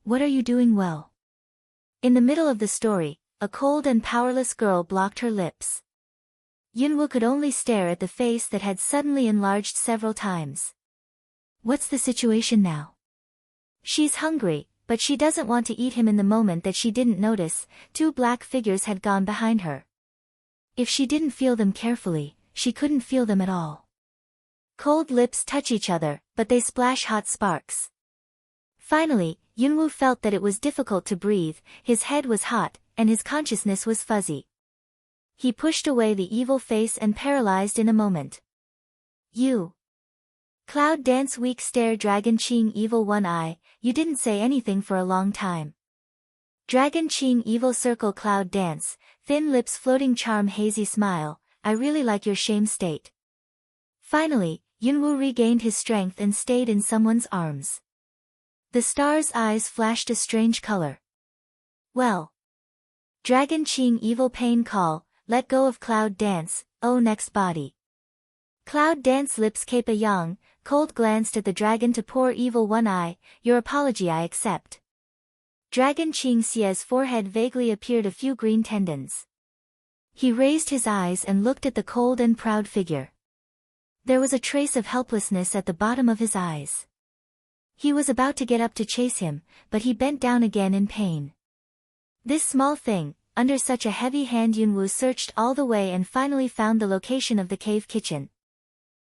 What are you doing well? In the middle of the story, a cold and powerless girl blocked her lips. Yunwoo could only stare at the face that had suddenly enlarged several times. What's the situation now? She's hungry, but she doesn't want to eat him. In the moment that she didn't notice, two black figures had gone behind her. If she didn't feel them carefully, she couldn't feel them at all. Cold lips touch each other, but they splash hot sparks. Finally, Yunwoo felt that it was difficult to breathe, his head was hot, and his consciousness was fuzzy. He pushed away the evil face and paralyzed in a moment. You. Cloud Dance weak stare Dragon Ching evil one eye, you didn't say anything for a long time. Dragon Ching evil circle Cloud Dance, thin lips floating charm hazy smile, I really like your shame state. Finally, Yunwoo regained his strength and stayed in someone's arms. The star's eyes flashed a strange color. Well. Dragon Ching evil pain call, let go of Cloud Dance, oh next body. Cloud Dance lips cape a yang, cold glanced at the dragon to pour evil one eye, your apology I accept. Dragon Ching Xie's forehead vaguely appeared a few green tendons. He raised his eyes and looked at the cold and proud figure. There was a trace of helplessness at the bottom of his eyes. He was about to get up to chase him, but he bent down again in pain. This small thing, under such a heavy hand Yunwoo searched all the way and finally found the location of the cave kitchen.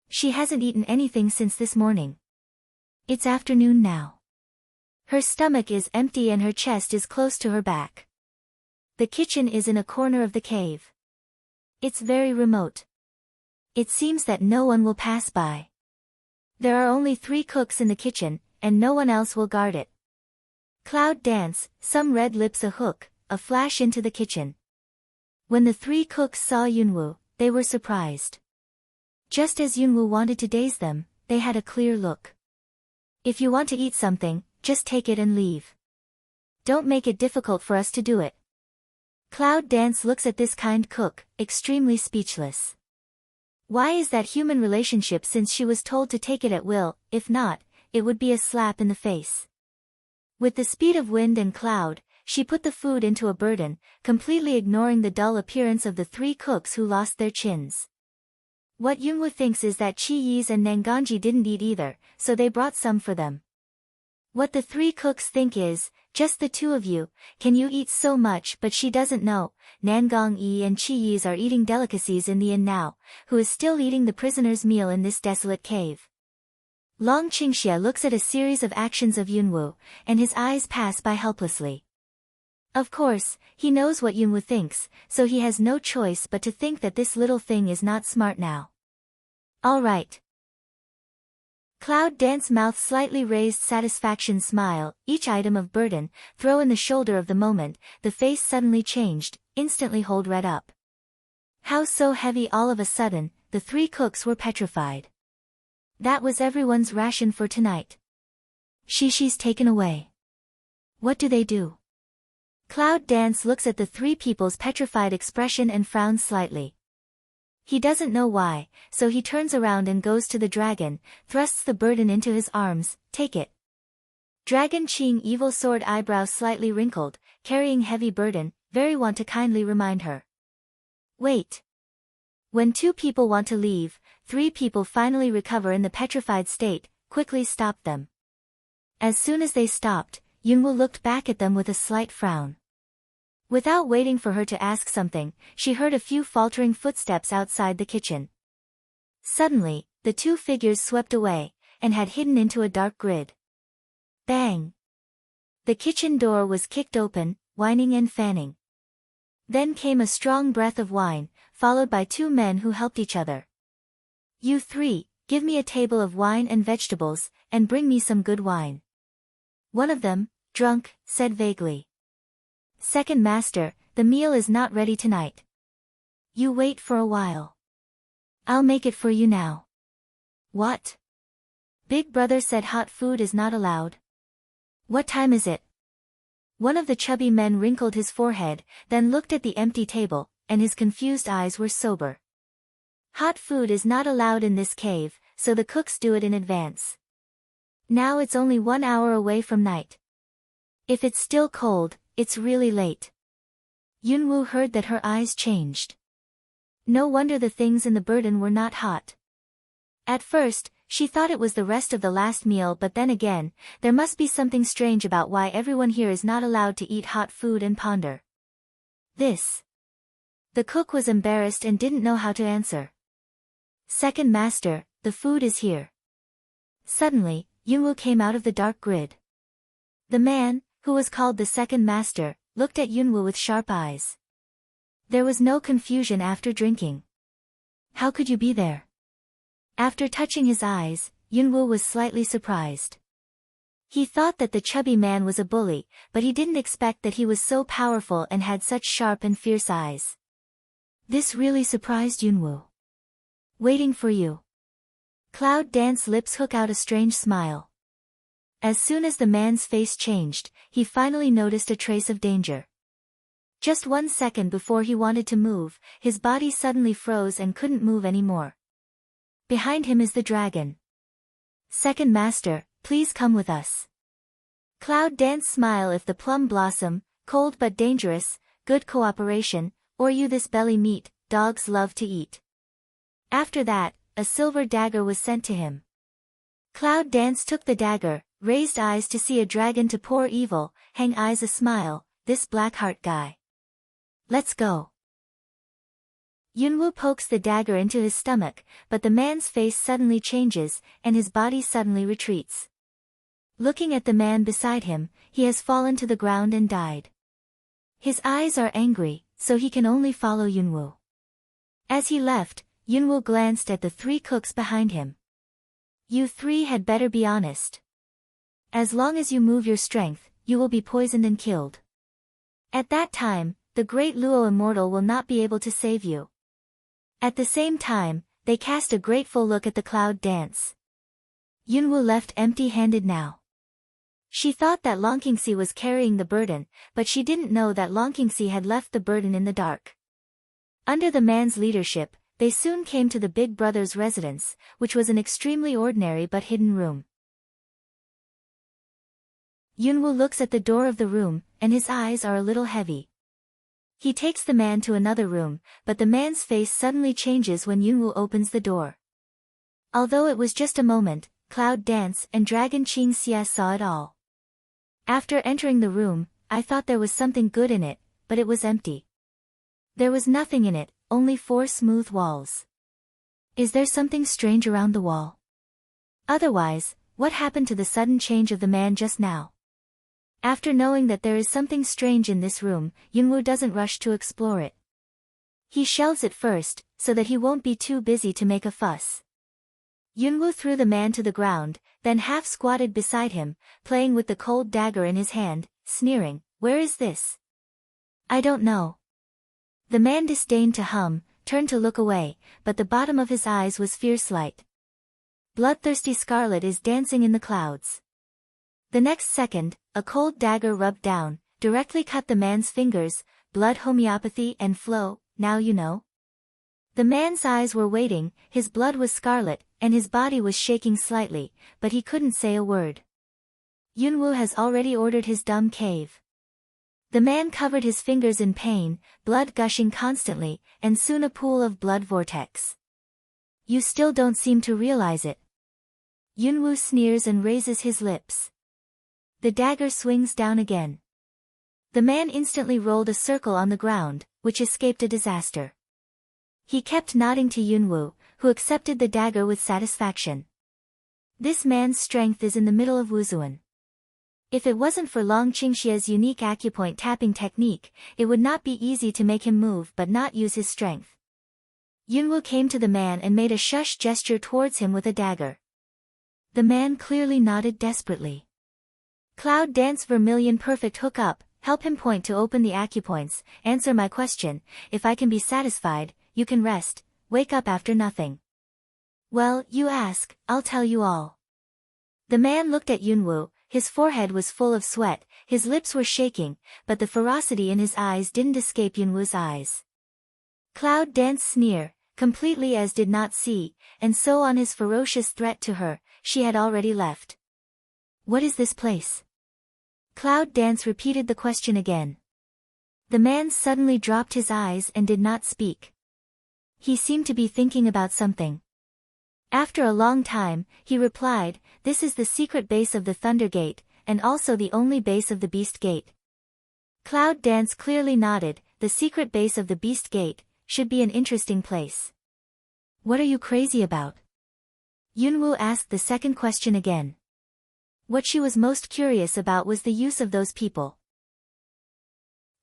She hasn't eaten anything since this morning. It's afternoon now. Her stomach is empty and her chest is close to her back. The kitchen is in a corner of the cave. It's very remote. It seems that no one will pass by. There are only 3 cooks in the kitchen, and no one else will guard it. Cloud Dance, some red lips a hook, a flash into the kitchen. When the 3 cooks saw Yunwoo, they were surprised. Just as Yunwoo wanted to daze them, they had a clear look. If you want to eat something, just take it and leave. Don't make it difficult for us to do it. Cloud Dance looks at this kind cook, extremely speechless. Why is that human relationship since she was told to take it at will, if not, it would be a slap in the face. With the speed of wind and cloud, she put the food into a burden, completely ignoring the dull appearance of the 3 cooks who lost their chins. What Yunwoo thinks is that Chi Yis and Nanganji didn't eat either, so they brought some for them. What the 3 cooks think is, just the 2 of you, can you eat so much? But she doesn't know, Nangang Yi and Chi Yis are eating delicacies in the inn now, who is still eating the prisoner's meal in this desolate cave. Long Qingxia looks at a series of actions of Yunwoo, and his eyes pass by helplessly. Of course, he knows what Yunwoo thinks, so he has no choice but to think that this little thing is not smart now. All right. Cloud Dance mouth slightly raised satisfaction smile, each item of burden, throw in the shoulder of the moment, the face suddenly changed, instantly hold red up. How so heavy all of a sudden, the 3 cooks were petrified. That was everyone's ration for tonight. Shishi's taken away. What do they do? Cloud Dance looks at the 3 people's petrified expression and frowns slightly. He doesn't know why, so he turns around and goes to the dragon, thrusts the burden into his arms, take it. Dragon Ching evil sword eyebrows slightly wrinkled, carrying heavy burden, very want to kindly remind her. Wait. When 2 people want to leave, 3 people finally recover in the petrified state, quickly stop them. As soon as they stopped, Yunwoo looked back at them with a slight frown. Without waiting for her to ask something, she heard a few faltering footsteps outside the kitchen. Suddenly, the 2 figures swept away, and had hidden into a dark grid. Bang! The kitchen door was kicked open, whining and fanning. Then came a strong breath of wine, followed by 2 men who helped each other. You 3, give me a table of wine and vegetables, and bring me some good wine. One of them, drunk, said vaguely. Second master, the meal is not ready tonight. You wait for a while. I'll make it for you now. What? Big brother said hot food is not allowed. What time is it? One of the chubby men wrinkled his forehead, then looked at the empty table, and his confused eyes were sober. Hot food is not allowed in this cave, so the cooks do it in advance. Now it's only 1 hour away from night. If it's still cold, it's really late. Yunwoo heard that her eyes changed. No wonder the things in the burden were not hot. At first, she thought it was the rest of the last meal, but then again, there must be something strange about why everyone here is not allowed to eat hot food and ponder. This. The cook was embarrassed and didn't know how to answer. Second master, the food is here. Suddenly, Yunwoo came out of the dark grid. The man, who was called the second master, looked at Yunwoo with sharp eyes. There was no confusion after drinking. How could you be there? After touching his eyes, Yunwoo was slightly surprised. He thought that the chubby man was a bully, but he didn't expect that he was so powerful and had such sharp and fierce eyes. This really surprised Yunwoo. Waiting for you. Cloud Dance's lips hook out a strange smile. As soon as the man's face changed, he finally noticed a trace of danger. Just 1 second before he wanted to move, his body suddenly froze and couldn't move anymore. Behind him is the dragon. Second master, please come with us. Cloud Dance smile. If the plum blossom, cold but dangerous, good cooperation, or you this belly meat, dogs love to eat. After that, a silver dagger was sent to him. Cloud Dance took the dagger, raised eyes to see a dragon to pour evil, hang eyes a smile, this Blackheart guy. Let's go. Yunwoo pokes the dagger into his stomach, but the man's face suddenly changes, and his body suddenly retreats. Looking at the man beside him, he has fallen to the ground and died. His eyes are angry, so he can only follow Yunwoo. As he left, Yunwoo glanced at the 3 cooks behind him. You 3 had better be honest. As long as you move your strength, you will be poisoned and killed. At that time, the great Luo Immortal will not be able to save you. At the same time, they cast a grateful look at the Cloud Dance. Yunwoo left empty-handed now. She thought that Longqingxi was carrying the burden, but she didn't know that Longqingxi had left the burden in the dark. Under the man's leadership, they soon came to the big brother's residence, which was an extremely ordinary but hidden room. Yunwoo looks at the door of the room, and his eyes are a little heavy. He takes the man to another room, but the man's face suddenly changes when Yunwoo opens the door. Although it was just a moment, Cloud Dance and Dragon Qingxia saw it all. After entering the room, I thought there was something good in it, but it was empty. There was nothing in it, only 4 smooth walls. Is there something strange around the wall? Otherwise, what happened to the sudden change of the man just now? After knowing that there is something strange in this room, Yunwoo doesn't rush to explore it. He shelves it first, so that he won't be too busy to make a fuss. Yunwoo threw the man to the ground, then half-squatted beside him, playing with the cold dagger in his hand, sneering, "Where is this?" "I don't know." The man disdained to hum, turned to look away, but the bottom of his eyes was fierce light. Bloodthirsty scarlet is dancing in the clouds. The next second, a cold dagger rubbed down, directly cut the man's fingers, blood homeopathy and flow, now you know. The man's eyes were waiting, his blood was scarlet, and his body was shaking slightly, but he couldn't say a word. Yunwoo has already ordered his dumb cave. The man covered his fingers in pain, blood gushing constantly, and soon a pool of blood vortex. You still don't seem to realize it. Yunwoo sneers and raises his lips. The dagger swings down again. The man instantly rolled a circle on the ground, which escaped a disaster. He kept nodding to Yunwoo, who accepted the dagger with satisfaction. This man's strength is in the middle of Wuzuan. If it wasn't for Long Qingxia's unique acupoint tapping technique, it would not be easy to make him move but not use his strength. Yunwoo came to the man and made a shush gesture towards him with a dagger. The man clearly nodded desperately. Cloud Dance Vermilion Perfect hook up, help him point to open the acupoints, answer my question, if I can be satisfied, you can rest, wake up after nothing. Well, you ask, I'll tell you all. The man looked at Yunwoo, his forehead was full of sweat, his lips were shaking, but the ferocity in his eyes didn't escape Yunwoo's eyes. Cloud Dance sneer, completely as did not see, and so on his ferocious threat to her, she had already left. What is this place? Cloud Dance repeated the question again. The man suddenly dropped his eyes and did not speak. He seemed to be thinking about something. After a long time, he replied, "This is the secret base of the Thunder Gate, and also the only base of the Beast Gate." Cloud Dance clearly nodded. The secret base of the Beast Gate should be an interesting place. What are you crazy about? Yunwu asked the second question again. What she was most curious about was the use of those people.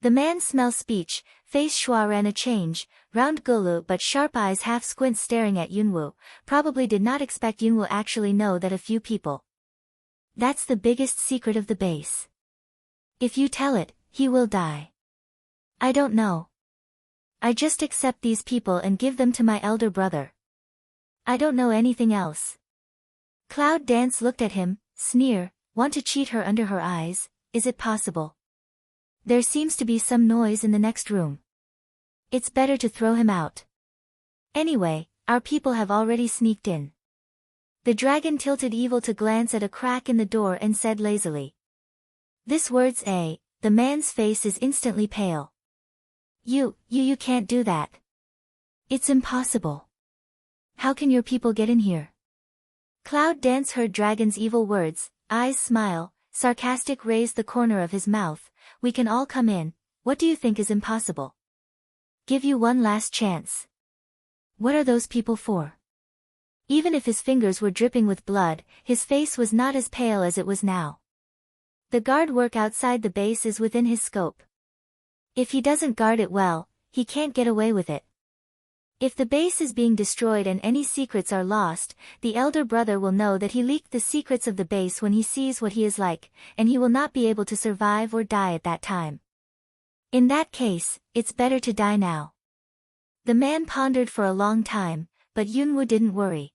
The man smelled speech, face Shua ran a change, round gulu but sharp eyes half squint staring at Yunwu, probably did not expect Yunwu actually know that a few people. That's the biggest secret of the base. If you tell it, he will die. I don't know. I just accept these people and give them to my elder brother. I don't know anything else. Cloud Dance looked at him, sneer, want to cheat her under her eyes, is it possible? There seems to be some noise in the next room. It's better to throw him out. Anyway, our people have already sneaked in. The dragon tilted evil to glance at a crack in the door and said lazily. This words the man's face is instantly pale. You can't do that. It's impossible. How can your people get in here? Cloud Dance heard dragon's evil words, eyes smile, sarcastic raised the corner of his mouth. We can all come in, what do you think is impossible? Give you one last chance. What are those people for? Even if his fingers were dripping with blood, his face was not as pale as it was now. The guard work outside the base is within his scope. If he doesn't guard it well, he can't get away with it. If the base is being destroyed and any secrets are lost, the elder brother will know that he leaked the secrets of the base when he sees what he is like, and he will not be able to survive or die at that time. In that case, it's better to die now. The man pondered for a long time, but Yunwu didn't worry.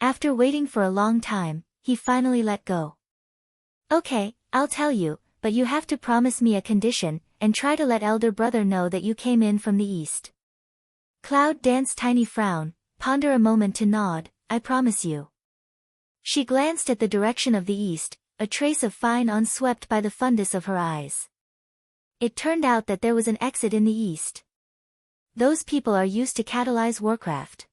After waiting for a long time, he finally let go. Okay, I'll tell you, but you have to promise me a condition, and try to let elder brother know that you came in from the east. Cloud Dance's tiny frown, ponder a moment to nod, I promise you. She glanced at the direction of the east, a trace of fine unswept by the fundus of her eyes. It turned out that there was an exit in the east. Those people are used to catalyze warcraft.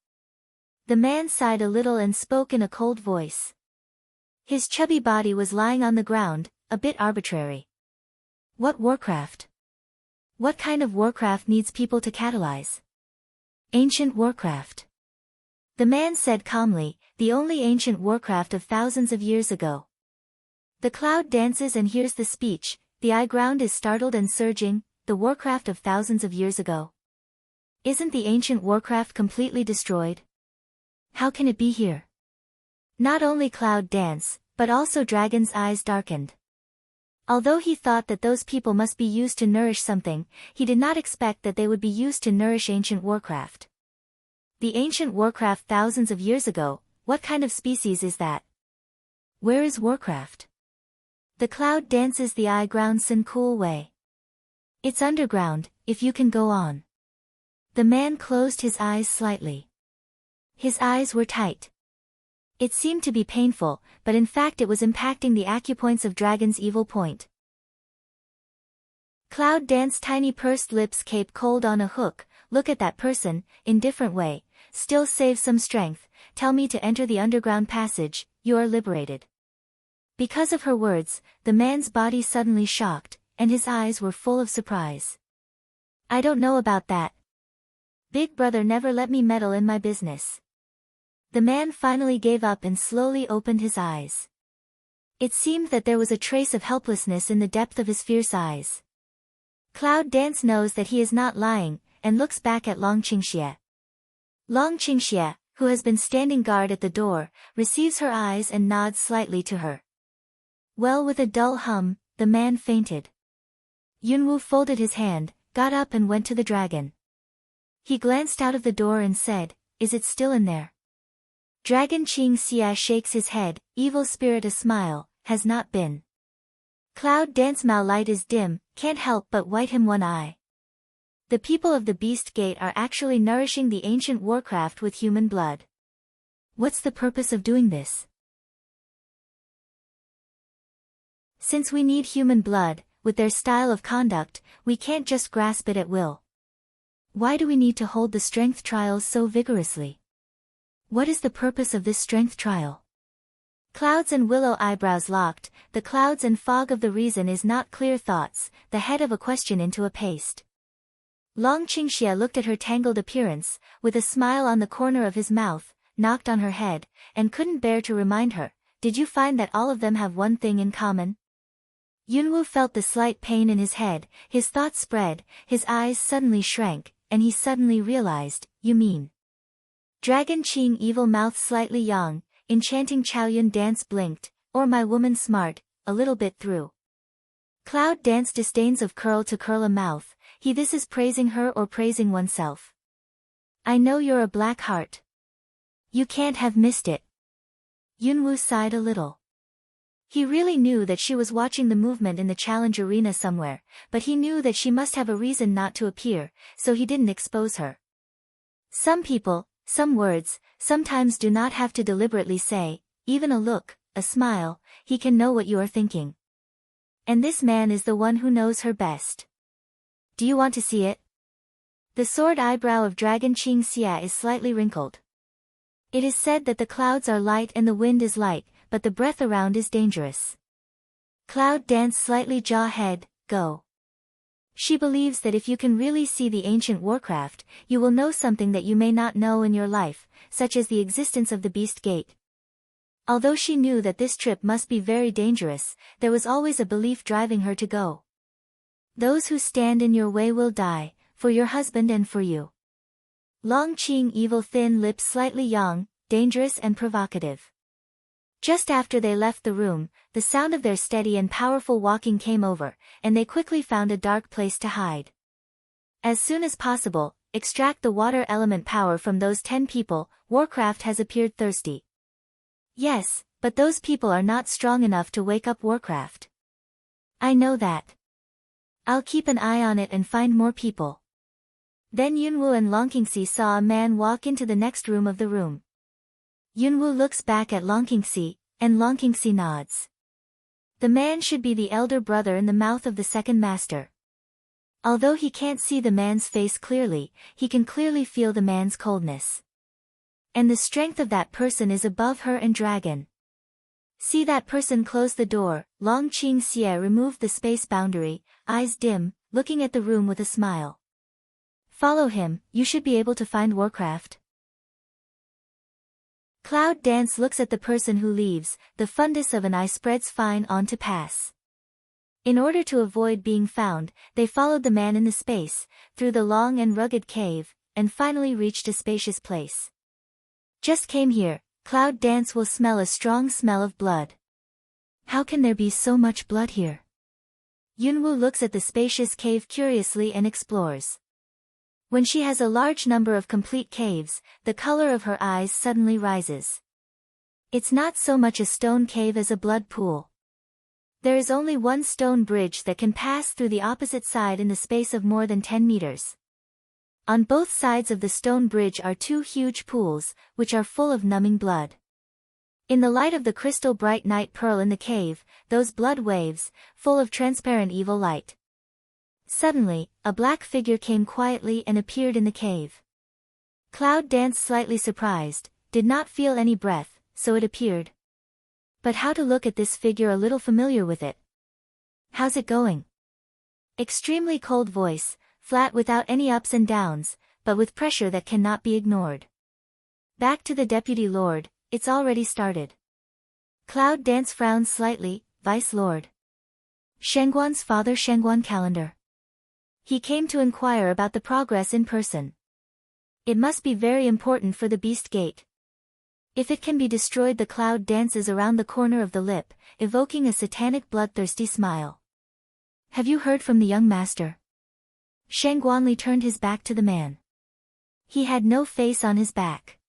The man sighed a little and spoke in a cold voice. His chubby body was lying on the ground, a bit arbitrary. What warcraft? What kind of warcraft needs people to catalyze? Ancient warcraft. The man said calmly, the only ancient warcraft of thousands of years ago. The cloud dances and hears the speech, the eye ground is startled and surging, the warcraft of thousands of years ago. Isn't the ancient warcraft completely destroyed? How can it be here? Not only Cloud Dance, but also Dragon's eyes darkened. Although he thought that those people must be used to nourish something, he did not expect that they would be used to nourish ancient warcraft. The ancient warcraft thousands of years ago, what kind of species is that? Where is warcraft? The cloud dances the eye grounds in cool way. It's underground, if you can go on. The man closed his eyes slightly. His eyes were tight. It seemed to be painful, but in fact it was impacting the acupoints of Dragon's evil point. Cloud Dance's tiny pursed lips cape cold on a hook, look at that person, indifferent way, still save some strength, tell me to enter the underground passage, you are liberated. Because of her words, the man's body suddenly shocked, and his eyes were full of surprise. I don't know about that. Big brother never let me meddle in my business. The man finally gave up and slowly opened his eyes. It seemed that there was a trace of helplessness in the depth of his fierce eyes. Cloud Dance knows that he is not lying, and looks back at Long Qingxie. Long Qingxie, who has been standing guard at the door, receives her eyes and nods slightly to her. Well, with a dull hum, the man fainted. Yunwu folded his hand, got up and went to the dragon. He glanced out of the door and said, is it still in there? Dragon Qingxie shakes his head, evil spirit a smile, has not been. Cloud Dance Mao light is dim, can't help but white him one eye. The people of the Beast Gate are actually nourishing the ancient warcraft with human blood. What's the purpose of doing this? Since we need human blood, with their style of conduct, we can't just grasp it at will. Why do we need to hold the strength trials so vigorously? What is the purpose of this strength trial? Clouds and Willow eyebrows locked. The clouds and fog of the reason is not clear thoughts, the head of a question into a paste. Long Qingxia looked at her tangled appearance, with a smile on the corner of his mouth, knocked on her head, and couldn't bear to remind her, did you find that all of them have one thing in common? Yunwu felt the slight pain in his head, his thoughts spread, his eyes suddenly shrank, and he suddenly realized, you mean. Dragon Qing evil mouth slightly yang, enchanting Chaoyun dance blinked, or my woman smart, a little bit through. Cloud dance disdains of curl to curl a mouth, he this is praising her or praising oneself. I know you're a black heart. You can't have missed it. Yunwu sighed a little. He really knew that she was watching the movement in the challenge arena somewhere, but he knew that she must have a reason not to appear, so he didn't expose her. Some people, some words, sometimes do not have to deliberately say, even a look, a smile, he can know what you are thinking. And this man is the one who knows her best. Do you want to see it? The sword eyebrow of Dragon Qing Xia is slightly wrinkled. It is said that the clouds are light and the wind is light, but the breath around is dangerous. Cloud dance slightly jaw head, go. She believes that if you can really see the ancient warcraft, you will know something that you may not know in your life, such as the existence of the Beast Gate. Although she knew that this trip must be very dangerous, there was always a belief driving her to go. Those who stand in your way will die, for your husband and for you. Long Qing evil thin lips slightly yang, dangerous and provocative. Just after they left the room, the sound of their steady and powerful walking came over, and they quickly found a dark place to hide. As soon as possible, extract the water element power from those 10 people, Warcraft has appeared thirsty. Yes, but those people are not strong enough to wake up Warcraft. I know that. I'll keep an eye on it and find more people. Then Yunwu and Longqingxi saw a man walk into the next room of the room. Yunwu looks back at Longqingxi, and Longqingxi nods. The man should be the elder brother in the mouth of the second master. Although he can't see the man's face clearly, he can clearly feel the man's coldness. And the strength of that person is above her and dragon. See that person close the door. Long Qing Xie removed the space boundary, eyes dim, looking at the room with a smile. Follow him, you should be able to find Warcraft. Cloud Dance looks at the person who leaves, the fundus of an eye spreads fine on to pass. In order to avoid being found, they followed the man in the space, through the long and rugged cave, and finally reached a spacious place. Just came here, Cloud Dance will smell a strong smell of blood. How can there be so much blood here? Yunwu looks at the spacious cave curiously and explores. When she has a large number of complete caves, the color of her eyes suddenly rises. It's not so much a stone cave as a blood pool. There is only one stone bridge that can pass through the opposite side in the space of more than 10 meters. On both sides of the stone bridge are 2 huge pools, which are full of numbing blood. In the light of the crystal bright night pearl in the cave, those blood waves, full of transparent evil light. Suddenly, a black figure came quietly and appeared in the cave. Cloud Dance, slightly surprised, did not feel any breath, so it appeared. But how to look at this figure a little familiar with it. How's it going? Extremely cold voice, flat without any ups and downs, but with pressure that cannot be ignored. Back to the Deputy Lord, it's already started. Cloud Dance frowned slightly, Vice Lord. Shangguan's father, Shangguan Calendar. He came to inquire about the progress in person. It must be very important for the Beast Gate. If it can be destroyed, the Cloud dances around the corner of the lip, evoking a satanic bloodthirsty smile. Have you heard from the young master? Shang Guanli turned his back to the man. He had no face on his back.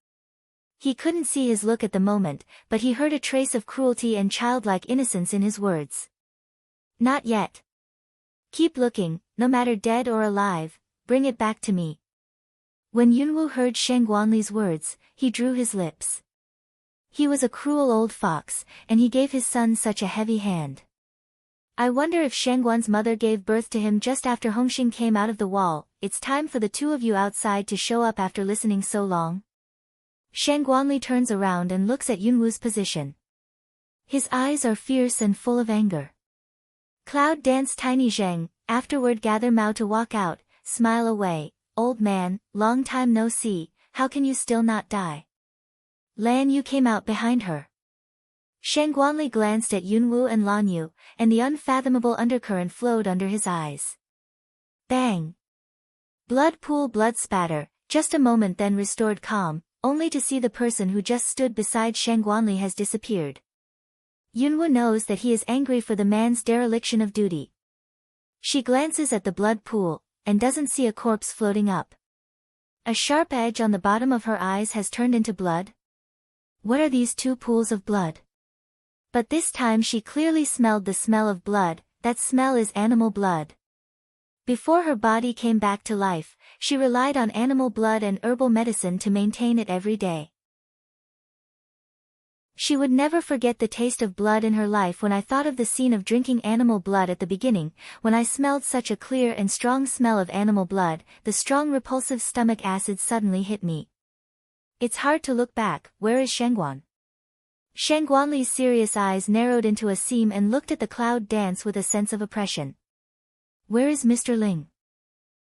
He couldn't see his look at the moment, but he heard a trace of cruelty and childlike innocence in his words. Not yet. Keep looking, no matter dead or alive, bring it back to me. When Yunwu heard Shang Guanli's words, he drew his lips. He was a cruel old fox, and he gave his son such a heavy hand. I wonder if Shangguan's mother gave birth to him just after Hongxing came out of the wall. It's time for the two of you outside to show up after listening so long. Shangguanli turns around and looks at Yunwu's position. His eyes are fierce and full of anger. Cloud Dance Tiny Zheng, afterward gather Mao to walk out, smile away. Old man, long time no see, how can you still not die? Lan Yu came out behind her. Shangguanli glanced at Yunwu and Lan Yu, and the unfathomable undercurrent flowed under his eyes. Bang! Blood pool, blood spatter, just a moment then restored calm, only to see the person who just stood beside Shangguanli has disappeared. Yunwu knows that he is angry for the man's dereliction of duty. She glances at the blood pool, and doesn't see a corpse floating up. A sharp edge on the bottom of her eyes has turned into blood. What are these two pools of blood? But this time she clearly smelled the smell of blood. That smell is animal blood. Before her body came back to life, she relied on animal blood and herbal medicine to maintain it every day. She would never forget the taste of blood in her life. When I thought of the scene of drinking animal blood at the beginning, when I smelled such a clear and strong smell of animal blood, the strong repulsive stomach acid suddenly hit me. It's hard to look back. Where is Shangguan? Shangguanli's serious eyes narrowed into a seam and looked at the cloud dance with a sense of oppression. Where is Mr. Ling?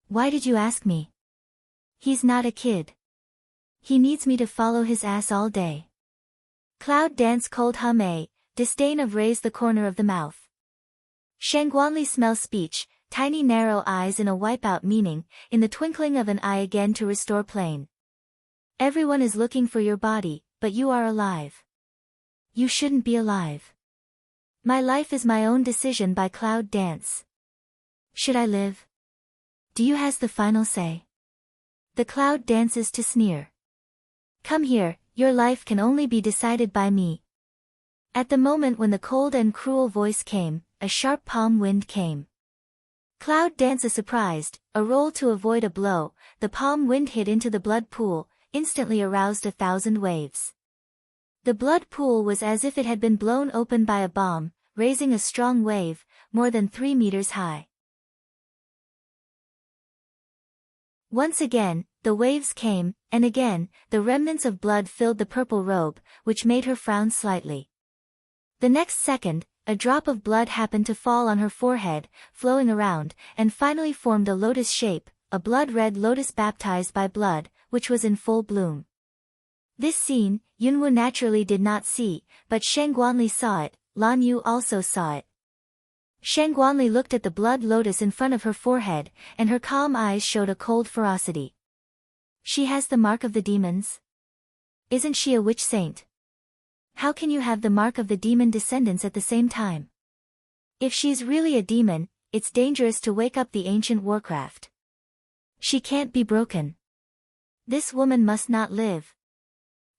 Why did you ask me? He's not a kid. He needs me to follow his ass all day. Cloud dance cold hum a, disdain of raise the corner of the mouth. Shangguanli smells speech, tiny narrow eyes in a wipeout meaning, in the twinkling of an eye again to restore plain. Everyone is looking for your body, but you are alive. You shouldn't be alive. My life is my own decision by Cloud Dance. Should I live? Do you has the final say? The Cloud dances to sneer. Come here, your life can only be decided by me. At the moment when the cold and cruel voice came, a sharp palm wind came. Cloud Dance is surprised, a roll to avoid a blow, the palm wind hit into the blood pool, instantly aroused 1,000 waves. The blood pool was as if it had been blown open by a bomb, raising a strong wave, more than 3 meters high. Once again, the waves came, and again, the remnants of blood filled the purple robe, which made her frown slightly. The next second, a drop of blood happened to fall on her forehead, flowing around, and finally formed a lotus shape, a blood-red lotus baptized by blood, which was in full bloom. This scene, Yunwu naturally did not see, but Shangguanli saw it, Lan Yu also saw it. Shangguanli looked at the blood lotus in front of her forehead, and her calm eyes showed a cold ferocity. She has the mark of the demons? Isn't she a witch saint? How can you have the mark of the demon descendants at the same time? If she's really a demon, it's dangerous to wake up the ancient warcraft. She can't be broken. This woman must not live.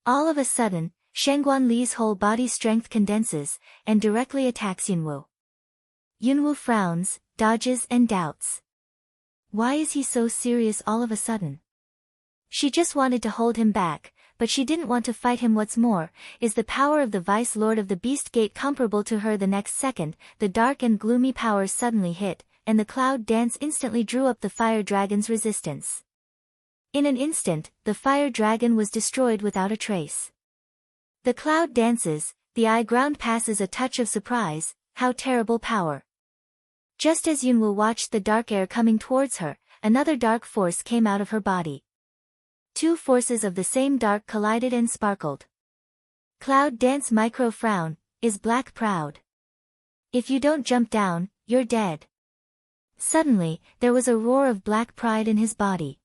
All of a sudden, Shangguanli's whole body strength condenses, and directly attacks Yunwu. Yunwu frowns, dodges and doubts. Why is he so serious all of a sudden? She just wanted to hold him back, but she didn't want to fight him. What's more, is the power of the Vice Lord of the Beast Gate comparable to her? The next second, the dark and gloomy powers suddenly hit, and the Cloud Dance instantly drew up the Fire Dragon's resistance. In an instant, the Fire Dragon was destroyed without a trace. The Cloud dances, the eye ground passes a touch of surprise. How terrible power! Just as Yunwu watched the dark air coming towards her, another dark force came out of her body. Two forces of the same dark collided and sparkled. Cloud Dance micro frown, is black proud. If you don't jump down, you're dead. Suddenly, there was a roar of black pride in his body.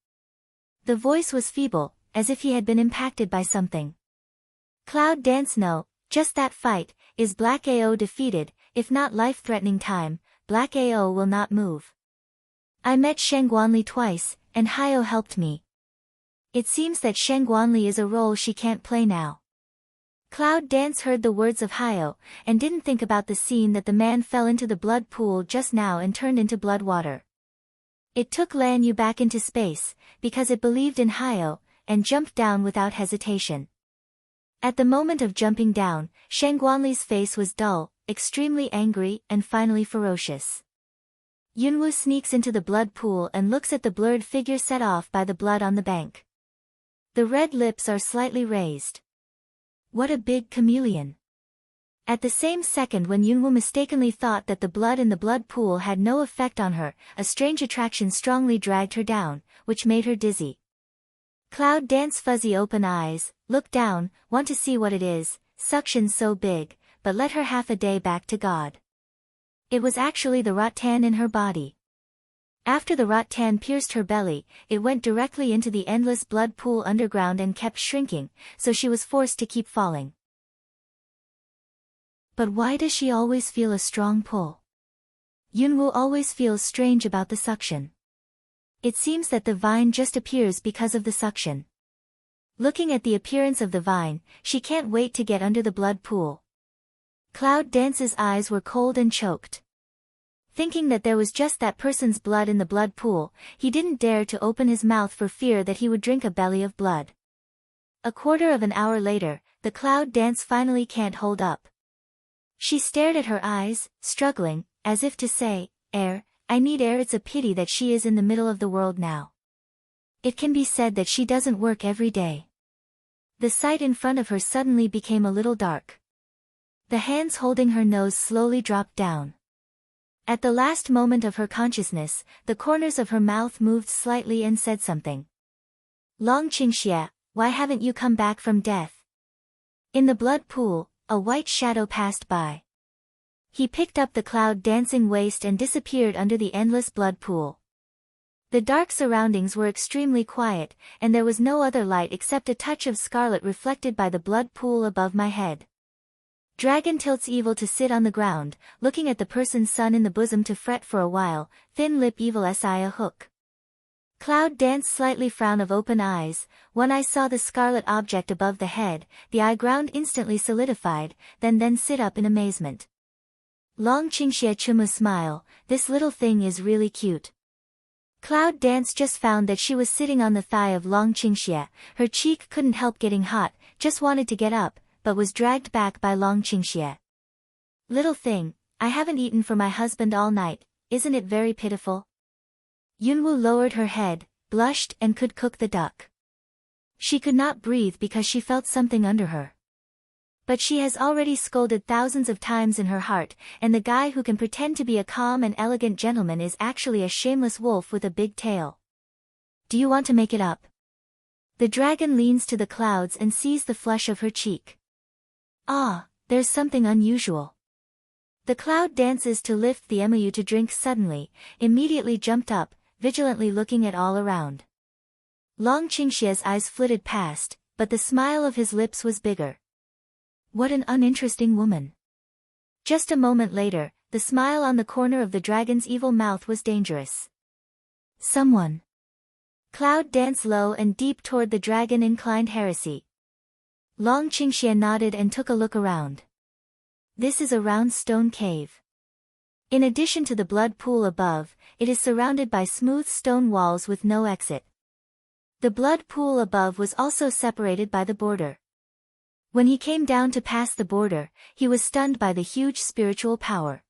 The voice was feeble, as if he had been impacted by something. Cloud Dance no, just that fight, is Black AO defeated, if not life-threatening time, Black AO will not move. I met Shangguanli twice, and Hayo helped me. It seems that Shangguanli is a role she can't play now. Cloud Dance heard the words of Hayo, and didn't think about the scene that the man fell into the blood pool just now and turned into blood water. It took Lan Yu back into space, because it believed in Hayo, and jumped down without hesitation. At the moment of jumping down, Shangguanli's face was dull, extremely angry, and finally ferocious. Yunwoo sneaks into the blood pool and looks at the blurred figure set off by the blood on the bank. The red lips are slightly raised. What a big chameleon. At the same second when Yunwoo mistakenly thought that the blood in the blood pool had no effect on her, a strange attraction strongly dragged her down, which made her dizzy. Cloud Dance's fuzzy open eyes, look down, want to see what it is, suction so big, but let her half a day back to God. It was actually the rattan in her body. After the rattan pierced her belly, it went directly into the endless blood pool underground and kept shrinking, so she was forced to keep falling. But why does she always feel a strong pull? Yunwoo always feels strange about the suction. It seems that the vine just appears because of the suction. Looking at the appearance of the vine, she can't wait to get under the blood pool. Cloud Dance's eyes were cold and choked. Thinking that there was just that person's blood in the blood pool, he didn't dare to open his mouth for fear that he would drink a belly of blood. A quarter of an hour later, the Cloud Dance finally can't hold up. She stared at her eyes, struggling, as if to say, "Air, I need air." It's a pity that she is in the middle of the world now. It can be said that she doesn't work every day. The sight in front of her suddenly became a little dark. The hands holding her nose slowly dropped down. At the last moment of her consciousness, the corners of her mouth moved slightly and said something. "Long Qingxie, why haven't you come back from death?" In the blood pool, a white shadow passed by. He picked up the Cloud Dancing waist and disappeared under the endless blood pool. The dark surroundings were extremely quiet, and there was no other light except a touch of scarlet reflected by the blood pool above my head. Dragon tilts evil to sit on the ground, looking at the person's son in the bosom to fret for a while, thin lip evil si a hook. Cloud Dance slightly frown of open eyes. When I saw the scarlet object above the head, the eye ground instantly solidified, then sit up in amazement. Long Qingxie Chumu smile, this little thing is really cute. Cloud Dance just found that she was sitting on the thigh of Long Qingxie, her cheek couldn't help getting hot, just wanted to get up, but was dragged back by Long Qingxie. Little thing, I haven't eaten for my husband all night, isn't it very pitiful? Yunwoo lowered her head, blushed and could cook the duck. She could not breathe because she felt something under her. But she has already scolded thousands of times in her heart, and the guy who can pretend to be a calm and elegant gentleman is actually a shameless wolf with a big tail. Do you want to make it up? The dragon leans to the clouds and sees the flush of her cheek. Ah, there's something unusual. The Cloud dances to lift the emu to drink suddenly, immediately jumped up, vigilantly looking at all around. Long Qingxie's eyes flitted past, but the smile of his lips was bigger. What an uninteresting woman. Just a moment later, the smile on the corner of the dragon's evil mouth was dangerous. Someone. Cloud danced low and deep toward the dragon inclined heresy. Long Qingxie nodded and took a look around. This is a round stone cave. In addition to the blood pool above, it is surrounded by smooth stone walls with no exit. The blood pool above was also separated by the border. When he came down to pass the border, he was stunned by the huge spiritual power.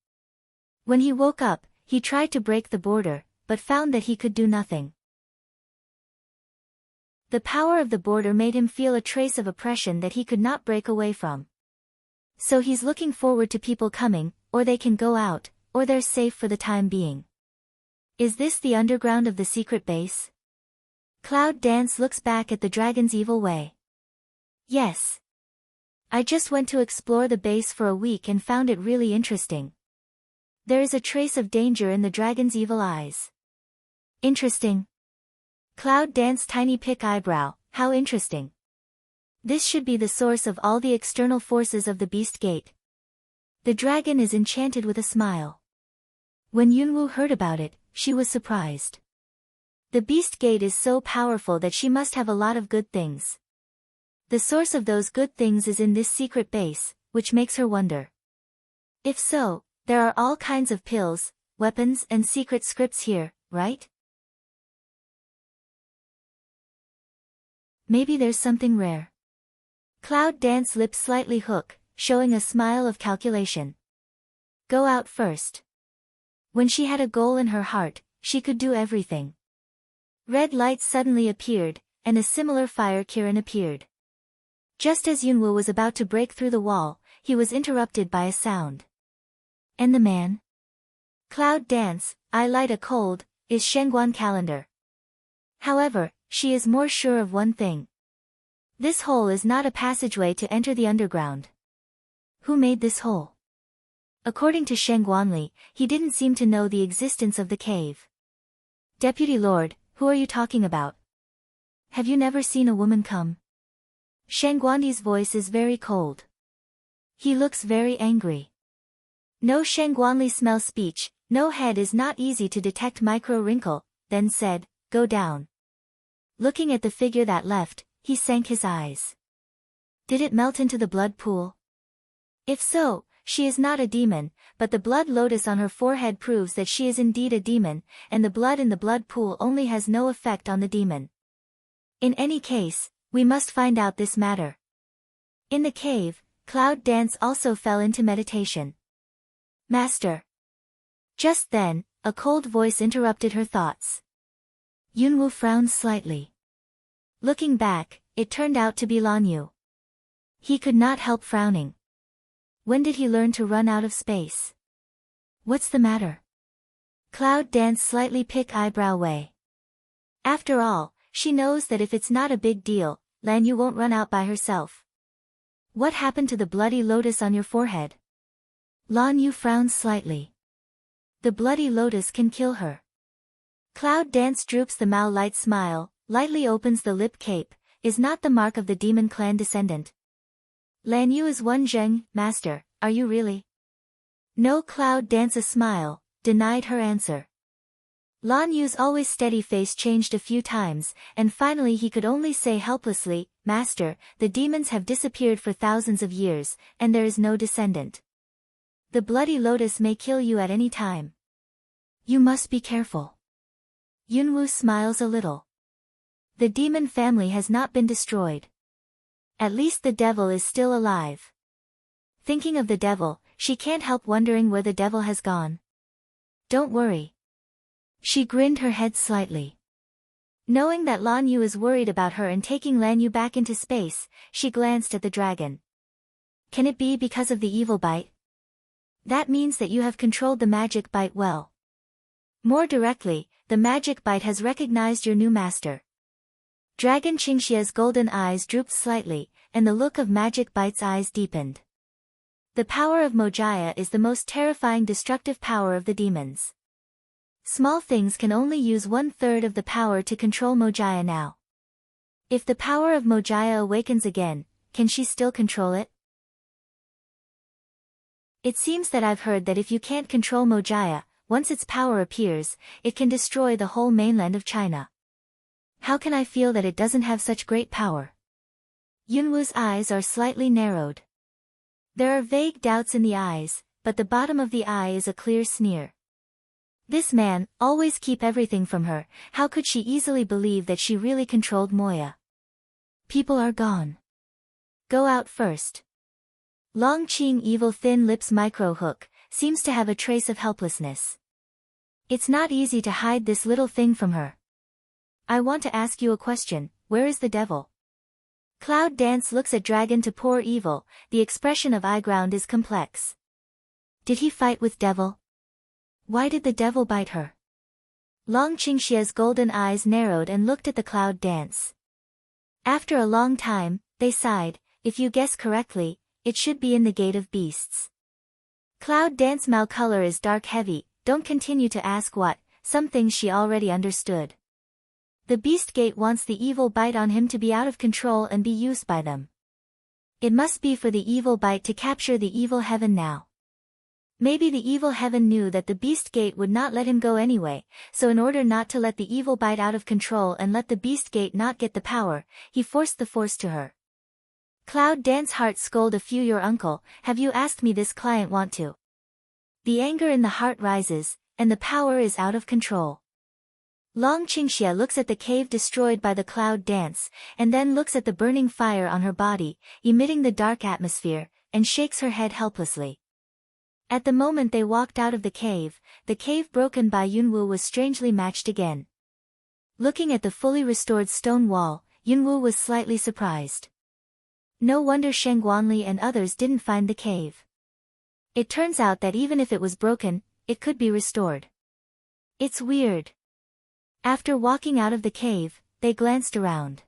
When he woke up, he tried to break the border, but found that he could do nothing. The power of the border made him feel a trace of oppression that he could not break away from. So he's looking forward to people coming, or they can go out, or they're safe for the time being. Is this the underground of the secret base? Cloud Dance looks back at the dragon's evil way. Yes. I just went to explore the base for a week and found it really interesting. There is a trace of danger in the dragon's evil eyes. Interesting. Cloud Dance tiny pick eyebrow, how interesting. This should be the source of all the external forces of the Beast Gate. The dragon is enchanted with a smile. When Yunwoo heard about it, she was surprised. The Beast Gate is so powerful that she must have a lot of good things. The source of those good things is in this secret base, which makes her wonder. If so, there are all kinds of pills, weapons and secret scripts here, right? Maybe there's something rare. Cloud Dance lips slightly hook, showing a smile of calculation. Go out first. When she had a goal in her heart, she could do everything. Red light suddenly appeared, and a similar fire Kirin appeared. Just as Yunwu was about to break through the wall, he was interrupted by a sound. And the man? Cloud dance, I light a cold, is Shengguan calendar. However, she is more sure of one thing. This hole is not a passageway to enter the underground. Who made this hole? According to Shengguanli, he didn't seem to know the existence of the cave. Deputy Lord, who are you talking about? Have you never seen a woman come? Shengguanli's voice is very cold. He looks very angry. No, Shengguanli smell speech, no head is not easy to detect micro wrinkle, then said, go down. Looking at the figure that left, he sank his eyes. Did it melt into the blood pool? If so, she is not a demon, but the blood lotus on her forehead proves that she is indeed a demon, and the blood in the blood pool only has no effect on the demon. In any case, we must find out this matter. In the cave, Cloud Dance also fell into meditation. Master. Just then, a cold voice interrupted her thoughts. Yunwu frowned slightly. Looking back, it turned out to be Lan Yu. He could not help frowning. When did he learn to run out of space? What's the matter? Cloud Dance slightly pick eyebrow way. After all, she knows that if it's not a big deal, Lan Yu won't run out by herself. What happened to the bloody lotus on your forehead? Lan Yu frowned slightly. The bloody lotus can kill her. Cloud Dance droops the Mao light smile, lightly opens the lip cape, is not the mark of the demon clan descendant. Lan Yu is one Zheng, master, are you really? No. Cloud Dance a smile, denied her answer. Lan Yu's always steady face changed a few times, and finally he could only say helplessly, Master, the demons have disappeared for thousands of years, and there is no descendant. The bloody lotus may kill you at any time. You must be careful. Yunwu smiles a little. The demon family has not been destroyed. At least the devil is still alive. Thinking of the devil, she can't help wondering where the devil has gone. Don't worry. She grinned her head slightly. Knowing that Lan Yu is worried about her and taking Lan Yu back into space, she glanced at the dragon. Can it be because of the evil bite? That means that you have controlled the magic bite well. More directly, the magic bite has recognized your new master. Dragon Qingxia's golden eyes drooped slightly, and the look of magic bite's eyes deepened. The power of Mojaya is the most terrifying destructive power of the demons. Small things can only use 1/3 of the power to control Mojaya now. If the power of Mojaya awakens again, can she still control it? It seems that I've heard that if you can't control Mojaya, once its power appears, it can destroy the whole mainland of China. How can I feel that it doesn't have such great power? Yunwu's eyes are slightly narrowed. There are vague doubts in the eyes, but the bottom of the eye is a clear sneer. This man, always keep everything from her, how could she easily believe that she really controlled Moya? People are gone. Go out first. Long Qing evil thin lips micro hook, seems to have a trace of helplessness. It's not easy to hide this little thing from her. I want to ask you a question, where is the devil? Cloud Dance looks at Dragon to pour evil, the expression of eyeground is complex. Did he fight with devil? Why did the devil bite her? Long Qingxia's golden eyes narrowed and looked at the Cloud Dance. After a long time, they sighed, if you guess correctly, it should be in the Gate of Beasts. Cloud Dance Mao color is dark heavy, don't continue to ask what, some things she already understood. The Beast Gate wants the evil bite on him to be out of control and be used by them. It must be for the evil bite to capture the evil heaven now. Maybe the evil heaven knew that the Beast Gate would not let him go anyway, so in order not to let the evil bite out of control and let the Beast Gate not get the power, he forced the force to her. Cloud Dance heart scold a few your uncle, have you asked me this client want to? The anger in the heart rises, and the power is out of control. Long Qingxia looks at the cave destroyed by the Cloud Dance, and then looks at the burning fire on her body, emitting the dark atmosphere, and shakes her head helplessly. At the moment they walked out of the cave broken by Yunwu was strangely matched again. Looking at the fully restored stone wall, Yunwu was slightly surprised. No wonder Sheng Guanli and others didn't find the cave. It turns out that even if it was broken, it could be restored. It's weird. After walking out of the cave, they glanced around.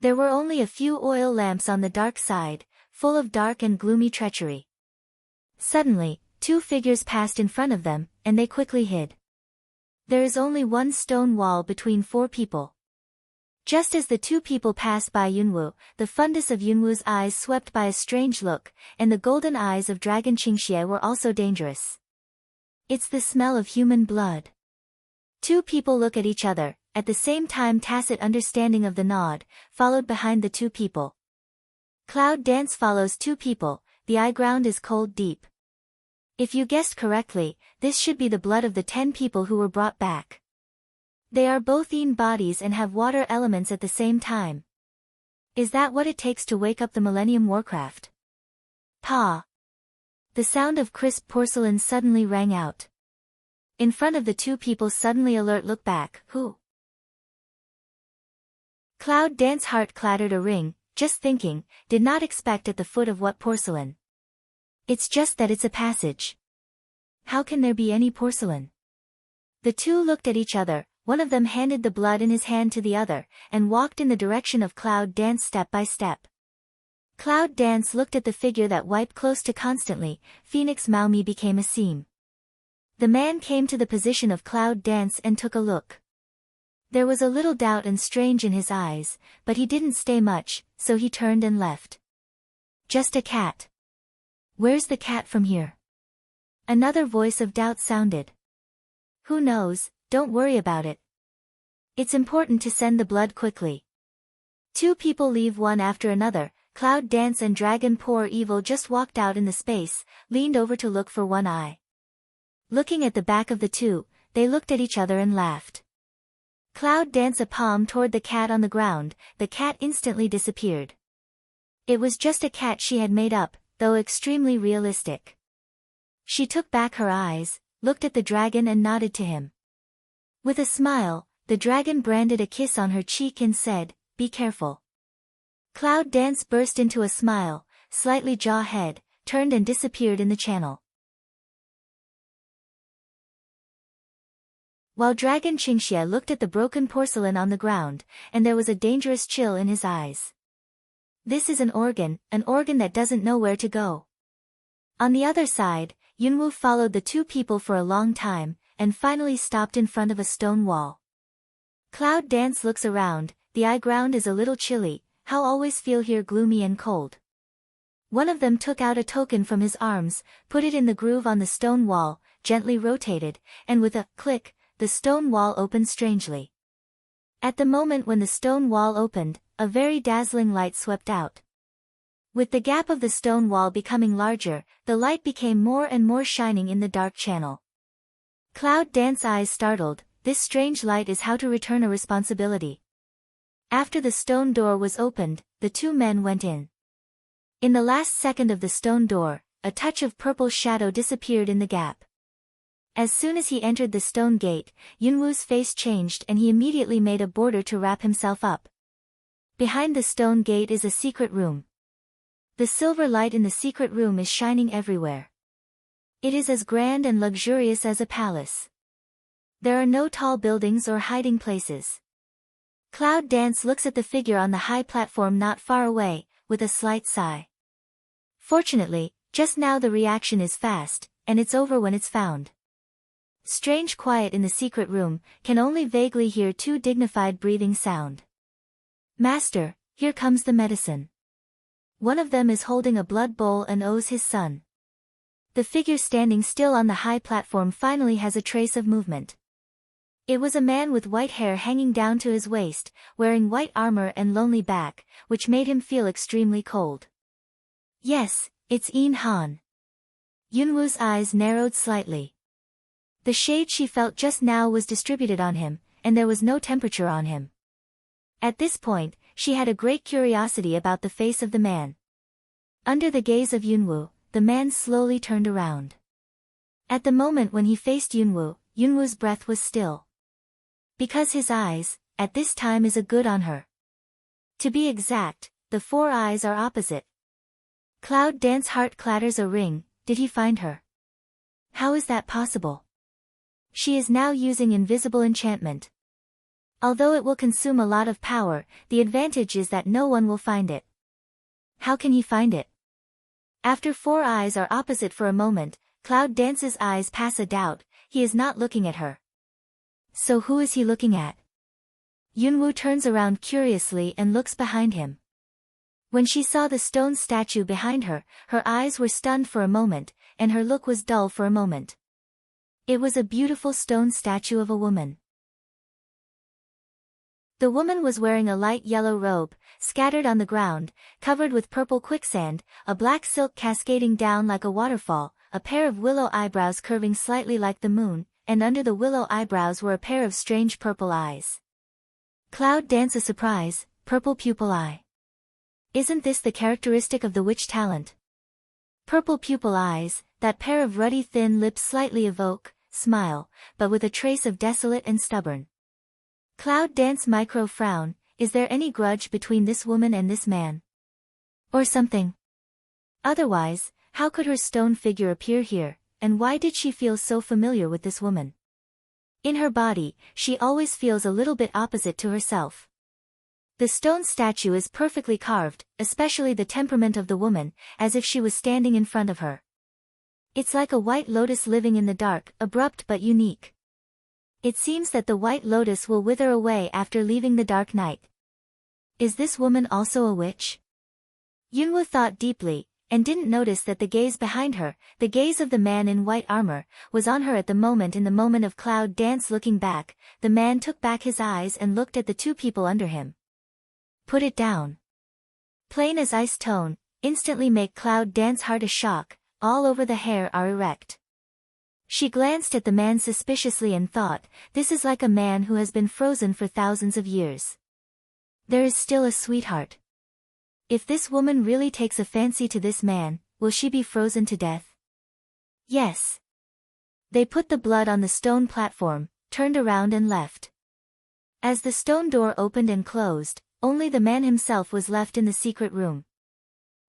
There were only a few oil lamps on the dark side, full of dark and gloomy treachery. Suddenly, two figures passed in front of them, and they quickly hid. There is only one stone wall between four people. Just as the two people passed by Yunwu, the fundus of Yunwu's eyes swept by a strange look, and the golden eyes of Dragon Qingxie were also dangerous. It's the smell of human blood. Two people look at each other, at the same time tacit understanding of the nod, followed behind the two people. Cloud dance follows two people, the eye ground is cold deep. If you guessed correctly, this should be the blood of the 10 people who were brought back. They are both Yin bodies and have water elements at the same time. Is that what it takes to wake up the Millennium Warcraft? Pa! The sound of crisp porcelain suddenly rang out. In front of the two people suddenly alert look back, who? Cloud Dance heart clattered a ring, just thinking, did not expect at the foot of what porcelain. It's just that it's a passage. How can there be any porcelain? The two looked at each other, one of them handed the blood in his hand to the other, and walked in the direction of Cloud Dance step by step. Cloud Dance looked at the figure that wiped close to constantly, Phoenix Maomi became a seam. The man came to the position of Cloud Dance and took a look. There was a little doubt and strange in his eyes, but he didn't stay much, so he turned and left. Just a cat. Where's the cat from here? Another voice of doubt sounded. Who knows, don't worry about it. It's important to send the blood quickly. Two people leave one after another, Cloud Dance and Dragon Poor Evil just walked out in the space, leaned over to look for one eye. Looking at the back of the two, they looked at each other and laughed. Cloud Dance a palm toward the cat on the ground, the cat instantly disappeared. It was just a cat she had made up, though extremely realistic. She took back her eyes, looked at the dragon and nodded to him. With a smile, the dragon branded a kiss on her cheek and said, "Be careful." Cloud Dance burst into a smile, slightly jaw-head, turned and disappeared in the channel. While Dragon Qingxie looked at the broken porcelain on the ground, and there was a dangerous chill in his eyes. This is an organ that doesn't know where to go. On the other side, Yunwu followed the two people for a long time, and finally stopped in front of a stone wall. Cloud Dance looks around, the eye ground is a little chilly, how always feel here gloomy and cold. One of them took out a token from his arms, put it in the groove on the stone wall, gently rotated, and with a click, the stone wall opened strangely. At the moment when the stone wall opened, a very dazzling light swept out. With the gap of the stone wall becoming larger, the light became more and more shining in the dark channel. Cloud Dance eyes startled, this strange light is how to return a responsibility. After the stone door was opened, the two men went in. In the last second of the stone door, a touch of purple shadow disappeared in the gap. As soon as he entered the stone gate, Yunwu's face changed and he immediately made a border to wrap himself up. Behind the stone gate is a secret room. The silver light in the secret room is shining everywhere. It is as grand and luxurious as a palace. There are no tall buildings or hiding places. Cloud Dance looks at the figure on the high platform not far away, with a slight sigh. Fortunately, just now the reaction is fast, and it's over when it's found. Strange quiet in the secret room, can only vaguely hear two dignified breathing sound. Master, here comes the medicine. One of them is holding a blood bowl and owes his son. The figure standing still on the high platform finally has a trace of movement. It was a man with white hair hanging down to his waist, wearing white armor and lonely back, which made him feel extremely cold. Yes, it's Yin Han. Yunwu's eyes narrowed slightly. The shade she felt just now was distributed on him, and there was no temperature on him. At this point, she had a great curiosity about the face of the man. Under the gaze of Yunwu, the man slowly turned around. At the moment when he faced Yunwoo, Yunwoo's breath was still. Because his eyes, at this time is a good on her. To be exact, the 4 eyes are opposite. Cloud Dance heart clatters a ring. Did he find her? How is that possible? She is now using invisible enchantment. Although it will consume a lot of power, the advantage is that no one will find it. How can he find it? After 4 eyes are opposite for a moment, Cloud Dance's eyes pass a doubt. He is not looking at her. So who is he looking at? Yunwoo turns around curiously and looks behind him. When she saw the stone statue behind her, her eyes were stunned for a moment, and her look was dull for a moment. It was a beautiful stone statue of a woman. The woman was wearing a light yellow robe, scattered on the ground, covered with purple quicksand, a black silk cascading down like a waterfall, a pair of willow eyebrows curving slightly like the moon, and under the willow eyebrows were a pair of strange purple eyes. Cloud Dance a surprise, purple pupil eye. Isn't this the characteristic of the witch talent? Purple pupil eyes, that pair of ruddy thin lips slightly evoke, smile, but with a trace of desolate and stubborn. Cloud Dance micro frown, is there any grudge between this woman and this man? Or something? Otherwise, how could her stone figure appear here, and why did she feel so familiar with this woman? In her body, she always feels a little bit opposite to herself. The stone statue is perfectly carved, especially the temperament of the woman, as if she was standing in front of her. It's like a white lotus living in the dark, abrupt but unique. It seems that the white lotus will wither away after leaving the dark night. Is this woman also a witch? Yunwoo thought deeply, and didn't notice that the gaze behind her, the gaze of the man in white armor, was on her at the moment. In the moment of Cloud Dance looking back, the man took back his eyes and looked at the 2 people under him. Put it down. Plain as ice tone, instantly make Cloud Dance heart a shock, all over the hair are erect. She glanced at the man suspiciously and thought, this is like a man who has been frozen for thousands of years. There is still a sweetheart. If this woman really takes a fancy to this man, will she be frozen to death? Yes. They put the blood on the stone platform, turned around and left. As the stone door opened and closed, only the man himself was left in the secret room.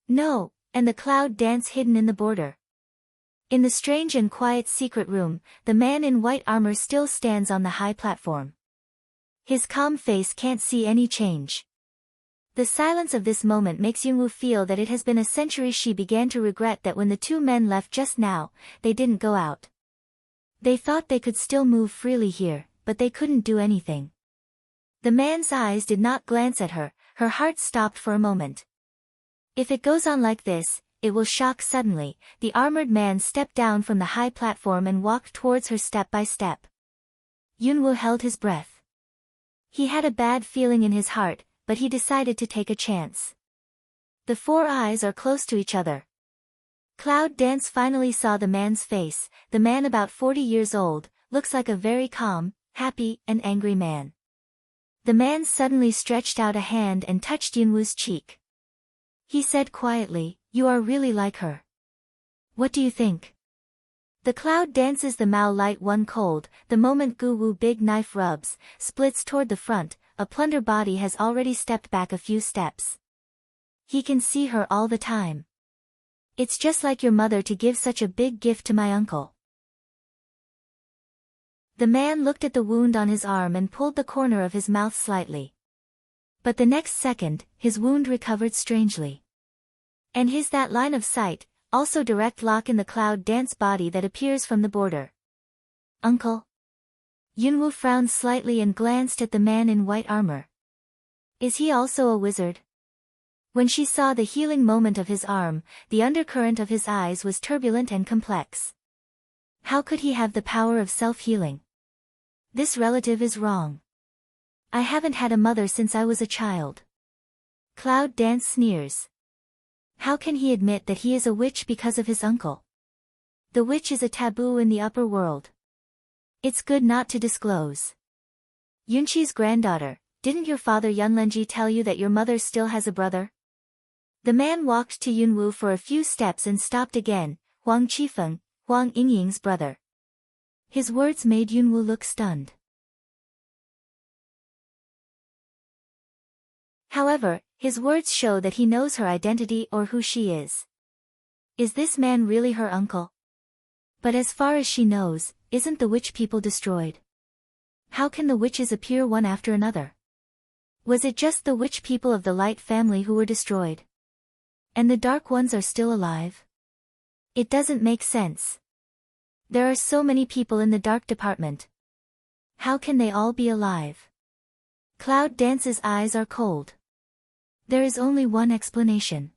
No, and the Cloud Dance hidden in the border. In the strange and quiet secret room, the man in white armor still stands on the high platform. His calm face can't see any change. The silence of this moment makes Yunwoo feel that it has been a century. She began to regret that when the 2 men left just now, they didn't go out. They thought they could still move freely here, but they couldn't do anything. The man's eyes did not glance at her, her heart stopped for a moment. If it goes on like this, it will shock suddenly. The armored man stepped down from the high platform and walked towards her step by step. Yunwoo held his breath. He had a bad feeling in his heart, but he decided to take a chance. The 4 eyes are close to each other. Cloud Dance finally saw the man's face. The man, about 40 years old, looks like a very calm, happy, and angry man. The man suddenly stretched out a hand and touched Yunwoo's cheek. He said quietly, "You are really like her. What do you think?" The Cloud Dances the Mao light one cold. The moment Gu Wu big knife rubs, splits toward the front, a plunder body has already stepped back a few steps. He can see her all the time. It's just like your mother to give such a big gift to my uncle. The man looked at the wound on his arm and pulled the corner of his mouth slightly. But the next second, his wound recovered strangely. And his that line of sight, also direct lock in the Cloud Dance body that appears from the border. Uncle? Yunwoo frowned slightly and glanced at the man in white armor. Is he also a wizard? When she saw the healing moment of his arm, the undercurrent of his eyes was turbulent and complex. How could he have the power of self-healing? This relative is wrong. I haven't had a mother since I was a child. Cloud Dance sneers. How can he admit that he is a witch because of his uncle? The witch is a taboo in the upper world. It's good not to disclose. Yunqi's granddaughter, didn't your father Yunlenji tell you that your mother still has a brother? The man walked to Yunwoo for a few steps and stopped again. Huang Qifeng, Huang Yingying's brother. His words made Yunwu look stunned. However, his words show that he knows her identity or who she is. Is this man really her uncle? But as far as she knows, isn't the witch people destroyed? How can the witches appear one after another? Was it just the witch people of the Light family who were destroyed? And the dark ones are still alive? It doesn't make sense. There are so many people in the dark department. How can they all be alive? Cloud Dance's eyes are cold. There is only one explanation.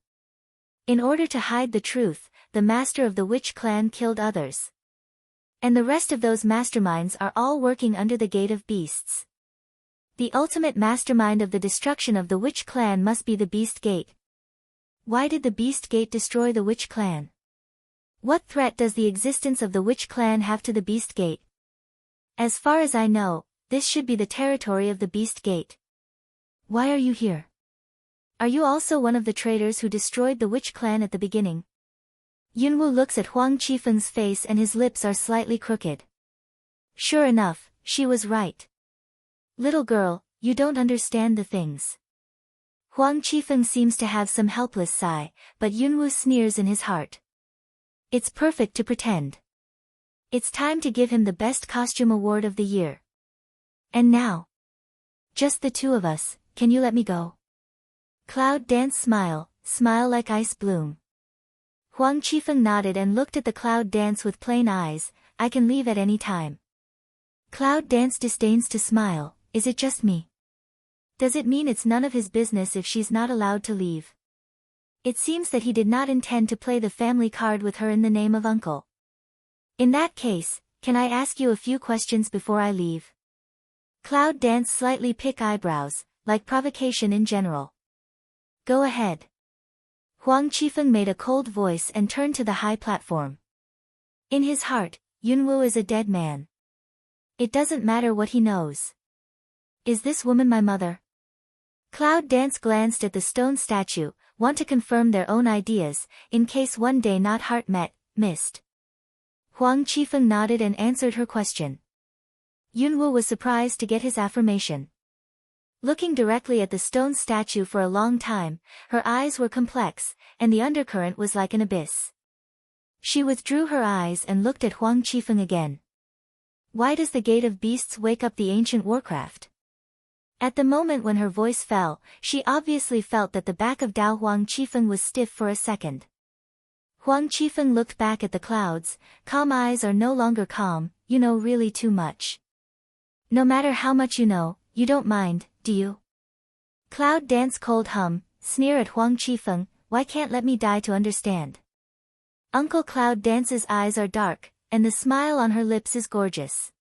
In order to hide the truth, the master of the witch clan killed others. And the rest of those masterminds are all working under the Gate of Beasts. The ultimate mastermind of the destruction of the witch clan must be the Beast Gate. Why did the Beast Gate destroy the witch clan? What threat does the existence of the witch clan have to the Beast Gate? As far as I know, this should be the territory of the Beast Gate. Why are you here? Are you also one of the traitors who destroyed the witch clan at the beginning? Yunwu looks at Huang Qifeng's face and his lips are slightly crooked. Sure enough, she was right. Little girl, you don't understand the things. Huang Qifeng seems to have some helpless sigh, but Yunwu sneers in his heart. It's perfect to pretend. It's time to give him the best costume award of the year. And now? Just the two of us, can you let me go? Cloud Dance smile like ice bloom. Huang Qifeng nodded and looked at the Cloud Dance with plain eyes. I can leave at any time. Cloud Dance disdains to smile. Is it just me? Does it mean it's none of his business if she's not allowed to leave? It seems that he did not intend to play the family card with her in the name of uncle. In that case, can I ask you a few questions before I leave? Cloud Dance slightly pick eyebrows, like provocation in general. Go ahead. Huang Qifeng made a cold voice and turned to the high platform. In his heart, Yunwu is a dead man. It doesn't matter what he knows. Is this woman my mother? Cloud Dance glanced at the stone statue, want to confirm their own ideas, in case one day not heart met, missed. Huang Qifeng nodded and answered her question. Yunwu was surprised to get his affirmation. Looking directly at the stone statue for a long time, her eyes were complex, and the undercurrent was like an abyss. She withdrew her eyes and looked at Huang Qifeng again. Why does the Gate of Beasts wake up the ancient warcraft? At the moment when her voice fell, she obviously felt that the back of Dao Huang Qifeng was stiff for a second. Huang Qifeng looked back at the clouds. Calm eyes are no longer calm. You know really too much. No matter how much you know, you don't mind, do you? Cloud Dance cold hum, sneer at Huang Qifeng. Why can't let me die to understand? Uncle Cloud Dance's eyes are dark, and the smile on her lips is gorgeous.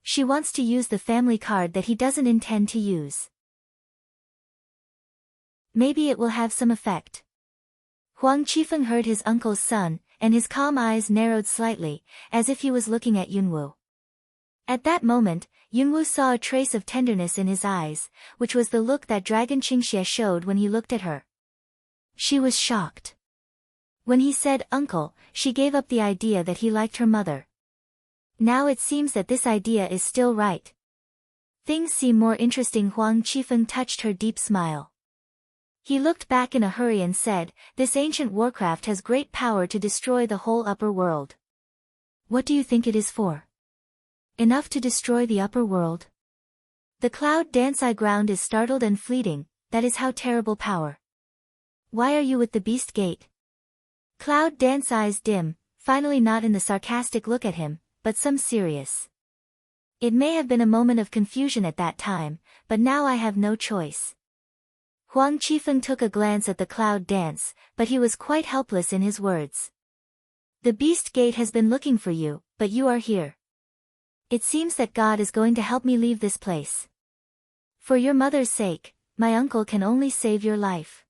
She wants to use the family card that he doesn't intend to use. Maybe it will have some effect. Huang Qifeng heard his uncle's son, and his calm eyes narrowed slightly, as if he was looking at Yunwu. At that moment, Yunwu saw a trace of tenderness in his eyes, which was the look that Dragon Qingxie showed when he looked at her. She was shocked. When he said uncle, she gave up the idea that he liked her mother. Now it seems that this idea is still right. Things seem more interesting. Huang Qifeng touched her deep smile. He looked back in a hurry and said, this ancient warcraft has great power to destroy the whole upper world. What do you think it is for? Enough to destroy the upper world? The Cloud Dance eye ground is startled and fleeting. That is how terrible power. Why are you with the Beast Gate? Cloud Dance eyes dim, finally not in the sarcastic look at him, but some serious. It may have been a moment of confusion at that time, but now I have no choice. Huang Qifeng took a glance at the Cloud Dance, but he was quite helpless in his words. The Beast Gate has been looking for you, but you are here. It seems that God is going to help me leave this place. For your mother's sake, my uncle can only save your life.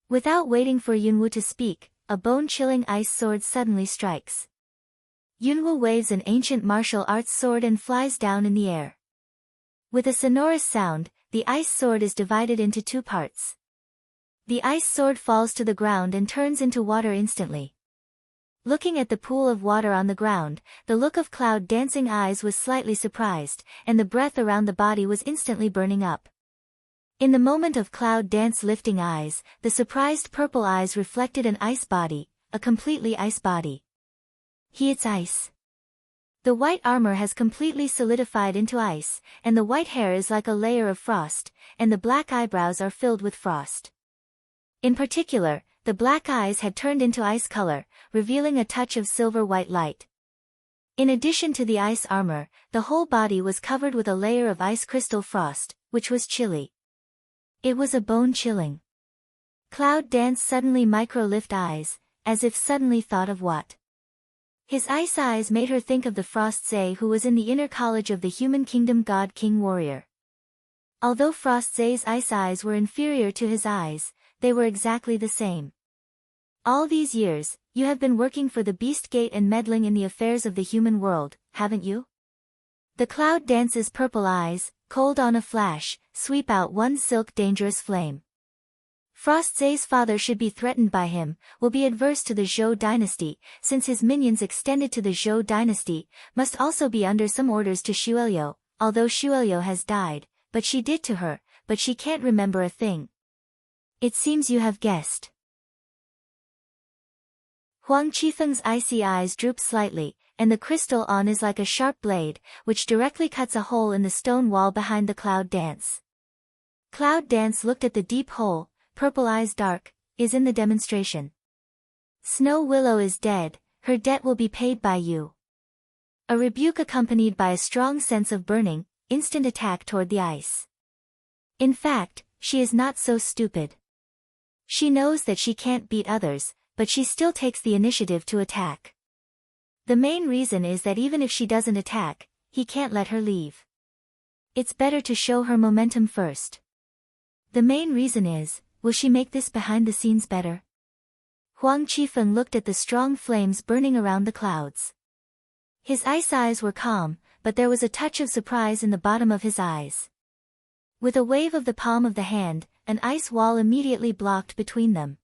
Without waiting for Yunwu to speak, a bone-chilling ice sword suddenly strikes. Yunwu waves an ancient martial arts sword and flies down in the air. With a sonorous sound, the ice sword is divided into two parts. The ice sword falls to the ground and turns into water instantly. Looking at the pool of water on the ground, the look of Cloud dancing eyes was slightly surprised, and the breath around the body was instantly burning up. In the moment of Cloud dance lifting eyes, the surprised purple eyes reflected an ice body, a completely ice body. It's ice. The white armor has completely solidified into ice, and the white hair is like a layer of frost, and the black eyebrows are filled with frost. In particular, the black eyes had turned into ice color, revealing a touch of silver-white light. In addition to the ice armor, the whole body was covered with a layer of ice crystal frost, which was chilly. It was a bone-chilling. Cloud danced suddenly micro-lift eyes, as if suddenly thought of what. His ice eyes made her think of the Frost Zay who was in the inner college of the human kingdom god King Warrior. Although Frost Zay's ice eyes were inferior to his eyes, they were exactly the same. All these years, you have been working for the Beast Gate and meddling in the affairs of the human world, haven't you? The Cloud dance's purple eyes, cold on a flash, sweep out one silk dangerous flame. Frost Zay's father should be threatened by him, will be adverse to the Zhou dynasty, since his minions extended to the Zhou dynasty, must also be under some orders to Xueliu, although Xueliu has died, but she did to her, but she can't remember a thing. It seems you have guessed. Huang Qifeng's icy eyes droop slightly, and the crystal on is like a sharp blade, which directly cuts a hole in the stone wall behind the Cloud dance. Cloud dance looked at the deep hole. Purple eyes dark, is in the demonstration. Snow Willow is dead, her debt will be paid by you. A rebuke accompanied by a strong sense of burning, instant attack toward the ice. In fact, she is not so stupid. She knows that she can't beat others, but she still takes the initiative to attack. The main reason is that even if she doesn't attack, he can't let her leave. It's better to show her momentum first. The main reason is, will she make this behind the scenes better? Huang Qifeng looked at the strong flames burning around the clouds. His ice eyes were calm, but there was a touch of surprise in the bottom of his eyes. With a wave of the palm of the hand, an ice wall immediately blocked between them.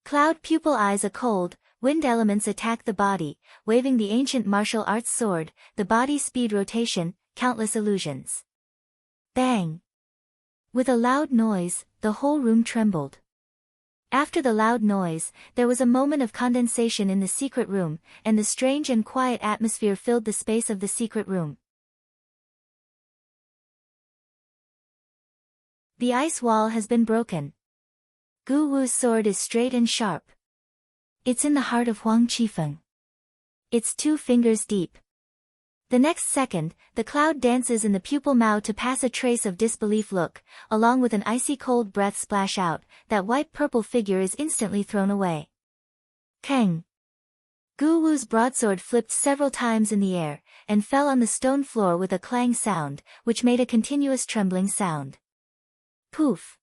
Cloud pupil eyes a cold, wind elements attack the body, waving the ancient martial arts sword, the body speed rotation, countless illusions. Bang! With a loud noise, the whole room trembled. After the loud noise, there was a moment of condensation in the secret room, and the strange and quiet atmosphere filled the space of the secret room. The ice wall has been broken. Gu Wu's sword is straight and sharp. It's in the heart of Huang Qifeng. It's 2 fingers deep. The next second, the Cloud dances in the pupil mouth to pass a trace of disbelief look, along with an icy cold breath splash out, that white-purple figure is instantly thrown away. Kang! Gu Wu's broadsword flipped several times in the air, and fell on the stone floor with a clang sound, which made a continuous trembling sound. Poof!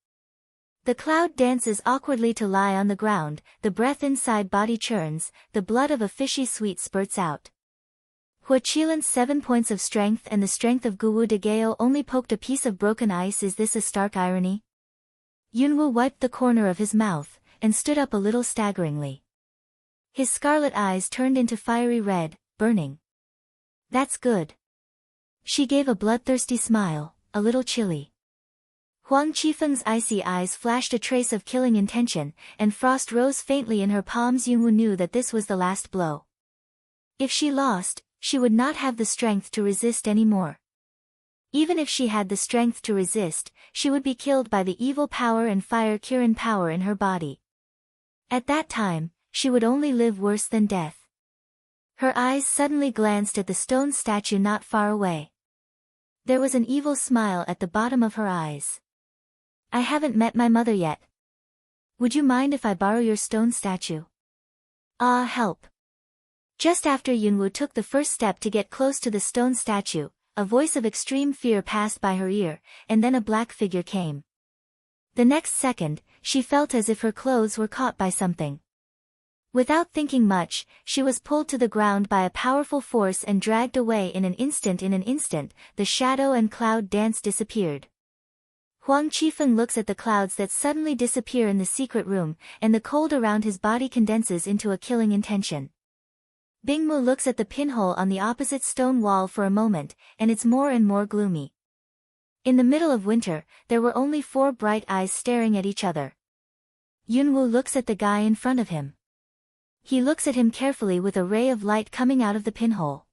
The Cloud dances awkwardly to lie on the ground, the breath inside body churns, the blood of a fishy sweet spurts out. Hua Qilan's 7 points of strength and the strength of Guwu de Gao only poked a piece of broken ice. Is this a stark irony? Yunwu wiped the corner of his mouth, and stood up a little staggeringly. His scarlet eyes turned into fiery red, burning. That's good. She gave a bloodthirsty smile, a little chilly. Huang Qifeng's icy eyes flashed a trace of killing intention, and frost rose faintly in her palms. Yunwu knew that this was the last blow. If she lost, she would not have the strength to resist anymore. Even if she had the strength to resist, she would be killed by the evil power and fire Kirin power in her body. At that time, she would only live worse than death. Her eyes suddenly glanced at the stone statue not far away. There was an evil smile at the bottom of her eyes. I haven't met my mother yet. Would you mind if I borrow your stone statue? Ah, help. Just after Yunwu took the first step to get close to the stone statue, a voice of extreme fear passed by her ear, and then a black figure came. The next second, she felt as if her clothes were caught by something. Without thinking much, she was pulled to the ground by a powerful force and dragged away in an instant. The shadow and Cloud dance disappeared. Huang Qifeng looks at the clouds that suddenly disappear in the secret room, and the cold around his body condenses into a killing intention. Bingmu looks at the pinhole on the opposite stone wall for a moment, and it's more and more gloomy. In the middle of winter, there were only 4 bright eyes staring at each other. Yunwoo looks at the guy in front of him. He looks at him carefully with a ray of light coming out of the pinhole.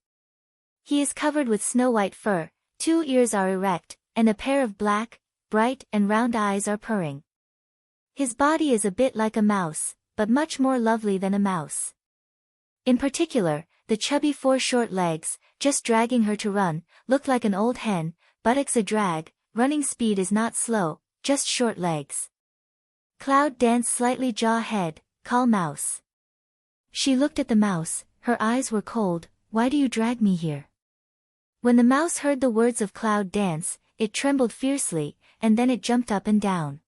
He is covered with snow-white fur, 2 ears are erect, and a pair of black, bright and round eyes are purring. His body is a bit like a mouse, but much more lovely than a mouse. In particular, the chubby 4 short legs, just dragging her to run, look like an old hen, buttocks a drag, running speed is not slow, just short legs. Cloud danced slightly jaw head, call mouse. She looked at the mouse, her eyes were cold, why do you drag me here? When the mouse heard the words of Cloud dance, it trembled fiercely, and then it jumped up and down.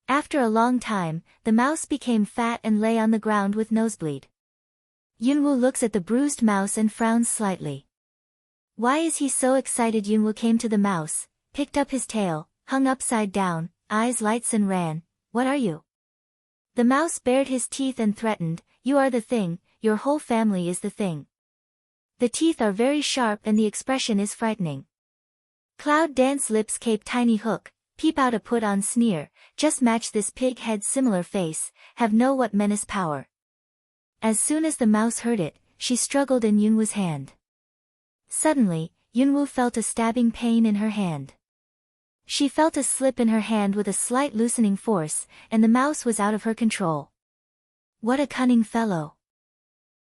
After a long time, the mouse became fat and lay on the ground with nosebleed. Yunwoo looks at the bruised mouse and frowns slightly. Why is he so excited? Yunwoo came to the mouse, picked up his tail, hung upside down, eyes lights and ran, what are you? The mouse bared his teeth and threatened, you are the thing, your whole family is the thing. The teeth are very sharp and the expression is frightening. Cloud dance lips cape tiny hook, peep out a put on sneer, just match this pig head similar face, have know what menace power. As soon as the mouse heard it, she struggled in Yunwoo's hand. Suddenly, Yunwoo felt a stabbing pain in her hand. She felt a slip in her hand with a slight loosening force, and the mouse was out of her control. What a cunning fellow!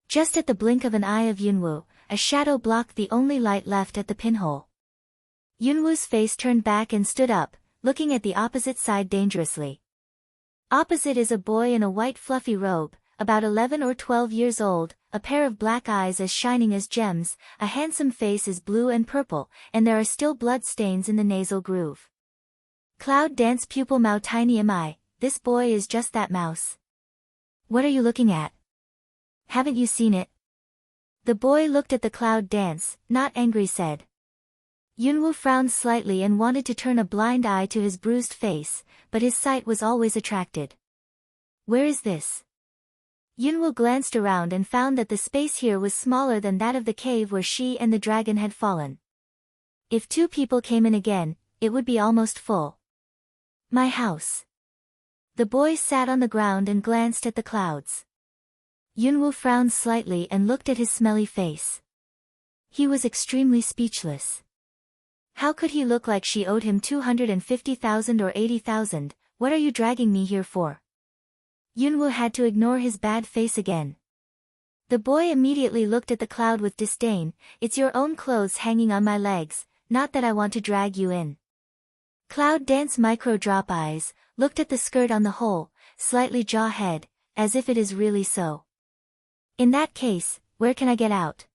Just at the blink of an eye of Yunwoo, a shadow blocked the only light left at the pinhole. Yunwoo's face turned back and stood up, looking at the opposite side dangerously. Opposite is a boy in a white fluffy robe, about 11 or 12 years old, a pair of black eyes as shining as gems, a handsome face is blue and purple, and there are still blood stains in the nasal groove. Cloud dance pupil Mao tiny am I, this boy is just that mouse. What are you looking at? Haven't you seen it? The boy looked at the cloud dance, not angry said. Yunwoo frowned slightly and wanted to turn a blind eye to his bruised face, but his sight was always attracted. Where is this? Yunwoo glanced around and found that the space here was smaller than that of the cave where she and the dragon had fallen. If 2 people came in again, it would be almost full. My house. The boy sat on the ground and glanced at the clouds. Yunwoo frowned slightly and looked at his smelly face. He was extremely speechless. How could he look like she owed him 250,000 or 80,000, what are you dragging me here for? Yunwoo had to ignore his bad face again. The boy immediately looked at the cloud with disdain, it's your own clothes hanging on my legs, not that I want to drag you in. Cloud dance micro drop eyes, looked at the skirt on the hole, slightly jaw head, as if it is really so. In that case, where can I get out?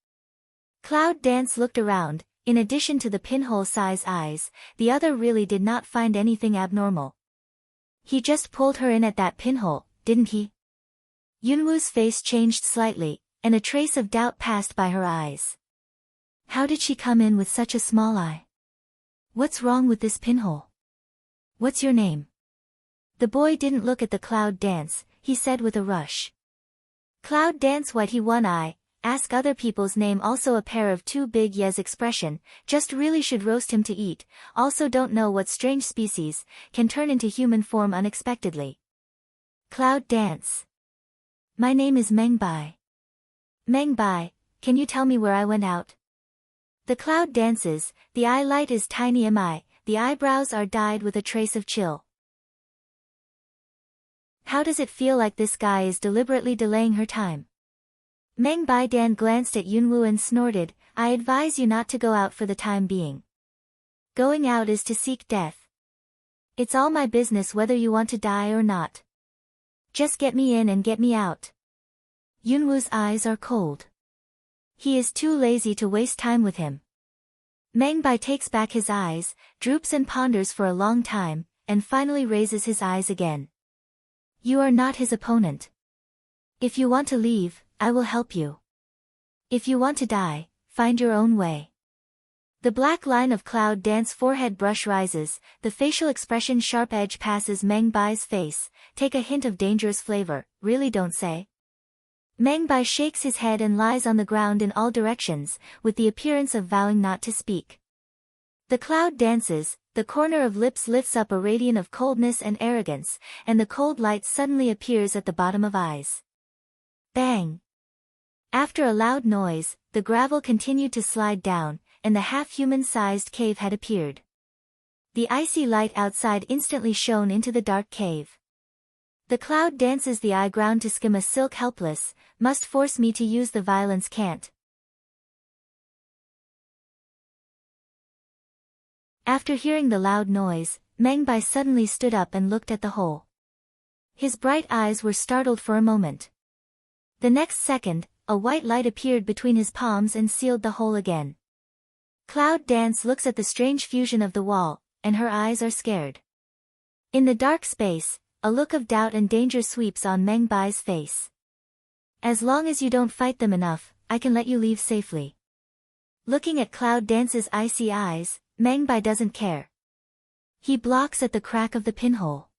Cloud dance looked around, in addition to the pinhole size eyes, the other really did not find anything abnormal. He just pulled her in at that pinhole, didn't he? Yunwoo's face changed slightly, and a trace of doubt passed by her eyes. How did she come in with such a small eye? What's wrong with this pinhole? What's your name? The boy didn't look at the cloud dance, he said with a rush. Cloud dance whitey one eye, ask other people's name also a pair of 2 big yes expression, just really should roast him to eat, also don't know what strange species, can turn into human form unexpectedly. Cloud dance. My name is Meng Bai. Meng Bai, can you tell me where I went out? The cloud dances, the eye light is tiny am I, the eyebrows are dyed with a trace of chill. How does it feel like this guy is deliberately delaying her time? Meng Bai Dan glanced at Yunwoo and snorted, I advise you not to go out for the time being. Going out is to seek death. It's all my business whether you want to die or not. Just get me in and get me out. Yunwoo's eyes are cold. He is too lazy to waste time with him. Meng Bai takes back his eyes, droops and ponders for a long time, and finally raises his eyes again. You are not his opponent. If you want to leave, I will help you. If you want to die, find your own way. The black line of cloud dance forehead brush rises, the facial expression sharp edge passes Meng Bai's face, take a hint of dangerous flavor, really don't say. Mengbai shakes his head and lies on the ground in all directions, with the appearance of vowing not to speak. The cloud dances, the corner of lips lifts up a radiance of coldness and arrogance, and the cold light suddenly appears at the bottom of eyes. Bang! After a loud noise, the gravel continued to slide down, and the half-human-sized cave had appeared. The icy light outside instantly shone into the dark cave. The cloud dances the eye ground to skim a silk helpless, must force me to use the violence can't. After hearing the loud noise, Mengbai suddenly stood up and looked at the hole. His bright eyes were startled for a moment. The next second, a white light appeared between his palms and sealed the hole again. Cloud Dance looks at the strange fusion of the wall, and her eyes are scared. In the dark space, a look of doubt and danger sweeps on Mengbai's face. As long as you don't fight them enough, I can let you leave safely. Looking at Cloud Dance's icy eyes, Mengbai doesn't care. He blocks at the crack of the pinhole.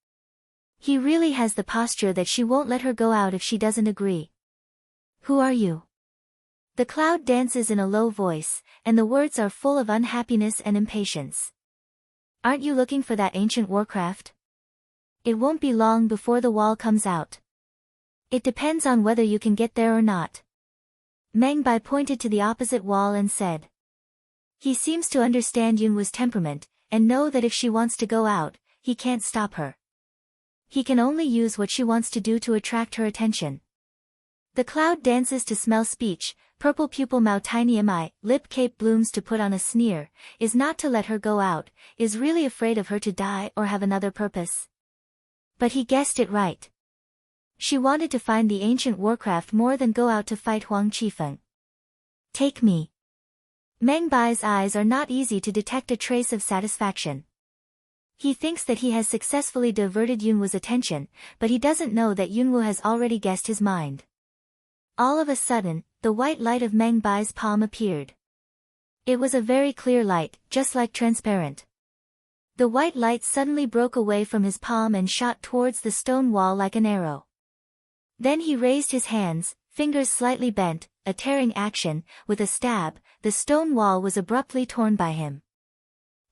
He really has the posture that she won't let her go out if she doesn't agree. Who are you? The cloud dances in a low voice, and the words are full of unhappiness and impatience. Aren't you looking for that ancient warcraft? It won't be long before the wall comes out. It depends on whether you can get there or not. Mengbai pointed to the opposite wall and said. He seems to understand Yunwu's temperament, and know that if she wants to go out, he can't stop her. He can only use what she wants to do to attract her attention. The cloud dances to smell speech, purple pupil mouth tiny mi, lip cape blooms to put on a sneer, is not to let her go out, is really afraid of her to die or have another purpose. But he guessed it right. She wanted to find the ancient warcraft more than go out to fight Huang Qifeng. Take me. Mengbai's eyes are not easy to detect a trace of satisfaction. He thinks that he has successfully diverted Yunwu's attention, but he doesn't know that Yunwu has already guessed his mind. All of a sudden, the white light of Mengbai's palm appeared. It was a very clear light, just like transparent. The white light suddenly broke away from his palm and shot towards the stone wall like an arrow. Then he raised his hands, fingers slightly bent, a tearing action, with a stab, the stone wall was abruptly torn by him.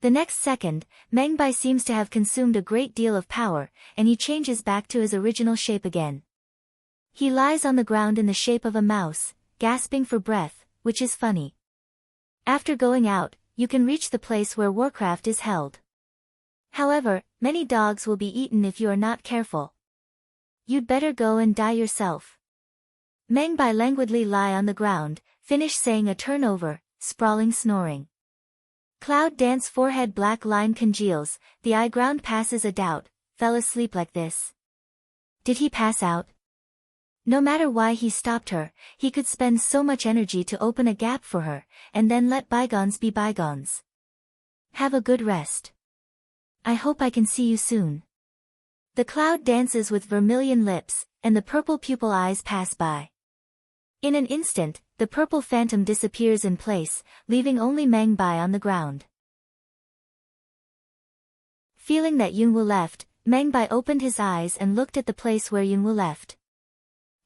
The next second, Mengbai seems to have consumed a great deal of power, and he changes back to his original shape again. He lies on the ground in the shape of a mouse, gasping for breath, which is funny. After going out, you can reach the place where warcraft is held. However, many dogs will be eaten if you are not careful. You'd better go and die yourself. Mengbai languidly lie on the ground, finish saying a turnover, sprawling snoring. Cloud Dance forehead black line congeals, the eye ground passes a doubt, fell asleep like this. Did he pass out? No matter why he stopped her, he could spend so much energy to open a gap for her, and then let bygones be bygones. Have a good rest. I hope I can see you soon. The cloud dances with vermilion lips, and the purple pupil eyes pass by. In an instant, the purple phantom disappears in place, leaving only Mengbai on the ground. Feeling that Yunwu left, Mengbai opened his eyes and looked at the place where Yunwu left.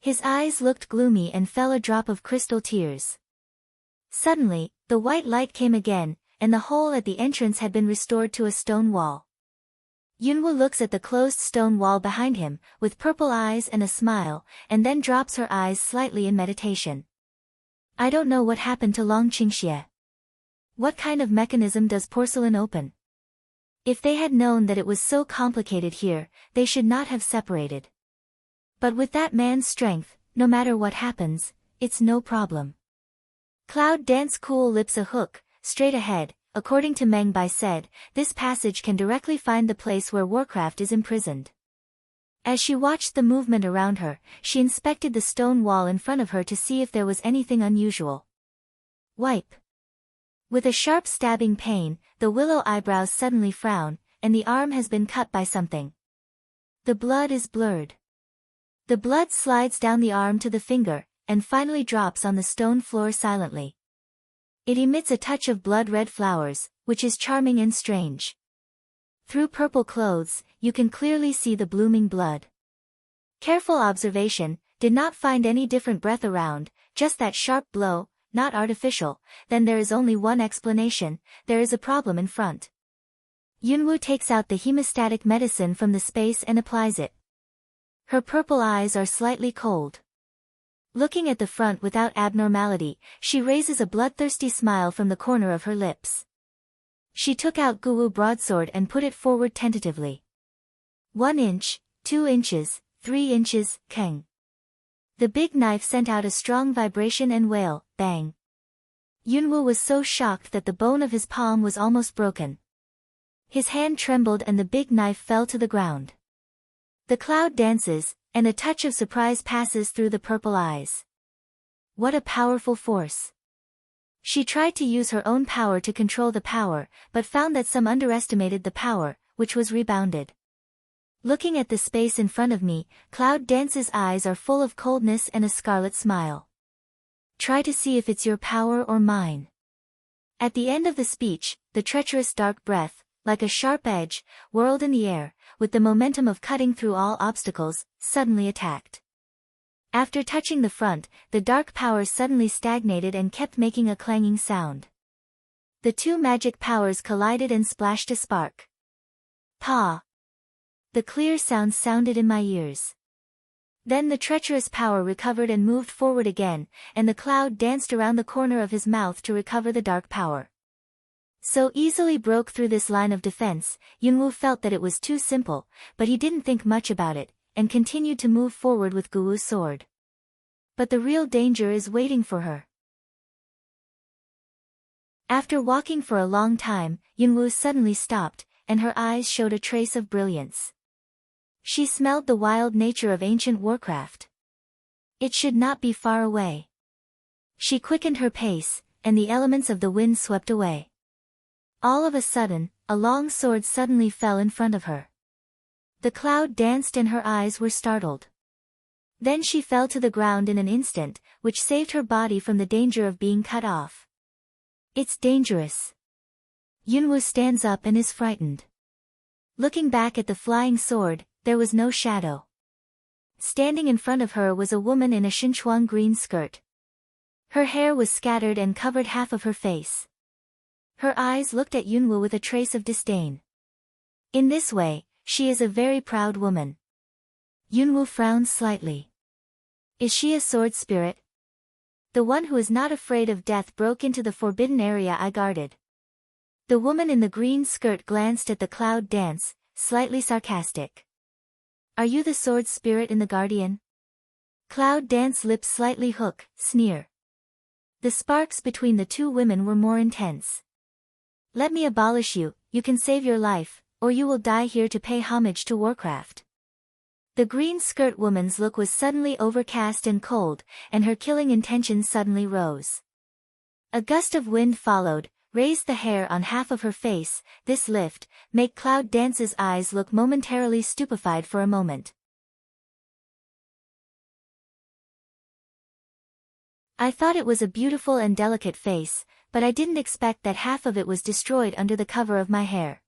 His eyes looked gloomy and fell a drop of crystal tears. Suddenly, the white light came again, and the hole at the entrance had been restored to a stone wall. Yunwu looks at the closed stone wall behind him, with purple eyes and a smile, and then drops her eyes slightly in meditation. I don't know what happened to Long Qingxie. What kind of mechanism does porcelain open? If they had known that it was so complicated here, they should not have separated. But with that man's strength, no matter what happens, it's no problem. Cloud Dance cool lips a hook, straight ahead. According to Mengbai said, this passage can directly find the place where warcraft is imprisoned. As she watched the movement around her, she inspected the stone wall in front of her to see if there was anything unusual. Wipe. With a sharp stabbing pain, the willow eyebrows suddenly frown, and the arm has been cut by something. The blood is blurred. The blood slides down the arm to the finger, and finally drops on the stone floor silently. It emits a touch of blood-red flowers, which is charming and strange. Through purple clothes, you can clearly see the blooming blood. Careful observation, did not find any different breath around, just that sharp blow, not artificial. Then there is only one explanation, there is a problem in front. Yunwoo takes out the hemostatic medicine from the space and applies it. Her purple eyes are slightly cold. Looking at the front without abnormality, she raises a bloodthirsty smile from the corner of her lips. She took out Guwu broadsword and put it forward tentatively. 1 inch, 2 inches, 3 inches, keng. The big knife sent out a strong vibration and wail, bang. Yunwoo was so shocked that the bone of his palm was almost broken. His hand trembled and the big knife fell to the ground. The cloud dances, and a touch of surprise passes through the purple eyes. What a powerful force. She tried to use her own power to control the power, but found that some underestimated the power, which was rebounded. Looking at the space in front of me, Cloud Dance's eyes are full of coldness and a scarlet smile. Try to see if it's your power or mine. At the end of the speech, the treacherous dark breath, like a sharp edge, whirled in the air, with the momentum of cutting through all obstacles, suddenly attacked. After touching the front, the dark powers suddenly stagnated and kept making a clanging sound. The two magic powers collided and splashed a spark. Pa! The clear sound sounded in my ears. Then the treacherous power recovered and moved forward again, and the cloud danced around the corner of his mouth to recover the dark power. So easily broke through this line of defense, Yunwoo felt that it was too simple, but he didn't think much about it, and continued to move forward with Guwu's sword. But the real danger is waiting for her. After walking for a long time, Yunwoo suddenly stopped, and her eyes showed a trace of brilliance. She smelled the wild nature of ancient warcraft. It should not be far away. She quickened her pace, and the elements of the wind swept away. All of a sudden, a long sword suddenly fell in front of her. The cloud danced and her eyes were startled. Then she fell to the ground in an instant, which saved her body from the danger of being cut off. It's dangerous. Yunwoo stands up and is frightened. Looking back at the flying sword, there was no shadow. Standing in front of her was a woman in a Xinchuang green skirt. Her hair was scattered and covered half of her face. Her eyes looked at Yunwoo with a trace of disdain. In this way, she is a very proud woman. Yunwoo frowned slightly. Is she a sword spirit? The one who is not afraid of death broke into the forbidden area I guarded. The woman in the green skirt glanced at the cloud dance, slightly sarcastic. Are you the sword spirit in the guardian? Cloud dance lips slightly hook, sneer. The sparks between the two women were more intense. Let me abolish you, you can save your life, or you will die here to pay homage to Warcraft. The green skirt woman's look was suddenly overcast and cold, and her killing intention suddenly rose. A gust of wind followed, raised the hair on half of her face. This lift made Cloud Dance's eyes look momentarily stupefied for a moment. I thought it was a beautiful and delicate face, but I didn't expect that half of it was destroyed under the cover of my hair.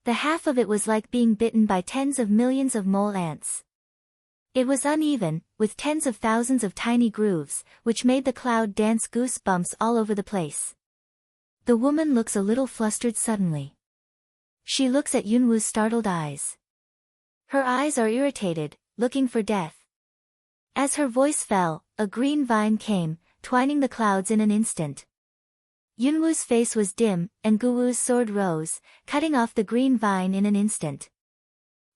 The half of it was like being bitten by tens of millions of mole ants. It was uneven, with tens of thousands of tiny grooves, which made the cloud dance goose bumps all over the place. The woman looks a little flustered suddenly. She looks at Yunwoo's startled eyes. Her eyes are irritated, looking for death. As her voice fell, a green vine came, twining the clouds in an instant. Yunwoo's face was dim, and Guwu's sword rose, cutting off the green vine in an instant.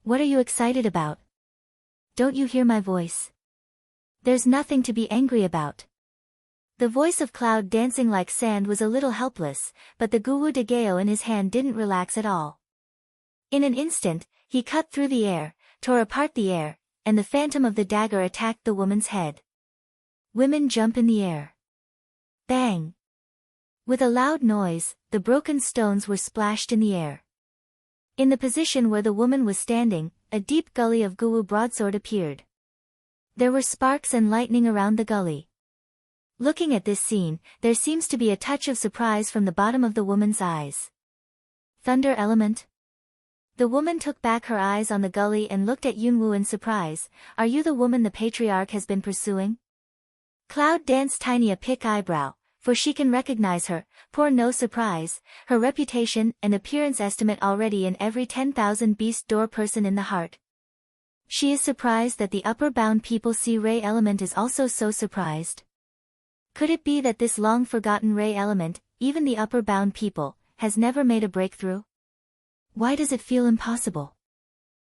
What are you excited about? Don't you hear my voice? There's nothing to be angry about. The voice of Cloud dancing like sand was a little helpless, but the Guwu Dageo in his hand didn't relax at all. In an instant, he cut through the air, tore apart the air, and the phantom of the dagger attacked the woman's head. Women jump in the air. Bang! With a loud noise, the broken stones were splashed in the air. In the position where the woman was standing, a deep gully of Guwu broadsword appeared. There were sparks and lightning around the gully. Looking at this scene, there seems to be a touch of surprise from the bottom of the woman's eyes. Thunder element? The woman took back her eyes on the gully and looked at Yunwoo in surprise. Are you the woman the patriarch has been pursuing? Cloud danced tiny a pick eyebrow, for she can recognize her, poor no surprise, her reputation and appearance estimate already in every 10,000 beast door person in the heart. She is surprised that the upper bound people see Ray element is also so surprised. Could it be that this long-forgotten Ray element, even the upper bound people, has never made a breakthrough? Why does it feel impossible?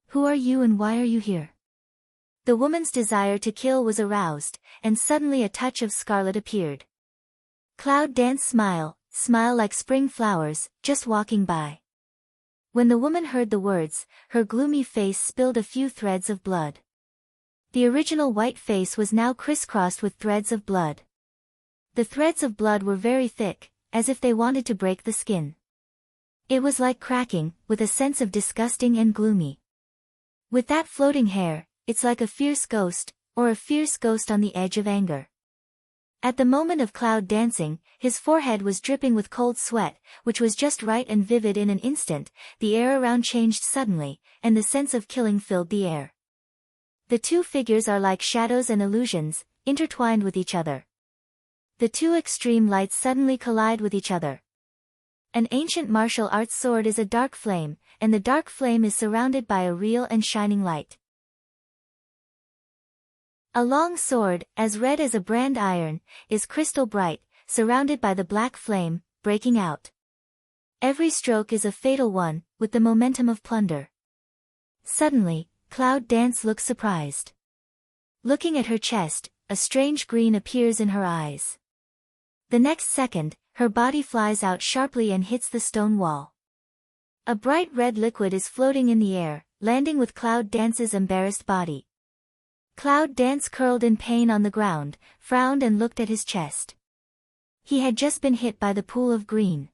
Who are you and why are you here? The woman's desire to kill was aroused, and suddenly a touch of scarlet appeared. Cloud danced smile like spring flowers, just walking by. When the woman heard the words, her gloomy face spilled a few threads of blood. The original white face was now crisscrossed with threads of blood. The threads of blood were very thick, as if they wanted to break the skin. It was like cracking, with a sense of disgusting and gloomy. With that floating hair, it's like a fierce ghost, or a fierce ghost on the edge of anger. At the moment of Cloud dancing, his forehead was dripping with cold sweat, which was just right and vivid in an instant. The air around changed suddenly, and the sense of killing filled the air. The two figures are like shadows and illusions, intertwined with each other. The two extreme lights suddenly collide with each other. An ancient martial arts sword is a dark flame, and the dark flame is surrounded by a real and shining light. A long sword, as red as a brand iron, is crystal bright, surrounded by the black flame, breaking out. Every stroke is a fatal one, with the momentum of plunder. Suddenly, Cloud Dance looks surprised. Looking at her chest, a strange green appears in her eyes. The next second, her body flies out sharply and hits the stone wall. A bright red liquid is floating in the air, landing with Cloud Dance's embarrassed body. Cloud Dance curled in pain on the ground, frowned and looked at his chest. He had just been hit by the pool of green.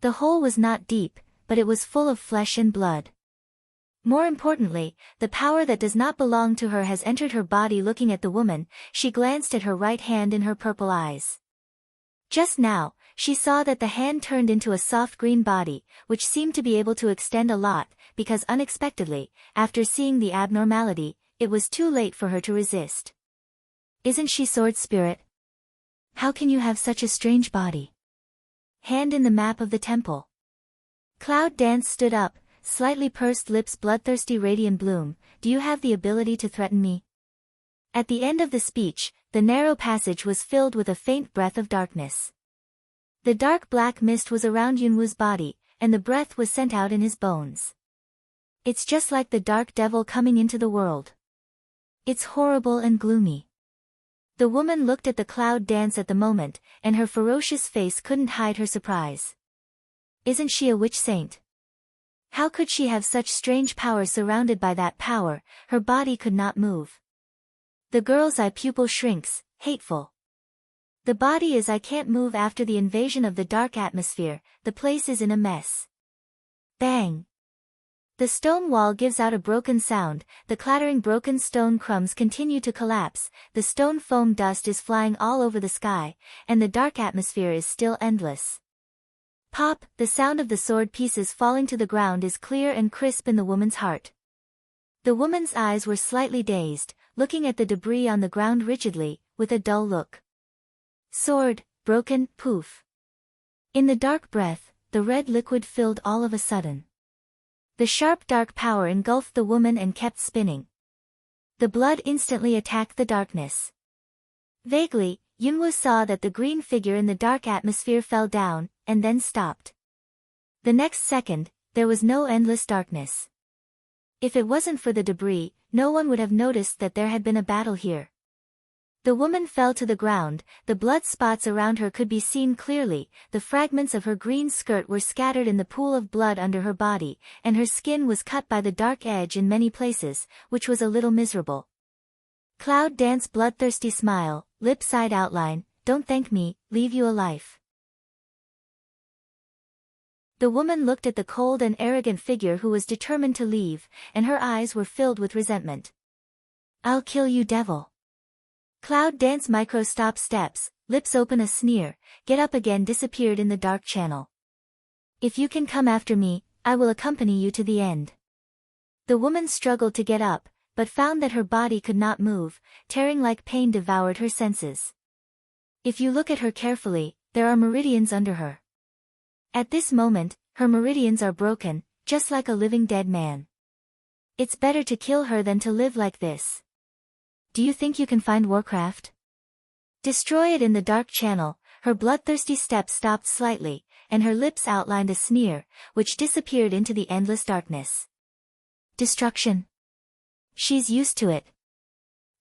The hole was not deep, but it was full of flesh and blood. More importantly, the power that does not belong to her has entered her body. Looking at the woman, she glanced at her right hand in her purple eyes. Just now, she saw that the hand turned into a soft green body, which seemed to be able to extend a lot, because unexpectedly, after seeing the abnormality, it was too late for her to resist. Isn't she Sword Spirit? How can you have such a strange body? Hand in the map of the temple. Cloud Dance stood up, slightly pursed lips bloodthirsty radiant bloom. Do you have the ability to threaten me? At the end of the speech, the narrow passage was filled with a faint breath of darkness. The dark black mist was around Yunwoo's body, and the breath was sent out in his bones. It's just like the dark devil coming into the world. It's horrible and gloomy. The woman looked at the Cloud Dance at the moment, and her ferocious face couldn't hide her surprise. Isn't she a witch saint? How could she have such strange power? Surrounded by that power, her body could not move. The girl's eye pupil shrinks, hateful. The body is I can't move. After the invasion of the dark atmosphere, the place is in a mess. Bang! The stone wall gives out a broken sound, the clattering broken stone crumbs continue to collapse, the stone foam dust is flying all over the sky, and the dark atmosphere is still endless. Pop! The sound of the sword pieces falling to the ground is clear and crisp in the woman's heart. The woman's eyes were slightly dazed, looking at the debris on the ground rigidly, with a dull look. Sword, broken, poof. In the dark breath, the red liquid filled all of a sudden. The sharp dark power engulfed the woman and kept spinning. The blood instantly attacked the darkness. Vaguely, Yunwoo saw that the green figure in the dark atmosphere fell down, and then stopped. The next second, there was no endless darkness. If it wasn't for the debris, no one would have noticed that there had been a battle here. The woman fell to the ground, the blood spots around her could be seen clearly, the fragments of her green skirt were scattered in the pool of blood under her body, and her skin was cut by the dark edge in many places, which was a little miserable. Cloud Dance bloodthirsty smile, lip side outline, don't thank me, leave you a life. The woman looked at the cold and arrogant figure who was determined to leave, and her eyes were filled with resentment. I'll kill you, devil. Cloud Dance micro stop steps, lips open a sneer, get up again disappeared in the dark channel. If you can come after me, I will accompany you to the end. The woman struggled to get up, but found that her body could not move, tearing like pain devoured her senses. If you look at her carefully, there are meridians under her. At this moment, her meridians are broken, just like a living dead man. It's better to kill her than to live like this. Do you think you can find Warcraft? Destroy it in the dark channel. Her bloodthirsty step stopped slightly, and her lips outlined a sneer, which disappeared into the endless darkness. Destruction. She's used to it.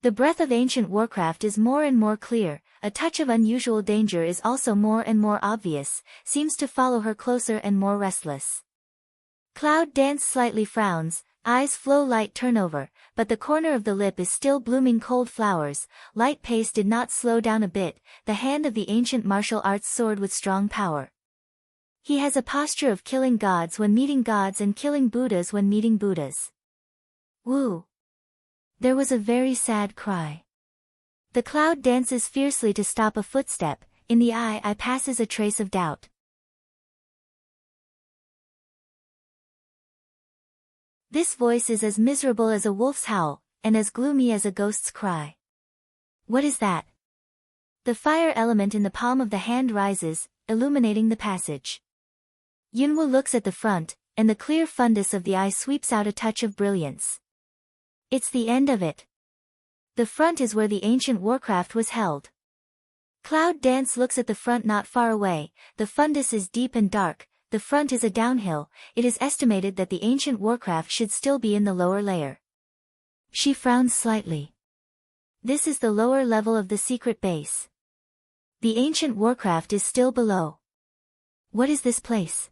The breath of ancient Warcraft is more and more clear, a touch of unusual danger is also more and more obvious, seems to follow her closer and more restless. Cloud Dance slightly frowns, eyes flow light turnover, but the corner of the lip is still blooming cold flowers. Light pace did not slow down a bit, the hand of the ancient martial arts soared with strong power. He has a posture of killing gods when meeting gods and killing Buddhas when meeting Buddhas. Woo! There was a very sad cry. The cloud dances fiercely to stop a footstep, in the eye passes a trace of doubt. This voice is as miserable as a wolf's howl, and as gloomy as a ghost's cry. What is that? The fire element in the palm of the hand rises, illuminating the passage. Yunwu looks at the front, and the clear fundus of the eye sweeps out a touch of brilliance. It's the end of it. The front is where the ancient Warcraft was held. Cloud Dance looks at the front not far away, the fundus is deep and dark, the front is a downhill, it is estimated that the ancient Warcraft should still be in the lower layer. She frowns slightly. This is the lower level of the secret base. The ancient Warcraft is still below. What is this place?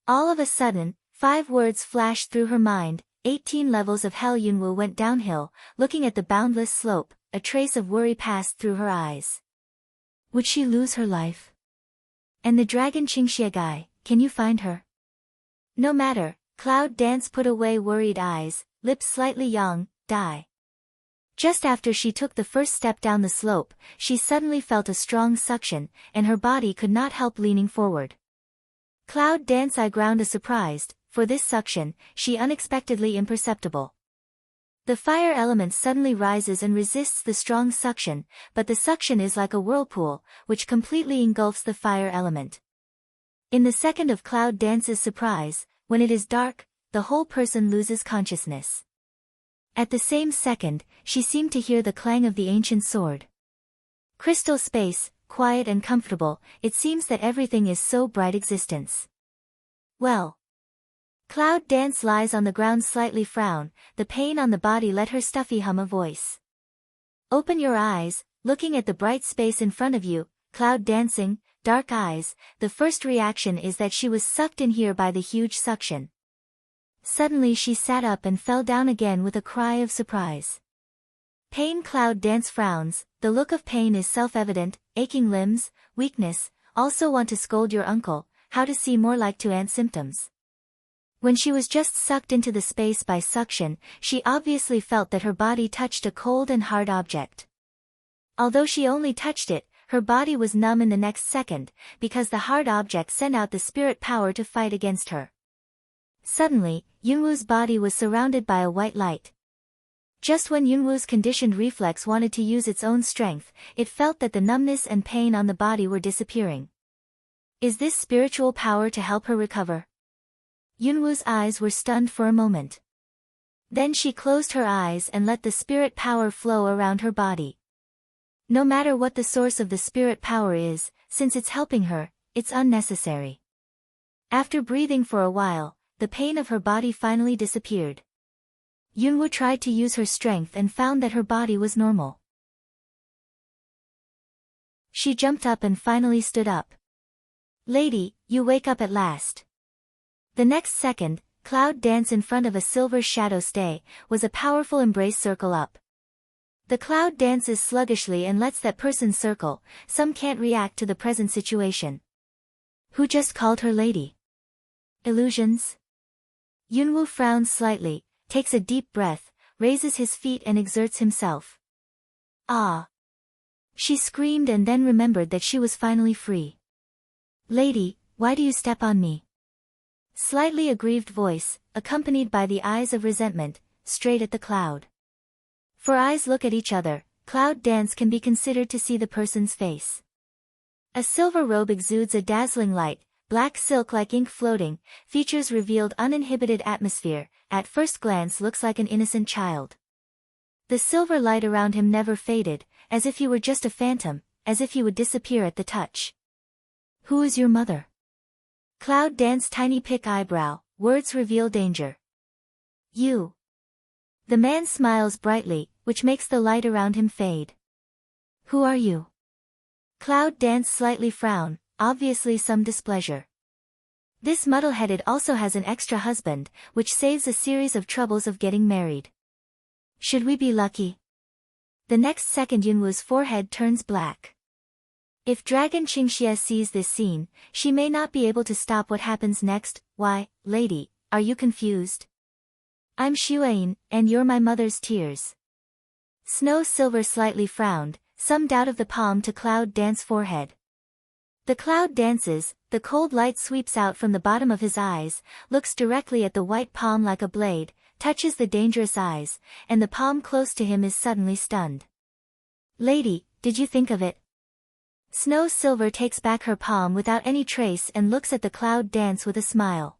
All of a sudden, 5 words flashed through her mind. 18 levels of hell. Yunwu went downhill, looking at the boundless slope, a trace of worry passed through her eyes. Would she lose her life? And the dragon Qingxia, can you find her? No matter, Cloud Dance put away worried eyes, lips slightly young, die. Just after she took the first step down the slope, she suddenly felt a strong suction, and her body could not help leaning forward. Cloud Dance eye ground a surprised, for this suction, she unexpectedly imperceptible. The fire element suddenly rises and resists the strong suction, but the suction is like a whirlpool, which completely engulfs the fire element. In the second of Cloud Dance's surprise, when it is dark, the whole person loses consciousness. At the same second, she seemed to hear the clang of the ancient sword. Crystal space, quiet and comfortable, it seems that everything is so bright existence. Well. Cloud Dance lies on the ground slightly frown, the pain on the body let her stuffy hum a voice. Open your eyes, looking at the bright space in front of you, Cloud Dancing, dark eyes, the first reaction is that she was sucked in here by the huge suction. Suddenly she sat up and fell down again with a cry of surprise. Pain. Cloud Dance frowns, the look of pain is self-evident, aching limbs, weakness, also want to scold your uncle, how to see more like to aunt symptoms. When she was just sucked into the space by suction, she obviously felt that her body touched a cold and hard object. Although she only touched it, her body was numb in the next second, because the hard object sent out the spirit power to fight against her. Suddenly, Yunwu's body was surrounded by a white light. Just when Yunwu's conditioned reflex wanted to use its own strength, it felt that the numbness and pain on the body were disappearing. Is this spiritual power to help her recover? Yunwu's eyes were stunned for a moment. Then she closed her eyes and let the spirit power flow around her body. No matter what the source of the spirit power is, since it's helping her, it's unnecessary. After breathing for a while, the pain of her body finally disappeared. Yunwu tried to use her strength and found that her body was normal. She jumped up and finally stood up. Lady, you wake up at last. The next second, Cloud Dance in front of a silver shadow stay, was a powerful embrace circle up. The cloud dances sluggishly and lets that person circle, some can't react to the present situation. Who just called her lady? Illusions? Yunwu frowns slightly, takes a deep breath, raises his feet and exerts himself. Ah! She screamed and then remembered that she was finally free. Lady, why do you step on me? Slightly aggrieved voice, accompanied by the eyes of resentment, straight at the cloud. For eyes look at each other, cloud dance can be considered to see the person's face. A silver robe exudes a dazzling light, black silk like ink floating, features revealed uninhibited atmosphere, at first glance looks like an innocent child. The silver light around him never faded, as if he were just a phantom, as if he would disappear at the touch. Who is your mother? Cloud dance tiny pick eyebrow, words reveal danger. You. The man smiles brightly, which makes the light around him fade. Who are you? Cloud dance slightly frown, obviously some displeasure. This muddle-headed also has an extra husband, which saves a series of troubles of getting married. Should we be lucky? The next second Yunwu's forehead turns black. If Dragon Qingxia sees this scene, she may not be able to stop what happens next. Why, lady, are you confused? I'm Xueyin, and you're my mother's tears. Snow Silver slightly frowned, some doubt of the palm to Cloud Dance forehead. The cloud dances, the cold light sweeps out from the bottom of his eyes, looks directly at the white palm like a blade, touches the dangerous eyes, and the palm close to him is suddenly stunned. Lady, did you think of it? Snow Silver takes back her palm without any trace and looks at the Cloud Dance with a smile.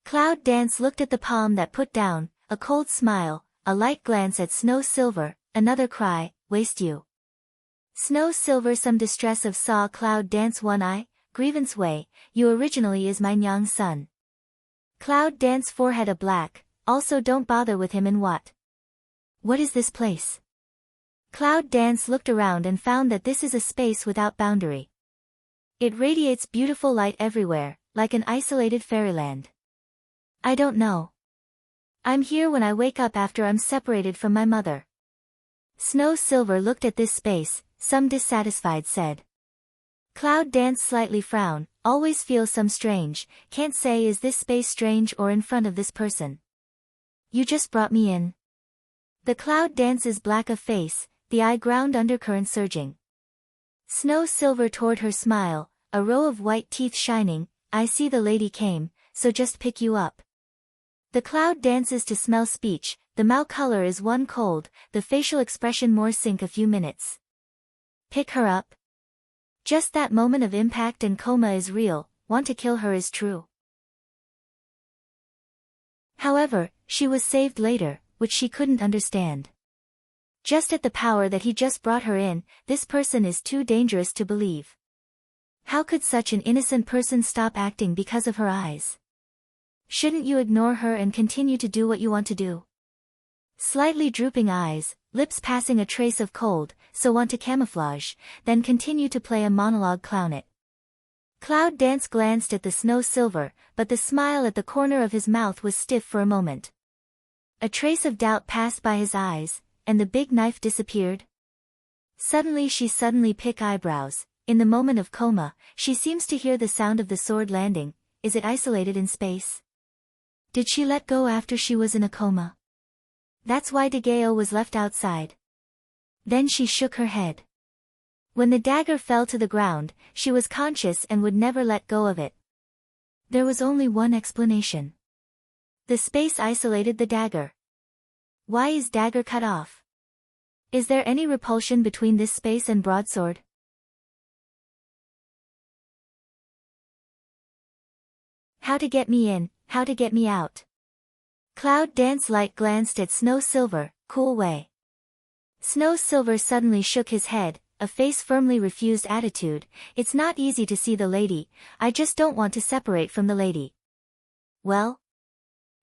Cloud Dance looked at the palm that put down, a cold smile, a light glance at Snow Silver, another cry, waste you. Snow Silver some distress of saw Cloud Dance one eye, grievance way, you originally is my Nyang son. Cloud Dance forehead a black, also don't bother with him in what? What is this place? Cloud Dance looked around and found that this is a space without boundary. It radiates beautiful light everywhere, like an isolated fairyland. I don't know. I'm here when I wake up after I'm separated from my mother. Snow Silver looked at this space, some dissatisfied said. Cloud Dance slightly frown, always feels some strange, can't say is this space strange or in front of this person. You just brought me in. The Cloud Dance is black of face, the eye ground undercurrent surging. Snow Silver toward her smile, a row of white teeth shining, I see the lady came, so just pick you up. The Cloud dances to smell speech, the mouth color is one cold, the facial expression more sink a few minutes. Pick her up? Just that moment of impact and coma is real, want to kill her is true. However, she was saved later, which she couldn't understand. Just at the power that he just brought her in, this person is too dangerous to believe. How could such an innocent person stop acting because of her eyes? Shouldn't you ignore her and continue to do what you want to do? Slightly drooping eyes, lips passing a trace of cold, so want to camouflage, then continue to play a monologue clown it. Cloud Dance glanced at the Snow Silver, but the smile at the corner of his mouth was stiff for a moment. A trace of doubt passed by his eyes, and the big knife disappeared. Suddenly she pick eyebrows, in the moment of coma, she seems to hear the sound of the sword landing, is it isolated in space? Did she let go after she was in a coma? That's why Dageo was left outside. Then she shook her head. When the dagger fell to the ground, she was conscious and would never let go of it. There was only one explanation. The space isolated the dagger. Why is dagger cut off? Is there any repulsion between this space and broadsword? How to get me in, how to get me out. Cloud Dance light glanced at Snow Silver, cool way. Snow Silver suddenly shook his head, a face firmly refused attitude, it's not easy to see the lady, I just don't want to separate from the lady. Well?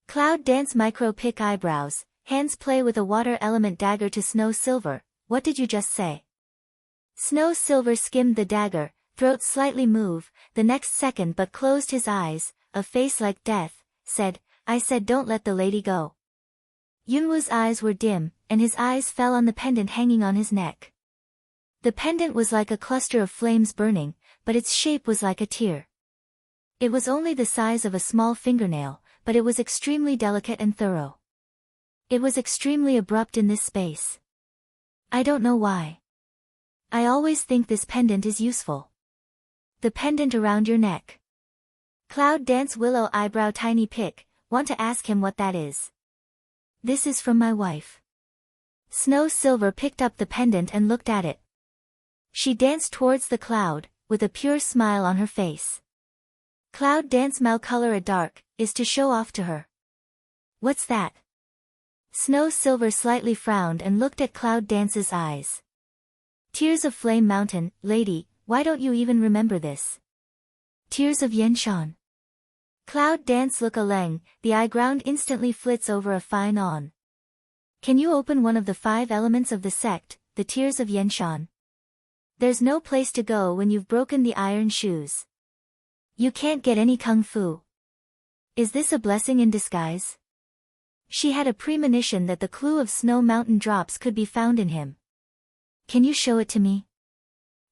Cloud Dance micro pick eyebrows, hands play with a water element dagger to Snow Silver, what did you just say? Snow Silver skimmed the dagger, throat slightly move, the next second but closed his eyes, a face like death, said, I said don't let the lady go. Yunwu's eyes were dim, and his eyes fell on the pendant hanging on his neck. The pendant was like a cluster of flames burning, but its shape was like a tear. It was only the size of a small fingernail, but it was extremely delicate and thorough. It was extremely abrupt in this space. I don't know why. I always think this pendant is useful. The pendant around your neck. Cloud Dance Willow eyebrow tiny pick, want to ask him what that is. This is from my wife. Snow Silver picked up the pendant and looked at it. She danced towards the cloud, with a pure smile on her face. Cloud Dance Malcolor a dark, is to show off to her. What's that? Snow Silver slightly frowned and looked at Cloud Dance's eyes. Tears of Flame Mountain, lady, why don't you even remember this? Tears of Yenshan. Cloud Dance look a leng, the eye ground instantly flits over a fine on. Can you open one of the 5 elements of the sect, the Tears of Yenshan? There's no place to go when you've broken the iron shoes. You can't get any kung fu. Is this a blessing in disguise? She had a premonition that the clue of Snow Mountain drops could be found in him. Can you show it to me?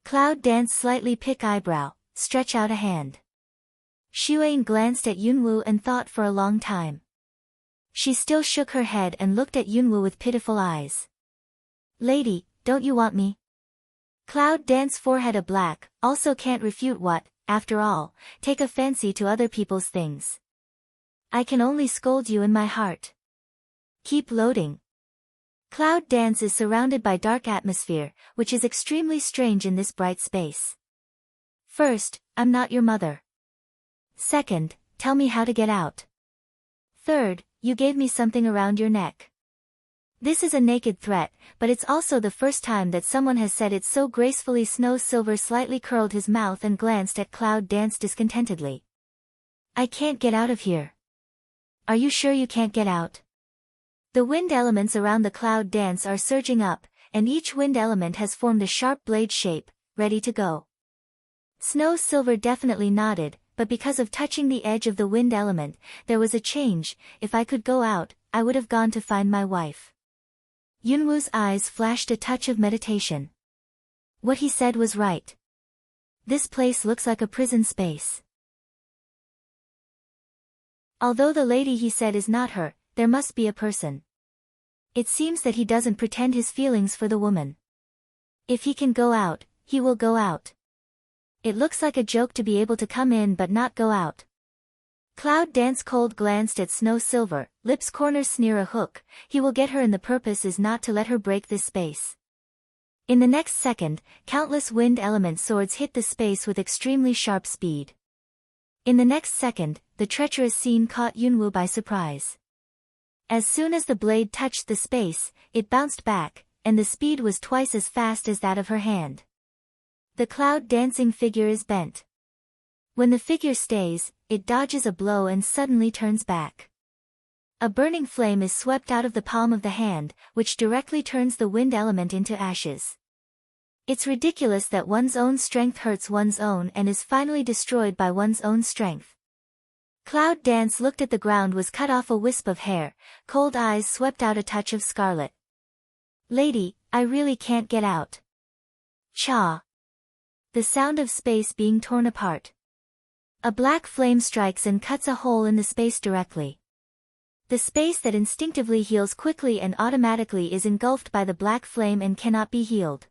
Cloud Dance slightly pick eyebrow, stretch out a hand. Xuan glanced at Yunwu and thought for a long time. She still shook her head and looked at Yunwu with pitiful eyes. Lady, don't you want me? Cloud Dance forehead a black, also can't refute what, after all, take a fancy to other people's things. I can only scold you in my heart. Keep loading. Cloud Dance is surrounded by dark atmosphere, which is extremely strange in this bright space. First, I'm not your mother. Second, tell me how to get out. Third, you gave me something around your neck. This is a naked threat, but it's also the first time that someone has said it so gracefully. Snow Silver slightly curled his mouth and glanced at Cloud Dance discontentedly. I can't get out of here. Are you sure you can't get out? The wind elements around the Cloud Dance are surging up, and each wind element has formed a sharp blade shape, ready to go. Snow Silver definitely nodded, but because of touching the edge of the wind element, there was a change. If I could go out, I would have gone to find my wife. Yunwu's eyes flashed a touch of meditation. What he said was right. This place looks like a prison space. Although the lady he said is not her, there must be a person. It seems that he doesn't pretend his feelings for the woman. If he can go out, he will go out. It looks like a joke to be able to come in but not go out. Cloud Dance cold glanced at Snow Silver, lips corners sneer a hook, he will get her and the purpose is not to let her break this space. In the next second, countless wind element swords hit the space with extremely sharp speed. In the next second, the treacherous scene caught Yunwu by surprise. As soon as the blade touched the space, it bounced back, and the speed was twice as fast as that of her hand. The cloud dancing figure is bent. When the figure stays, it dodges a blow and suddenly turns back. A burning flame is swept out of the palm of the hand, which directly turns the wind element into ashes. It's ridiculous that one's own strength hurts one's own and is finally destroyed by one's own strength. Cloud Dance looked at the ground, was cut off a wisp of hair, cold eyes swept out a touch of scarlet. Lady, I really can't get out. Cha. The sound of space being torn apart. A black flame strikes and cuts a hole in the space directly. The space that instinctively heals quickly and automatically is engulfed by the black flame and cannot be healed.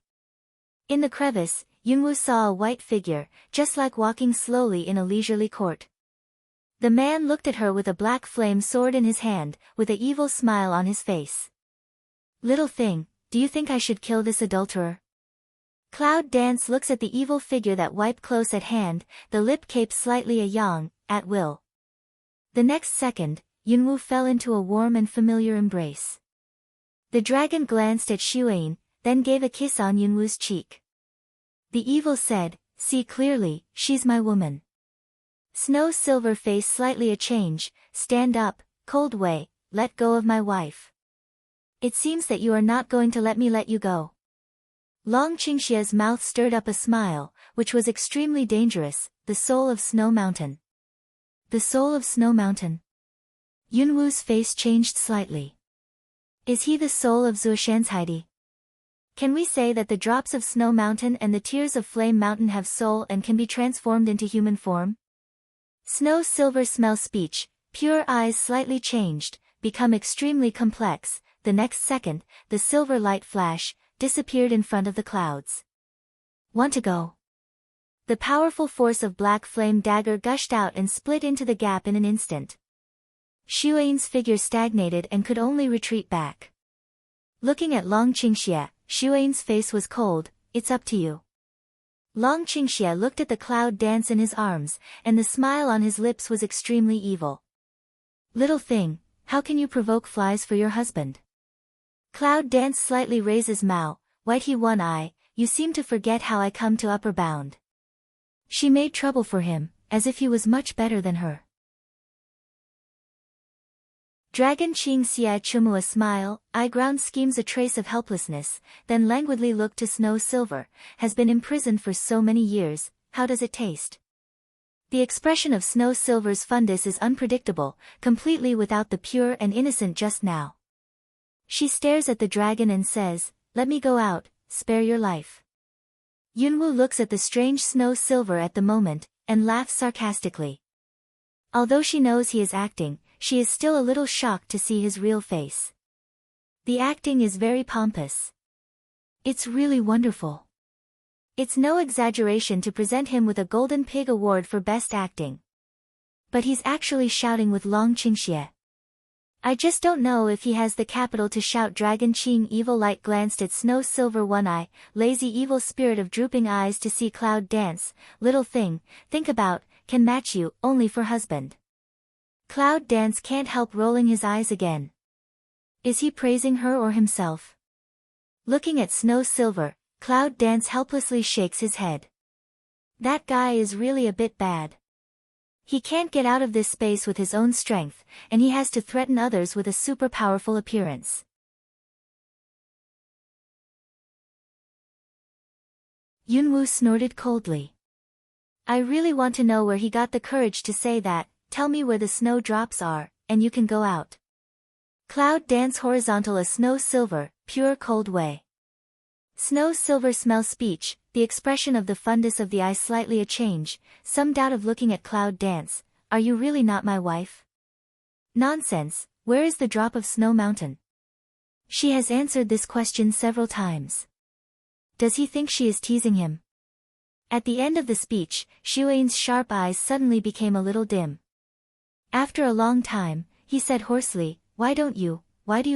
In the crevice, Yunwu saw a white figure, just like walking slowly in a leisurely court. The man looked at her with a black flame sword in his hand, with an evil smile on his face. Little thing, do you think I should kill this adulterer? Cloud Dance looks at the evil figure that wiped close at hand, the lip cape slightly a yang, at will. The next second, Yunwu fell into a warm and familiar embrace. The dragon glanced at Xuan, then gave a kiss on Yunwu's cheek. The evil said, see clearly, she's my woman. Snow Silver face slightly a change, stand up, cold way, let go of my wife. It seems that you are not going to let me let you go. Long Qingxia's mouth stirred up a smile, which was extremely dangerous, the soul of Snow Mountain. The soul of Snow Mountain. Yunwu's face changed slightly. Is he the soul of Zuoshan's Heidi? Can we say that the drops of Snow Mountain and the tears of Flame Mountain have soul and can be transformed into human form? Snow Silver smell speech, pure eyes slightly changed, become extremely complex, the next second, the silver light flash, disappeared in front of the clouds. Want to go? The powerful force of black flame dagger gushed out and split into the gap in an instant. Xuan's figure stagnated and could only retreat back. Looking at Long Qingxie, Xuan's face was cold. It's up to you. Long Qingxie looked at the cloud dance in his arms, and the smile on his lips was extremely evil. Little thing, how can you provoke flies for your husband? Cloud dance slightly raises Mao, white he one eye, you seem to forget how I come to upper bound. She made trouble for him, as if he was much better than her. Dragon Qing Xie Chumu a smile, eye ground schemes a trace of helplessness, then languidly looked to Snow Silver, has been imprisoned for so many years, how does it taste? The expression of Snow Silver's fundus is unpredictable, completely without the pure and innocent just now. She stares at the dragon and says, let me go out, spare your life. Yunwu looks at the strange Snow Silver at the moment, and laughs sarcastically. Although she knows he is acting, she is still a little shocked to see his real face. The acting is very pompous. It's really wonderful. It's no exaggeration to present him with a Golden Pig Award for Best Acting. But he's actually shouting with Long Qingxie. I just don't know if he has the capital to shout. Dragon Qing Evil Light glanced at Snow Silver one eye, lazy evil spirit of drooping eyes to see cloud dance, little thing, think about, can match you, only for husband. Cloud dance can't help rolling his eyes again. Is he praising her or himself? Looking at Snow Silver, Cloud dance helplessly shakes his head. That guy is really a bit bad. He can't get out of this space with his own strength, and he has to threaten others with a super powerful appearance. Yunwu snorted coldly. I really want to know where he got the courage to say that. Tell me where the snowdrops are, and you can go out. Cloud dance horizontal a Snow Silver, pure cold way. Snow Silver smell speech, the expression of the fundus of the eye slightly a change, some doubt of looking at Cloud dance, are you really not my wife? Nonsense, where is the drop of Snow Mountain? She has answered this question several times. Does he think she is teasing him? At the end of the speech, Xuan's sharp eyes suddenly became a little dim. After a long time, he said hoarsely, why do you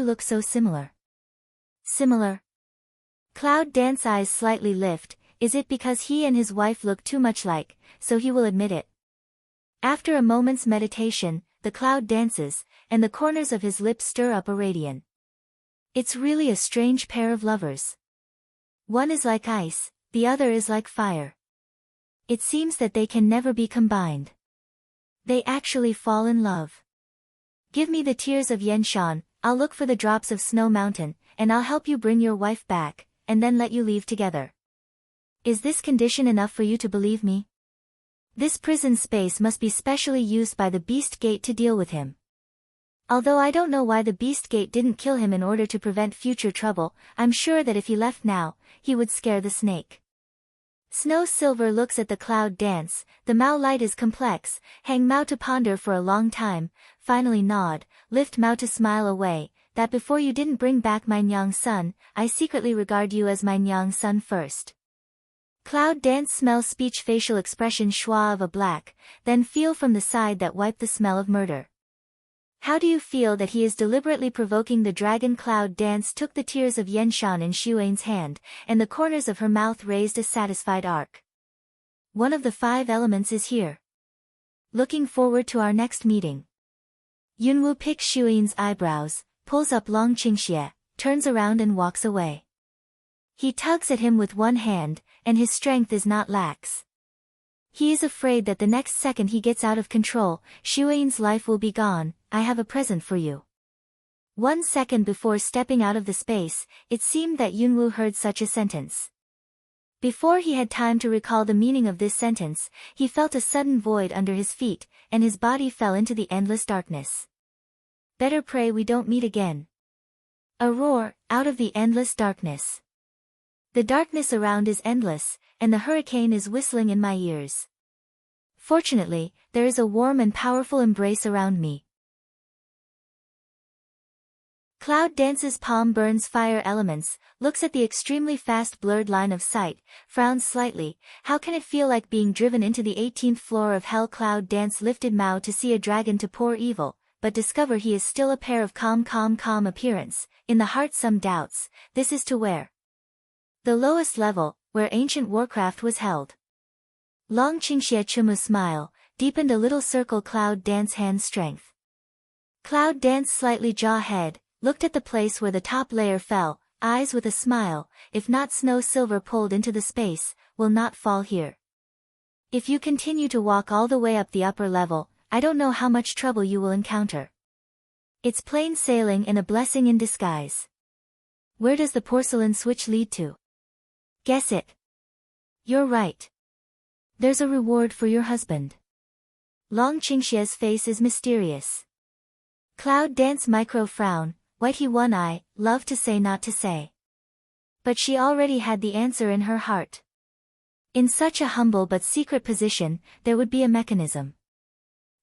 look so similar? Similar? Cloud dance eyes slightly lift, is it because he and his wife look too much like, so he will admit it? After a moment's meditation, the cloud dances, and the corners of his lips stir up a radiance. It's really a strange pair of lovers. One is like ice, the other is like fire. It seems that they can never be combined. They actually fall in love. Give me the tears of Yenshan, I'll look for the drops of Snow Mountain, and I'll help you bring your wife back, and then let you leave together. Is this condition enough for you to believe me? This prison space must be specially used by the Beast Gate to deal with him. Although I don't know why the Beast Gate didn't kill him in order to prevent future trouble, I'm sure that if he left now, he would scare the snake. Snow Silver looks at the cloud dance, the Mao light is complex, hang Mao to ponder for a long time, finally nod, lift Mao to smile away, that before you didn't bring back my Nyang son, I secretly regard you as my Nyang son first. Cloud dance smell speech facial expression schwa of a black, then feel from the side that wipe the smell of murder. How do you feel that he is deliberately provoking the dragon? Cloud dance took the tears of Yenshan in Xuan's hand, and the corners of her mouth raised a satisfied arc. One of the 5 elements is here. Looking forward to our next meeting. Yunwu picks Xuan's eyebrows, pulls up Long Qingxie, turns around and walks away. He tugs at him with one hand, and his strength is not lax. He is afraid that the next second he gets out of control, Xuan's life will be gone. I have a present for you. 1 second before stepping out of the space, it seemed that Yunwu heard such a sentence. Before he had time to recall the meaning of this sentence, he felt a sudden void under his feet, and his body fell into the endless darkness. Better pray we don't meet again. A roar, out of the endless darkness. The darkness around is endless, and the hurricane is whistling in my ears. Fortunately, there is a warm and powerful embrace around me. Cloud dances, palm burns fire elements, looks at the extremely fast blurred line of sight, frowns slightly. How can it feel like being driven into the 18th floor of hell? Cloud dance lifted Mao to see a dragon to pour evil, but discover he is still a pair of calm appearance. In the heart some doubts, this is to where? The lowest level, where ancient warcraft was held. Long Qingxie Chumu smile, deepened a little circle. Cloud dance hand strength. Cloud dance slightly jaw head, looked at the place where the top layer fell, eyes with a smile. If not snow silver pulled into the space, will not fall here. If you continue to walk all the way up the upper level, I don't know how much trouble you will encounter. It's plain sailing and a blessing in disguise. Where does the porcelain switch lead to? Guess it. You're right. There's a reward for your husband. Long Qingxie's face is mysterious. Cloud dance micro frown, white he one eye, love to say not to say. But she already had the answer in her heart. In such a humble but secret position, there would be a mechanism.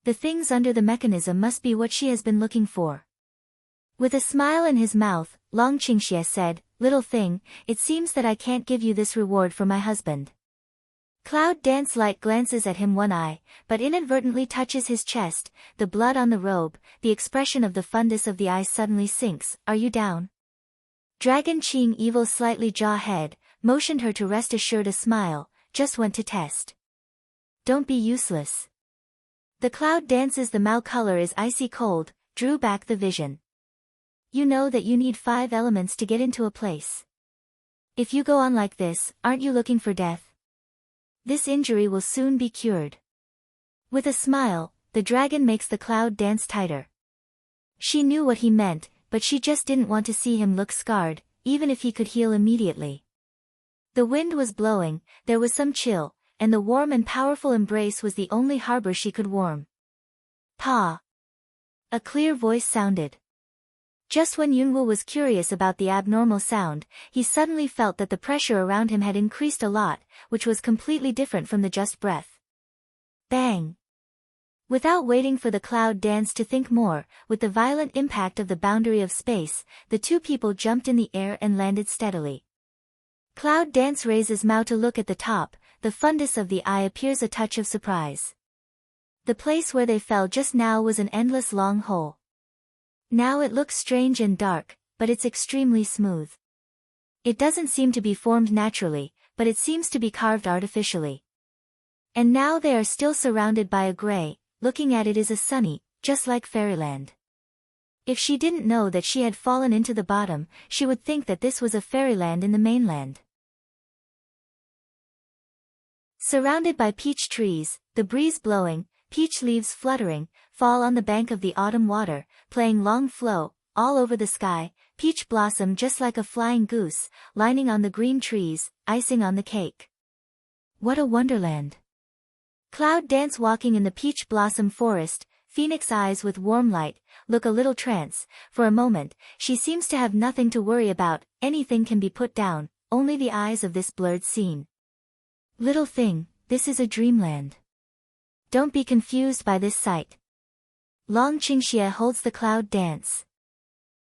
The things under the mechanism must be what she has been looking for. With a smile in his mouth, Long Qingxie said, "Little thing, it seems that I can't give you this reward for my husband." Cloud dance light glances at him one eye, but inadvertently touches his chest, the blood on the robe, the expression of the fundus of the eyes suddenly sinks. Are you down? Dragon Qing evil slightly jaw head, motioned her to rest assured. A smile, just went to test. Don't be useless. The cloud dances the Mao color is icy cold, drew back the vision. You know that you need 5 elements to get into a place. If you go on like this, aren't you looking for death? This injury will soon be cured. With a smile, the dragon makes the cloud dance tighter. She knew what he meant, but she just didn't want to see him look scarred, even if he could heal immediately. The wind was blowing, there was some chill, and the warm and powerful embrace was the only harbor she could warm. Pa! A clear voice sounded. Just when Yunwu was curious about the abnormal sound, he suddenly felt that the pressure around him had increased a lot, which was completely different from the just breath. Bang! Without waiting for the cloud dance to think more, with the violent impact of the boundary of space, the two people jumped in the air and landed steadily. Cloud dance raises Mao to look at the top, the fundus of the eye appears a touch of surprise. The place where they fell just now was an endless long hole. Now it looks strange and dark, but it's extremely smooth. It doesn't seem to be formed naturally, but it seems to be carved artificially. And now they are still surrounded by a gray, looking at it is a sunny, just like fairyland. If she didn't know that she had fallen into the bottom, she would think that this was a fairyland in the mainland. Surrounded by peach trees, the breeze blowing, peach leaves fluttering, fall on the bank of the autumn water, playing long flow, all over the sky, peach blossom just like a flying goose, lining on the green trees, icing on the cake. What a wonderland! Cloud dance walking in the peach blossom forest, phoenix eyes with warm light, look a little trance. For a moment, she seems to have nothing to worry about, anything can be put down, only the eyes of this blurred scene. Little thing, this is a dreamland. Don't be confused by this sight. Long Qingxie holds the cloud dance.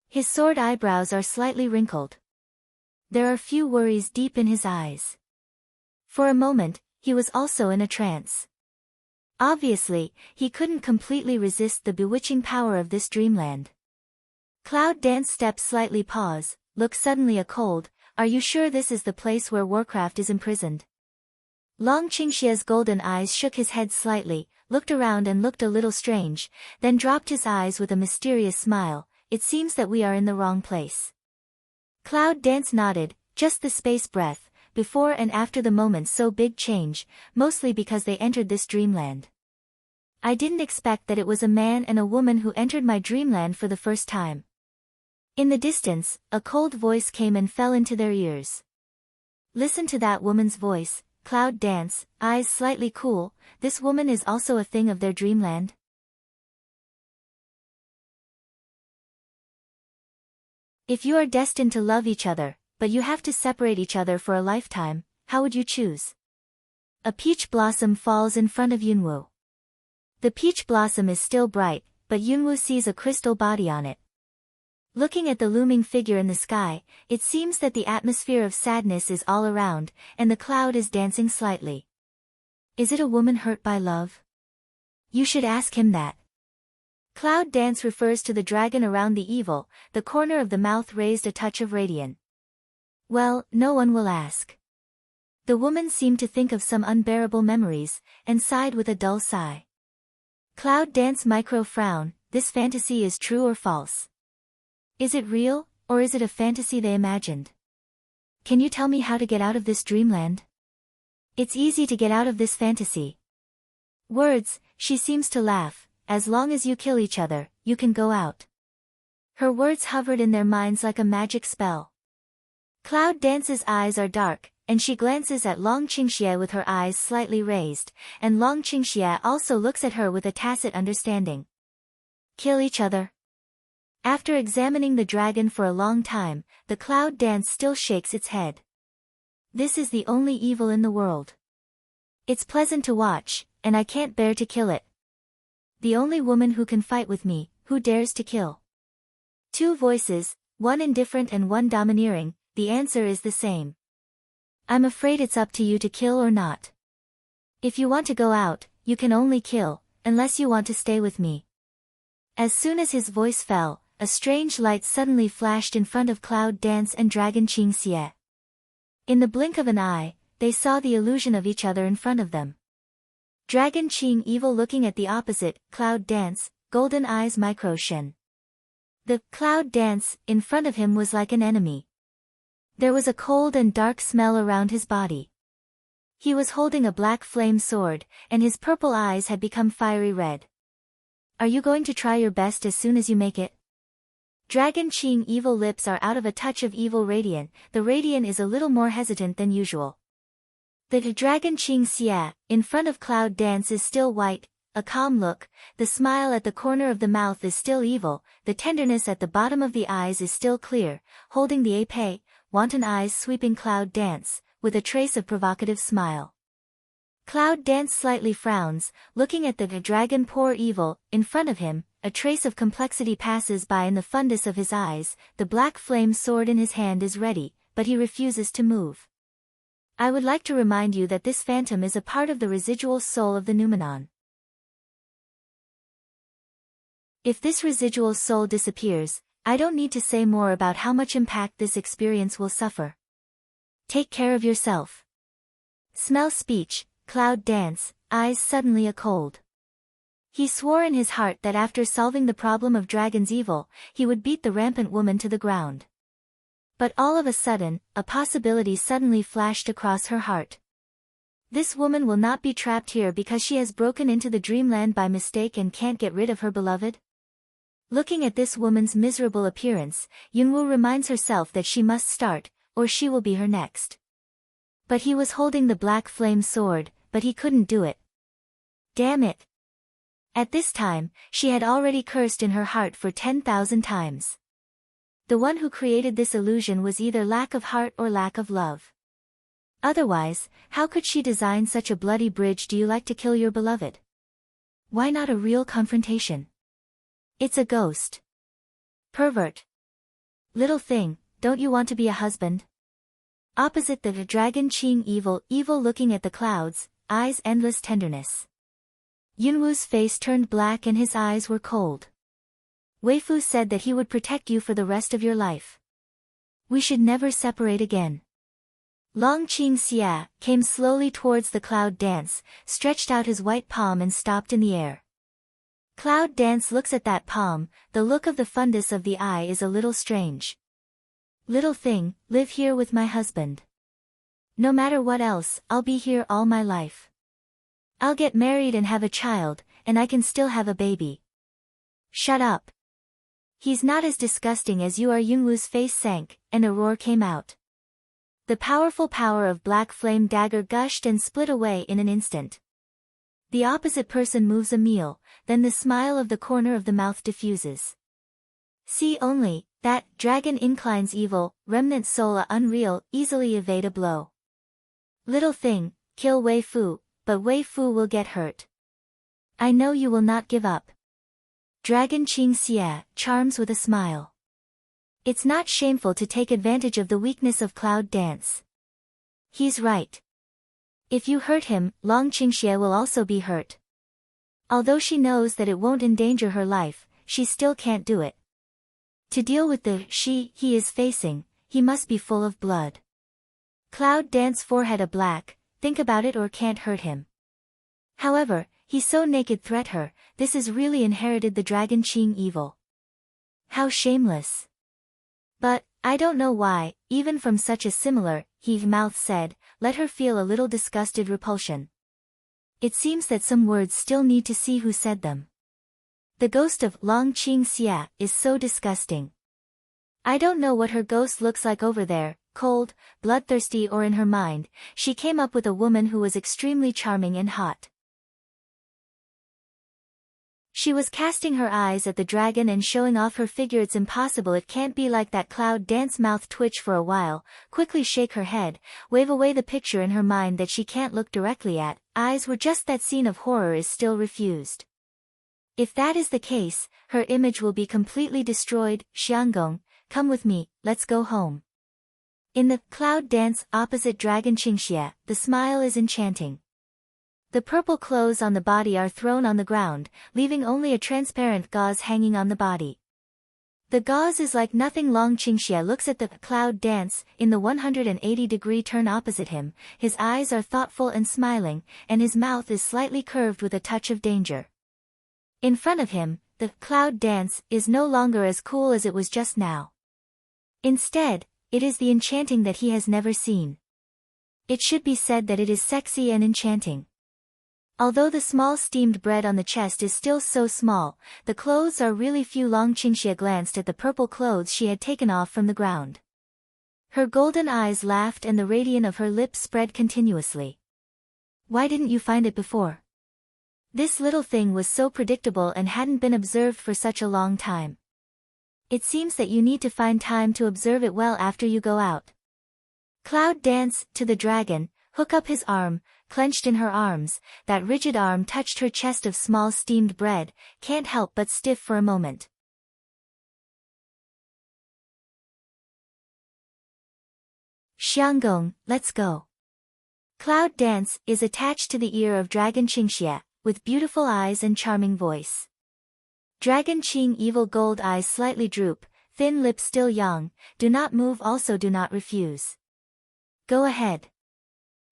His sword eyebrows are slightly wrinkled. There are few worries deep in his eyes. For a moment, he was also in a trance. Obviously, he couldn't completely resist the bewitching power of this dreamland. Cloud dance steps slightly pause, look suddenly a cold, are you sure this is the place where Warcraft is imprisoned? Long Qingxie's golden eyes shook his head slightly, looked around and looked a little strange, then dropped his eyes with a mysterious smile, it seems that we are in the wrong place. Cloud dance nodded, just the space breath, before and after the moment so big change, mostly because they entered this dreamland. I didn't expect that it was a man and a woman who entered my dreamland for the first time. In the distance, a cold voice came and fell into their ears. Listen to that woman's voice. Cloud dance, eyes slightly cool, this woman is also a thing of their dreamland? If you are destined to love each other, but you have to separate each other for a lifetime, how would you choose? A peach blossom falls in front of Yunwu. The peach blossom is still bright, but Yunwu sees a crystal body on it. Looking at the looming figure in the sky, it seems that the atmosphere of sadness is all around, and the cloud is dancing slightly. Is it a woman hurt by love? You should ask him that. Cloud dance refers to the dragon around the evil, the corner of the mouth raised a touch of radiant. Well, no one will ask. The woman seemed to think of some unbearable memories, and sighed with a dull sigh. Cloud dance micro frown, this fantasy is true or false? Is it real, or is it a fantasy they imagined? Can you tell me how to get out of this dreamland? It's easy to get out of this fantasy. Words, she seems to laugh, as long as you kill each other, you can go out. Her words hovered in their minds like a magic spell. Cloud dance's eyes are dark, and she glances at Long Qingxie with her eyes slightly raised, and Long Qingxie also looks at her with a tacit understanding. Kill each other. After examining the dragon for a long time, the cloud dance still shakes its head. This is the only evil in the world. It's pleasant to watch, and I can't bear to kill it. The only woman who can fight with me, who dares to kill. Two voices, one indifferent and one domineering, the answer is the same. I'm afraid it's up to you to kill or not. If you want to go out, you can only kill, unless you want to stay with me. As soon as his voice fell, a strange light suddenly flashed in front of Cloud Dance and Dragon Qingxie. In the blink of an eye, they saw the illusion of each other in front of them. Dragon Qing evil looking at the opposite, Cloud Dance, golden eyes micro shen. The Cloud Dance in front of him was like an enemy. There was a cold and dark smell around his body. He was holding a black flame sword, and his purple eyes had become fiery red. Are you going to try your best as soon as you make it? Dragon Qing evil lips are out of a touch of evil radiant, the radiant is a little more hesitant than usual. The Dragon Qingxie, in front of Cloud Dance is still white, a calm look, the smile at the corner of the mouth is still evil, the tenderness at the bottom of the eyes is still clear, holding the épée, wanton eyes sweeping Cloud Dance, with a trace of provocative smile. Cloud Dance slightly frowns, looking at the dragon poor evil, in front of him, a trace of complexity passes by in the fundus of his eyes, the black flame sword in his hand is ready, but he refuses to move. I would like to remind you that this phantom is a part of the residual soul of the Numenon. If this residual soul disappears, I don't need to say more about how much impact this experience will suffer. Take care of yourself. Smell speech, Cloud Dance, eyes suddenly a cold. He swore in his heart that after solving the problem of Dragon's evil, he would beat the rampant woman to the ground. But all of a sudden, a possibility suddenly flashed across her heart. This woman will not be trapped here because she has broken into the dreamland by mistake and can't get rid of her beloved? Looking at this woman's miserable appearance, Yunwu reminds herself that she must start, or she will be her next. But he was holding the black flame sword, but he couldn't do it. Damn it! At this time, she had already cursed in her heart for 10,000 times. The one who created this illusion was either lack of heart or lack of love. Otherwise, how could she design such a bloody bridge? Do you like to kill your beloved? Why not a real confrontation? It's a ghost. Pervert. Little thing, don't you want to be a husband? Opposite the Dragon Qing evil looking at the clouds, eyes endless tenderness. Yunwu's face turned black and his eyes were cold. Weifu said that he would protect you for the rest of your life. We should never separate again. Long Qingxie came slowly towards the Cloud Dance, stretched out his white palm and stopped in the air. Cloud Dance looks at that palm, the look of the fundus of the eye is a little strange. Little thing, live here with my husband. No matter what else, I'll be here all my life. I'll get married and have a child, and I can still have a baby. Shut up. He's not as disgusting as you are. Yunwu's face sank, and a roar came out. The powerful power of black flame dagger gushed and split away in an instant. The opposite person moves a meal, then the smile of the corner of the mouth diffuses. See only, that dragon inclines evil, remnant soul a unreal, easily evade a blow. Little thing, kill Wei Fu, but Wei Fu will get hurt. I know you will not give up. Dragon Qingxie charms with a smile. It's not shameful to take advantage of the weakness of Cloud Dance. He's right. If you hurt him, Long Qingxie will also be hurt. Although she knows that it won't endanger her life, she still can't do it. To deal with the he is facing, he must be full of blood. Cloud Dance's forehead a black, think about it or can't hurt him. However, he so naked threat her, this is really inherited the Dragon Qing evil. How shameless. But, I don't know why, even from such a similar, mouth said, let her feel a little disgusted repulsion. It seems that some words still need to see who said them. The ghost of Long Qingxie is so disgusting. I don't know what her ghost looks like over there, cold, bloodthirsty or in her mind, she came up with a woman who was extremely charming and hot. She was casting her eyes at the dragon and showing off her figure. It's impossible, it can't be like that. Cloud Dance mouth twitch for a while, quickly shake her head, wave away the picture in her mind that she can't look directly at, eyes were just that scene of horror is still refused. If that is the case, her image will be completely destroyed. Xianggong, come with me, let's go home. In the Cloud Dance opposite Dragon Qingxie, the smile is enchanting. The purple clothes on the body are thrown on the ground, leaving only a transparent gauze hanging on the body. The gauze is like nothing. Long Qingxie looks at the Cloud Dance, in the 180-degree turn opposite him, his eyes are thoughtful and smiling, and his mouth is slightly curved with a touch of danger. In front of him, the Cloud Dance is no longer as cool as it was just now. Instead, it is the enchanting that he has never seen. It should be said that it is sexy and enchanting. Although the small steamed bread on the chest is still so small, the clothes are really few. Long Qingxie glanced at the purple clothes she had taken off from the ground. Her golden eyes laughed and the radiance of her lips spread continuously. Why didn't you find it before? This little thing was so predictable and hadn't been observed for such a long time. It seems that you need to find time to observe it well after you go out. Cloud Dance, to the dragon, hook up his arm, clenched in her arms, that rigid arm touched her chest of small steamed bread, can't help but stiff for a moment. Xianggong, let's go. Cloud Dance is attached to the ear of Dragon Qingxie, with beautiful eyes and charming voice. Dragon Qing evil gold eyes slightly droop, thin lips still young, do not move, also do not refuse. Go ahead.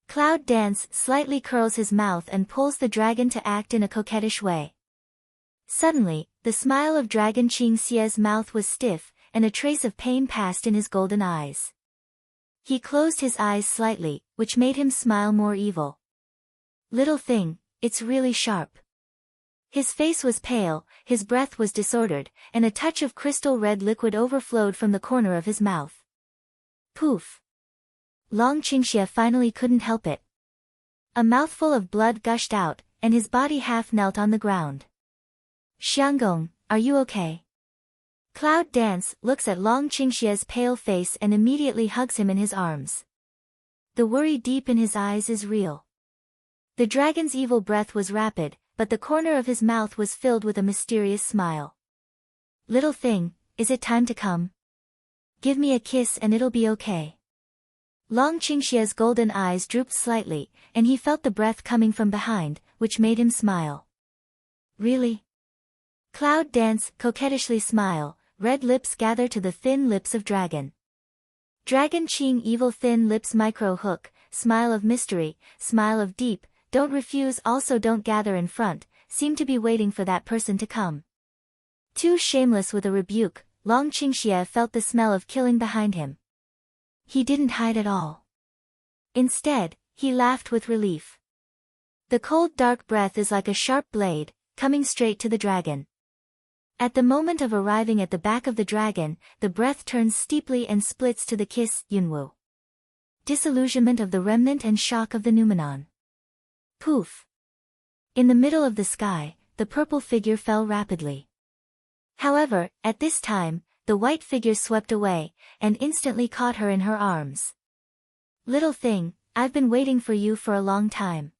Cloud Dance slightly curls his mouth and pulls the dragon to act in a coquettish way. Suddenly, the smile of Dragon Qingxie's mouth was stiff, and a trace of pain passed in his golden eyes. He closed his eyes slightly, which made him smile more evil. Little thing, it's really sharp. His face was pale, his breath was disordered, and a touch of crystal red liquid overflowed from the corner of his mouth. Poof! Long Qingxie finally couldn't help it. A mouthful of blood gushed out, and his body half knelt on the ground. Xianggong, are you okay? Cloud Dance looks at Long Qingxie's pale face and immediately hugs him in his arms. The worry deep in his eyes is real. The dragon's evil breath was rapid, but the corner of his mouth was filled with a mysterious smile. Little thing, is it time to come? Give me a kiss and it'll be okay. Long Qingxie's golden eyes drooped slightly, and he felt the breath coming from behind, which made him smile. Really? Cloud Dance coquettishly smile, red lips gather to the thin lips of dragon. Dragon Qing evil thin lips micro hook, smile of mystery, smile of deep, don't refuse, also don't gather in front, seem to be waiting for that person to come. Too shameless with a rebuke, Long Qingxie felt the smell of killing behind him. He didn't hide at all. Instead, he laughed with relief. The cold dark breath is like a sharp blade, coming straight to the dragon. At the moment of arriving at the back of the dragon, the breath turns steeply and splits to the kiss, Yunwu. Disillusionment of the remnant and shock of the noumenon. Poof! In the middle of the sky, the purple figure fell rapidly. However, at this time, the white figure swept away, and instantly caught her in her arms. Little thing, I've been waiting for you for a long time.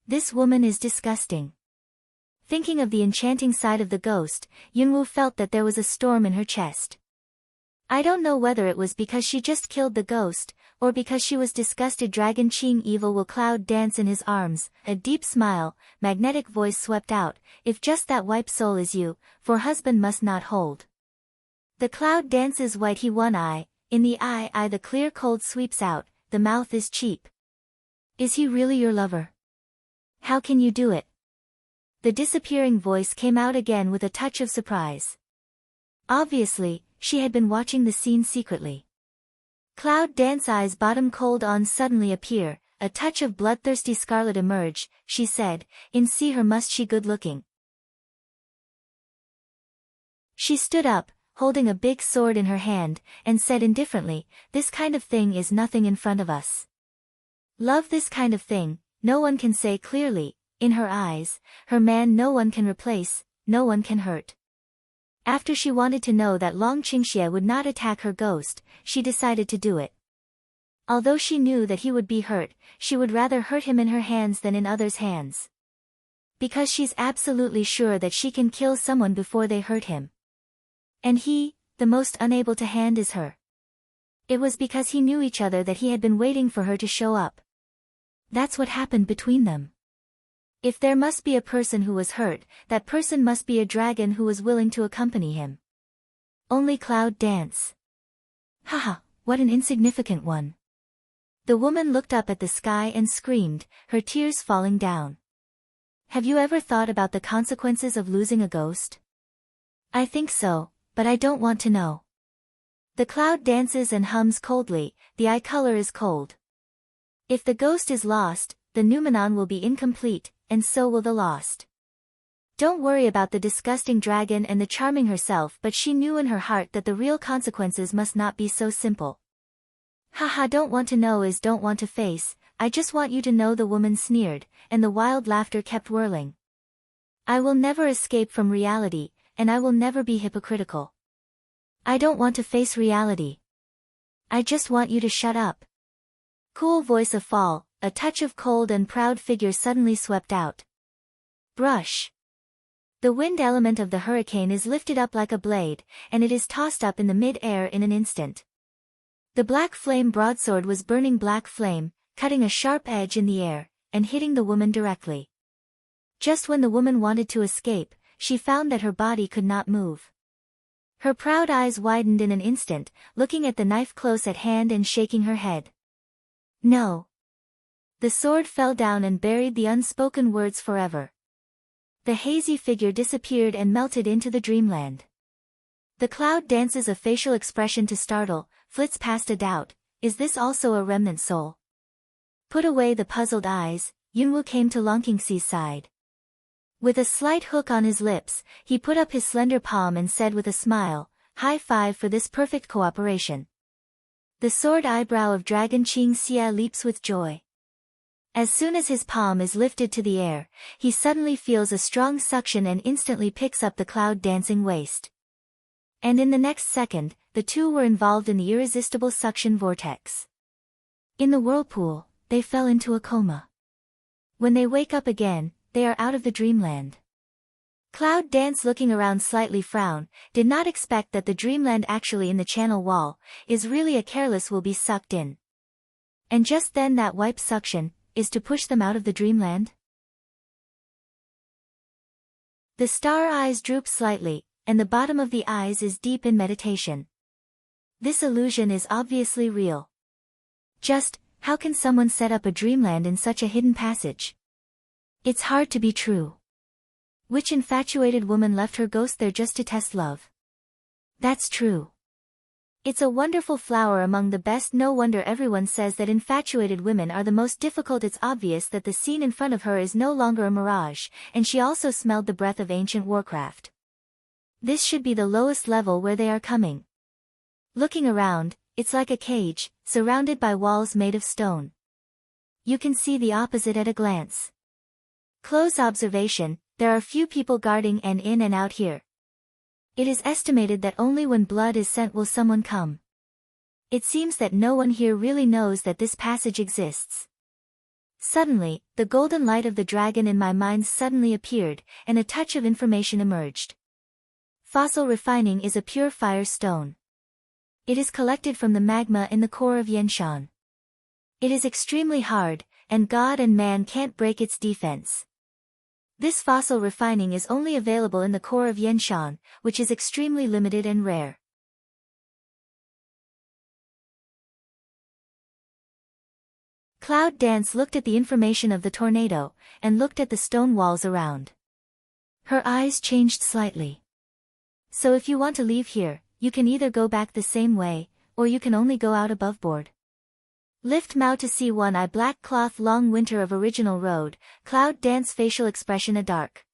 This woman is disgusting. Thinking of the enchanting side of the ghost, Yunwu felt that there was a storm in her chest. I don't know whether it was because she just killed the ghost, or because she was disgusted dragon Ching evil will Cloud dance in his arms. A deep smile, magnetic voice swept out, if just that wipe soul is you, for husband must not hold. The Cloud dances white he one eye, in the eye the clear cold sweeps out, the mouth is cheap. Is he really your lover? How can you do it? The disappearing voice came out again with a touch of surprise. Obviously, she had been watching the scene secretly. Cloud dance eyes bottom cold on suddenly appear, a touch of bloodthirsty scarlet emerge, she said, in see her must she good looking. She stood up, holding a big sword in her hand, and said indifferently, this kind of thing is nothing in front of us. Love this kind of thing, no one can say clearly, in her eyes, her man no one can replace, no one can hurt. After she wanted to know that Long Qingxie would not attack her ghost, she decided to do it. Although she knew that he would be hurt, she would rather hurt him in her hands than in others' hands. Because she's absolutely sure that she can kill someone before they hurt him. And he, the most unable to hand is her. It was because he knew each other that he had been waiting for her to show up. That's what happened between them. If there must be a person who was hurt, that person must be a dragon who was willing to accompany him. Only Cloud dance. Haha, what an insignificant one. The woman looked up at the sky and screamed, her tears falling down. Have you ever thought about the consequences of losing a ghost? I think so, but I don't want to know. The Cloud dances and hums coldly, the eye color is cold. If the ghost is lost, the noumenon will be incomplete, and so will the lost. Don't worry about the disgusting dragon and the charming herself, but she knew in her heart that the real consequences must not be so simple. Haha, don't want to know is don't want to face, I just want you to know, the woman sneered, and the wild laughter kept whirling. I will never escape from reality, and I will never be hypocritical. I don't want to face reality. I just want you to shut up. Cool voice of fall, a touch of cold and proud figure suddenly swept out. Brush. The wind element of the hurricane is lifted up like a blade, and it is tossed up in the mid-air in an instant. The black flame broadsword was burning black flame, cutting a sharp edge in the air, and hitting the woman directly. Just when the woman wanted to escape, she found that her body could not move. Her proud eyes widened in an instant, looking at the knife close at hand and shaking her head. No. The sword fell down and buried the unspoken words forever. The hazy figure disappeared and melted into the dreamland. The Cloud dances a facial expression to startle, flits past a doubt, is this also a remnant soul? Put away the puzzled eyes, Yunwu came to Long Qingxie's side. With a slight hook on his lips, he put up his slender palm and said with a smile, high five for this perfect cooperation. The sword eyebrow of Dragon Qingxie leaps with joy. As soon as his palm is lifted to the air, he suddenly feels a strong suction and instantly picks up the Cloud dancing waist. And in the next second, the two were involved in the irresistible suction vortex. In the whirlpool, they fell into a coma. When they wake up again, they are out of the dreamland. Cloud dance, looking around slightly frown, did not expect that the dreamland actually in the channel wall, is really a careless will be sucked in. And just then that wipe suction, is to push them out of the dreamland? The star eyes droop slightly, and the bottom of the eyes is deep in meditation. This illusion is obviously real. Just, how can someone set up a dreamland in such a hidden passage? It's hard to be true. Which infatuated woman left her ghost there just to test love? That's true. It's a wonderful flower among the best, no wonder everyone says that infatuated women are the most difficult. It's obvious that the scene in front of her is no longer a mirage, and she also smelled the breath of ancient warcraft. This should be the lowest level where they are coming. Looking around, it's like a cage, surrounded by walls made of stone. You can see the opposite at a glance. Close observation, there are few people guarding and in and out here. It is estimated that only when blood is sent will someone come. It seems that no one here really knows that this passage exists. Suddenly, the golden light of the dragon in my mind suddenly appeared, and a touch of information emerged. Fossil refining is a pure fire stone. It is collected from the magma in the core of Yenshan. It is extremely hard, and God and man can't break its defense. This fossil refining is only available in the core of Yenshan, which is extremely limited and rare. Cloud Dance looked at the information of the tornado, and looked at the stone walls around. Her eyes changed slightly. So if you want to leave here, you can either go back the same way, or you can only go out above board. Lift Mao to see one eye black cloth long winter of original road, Cloud Dance facial expression a dark.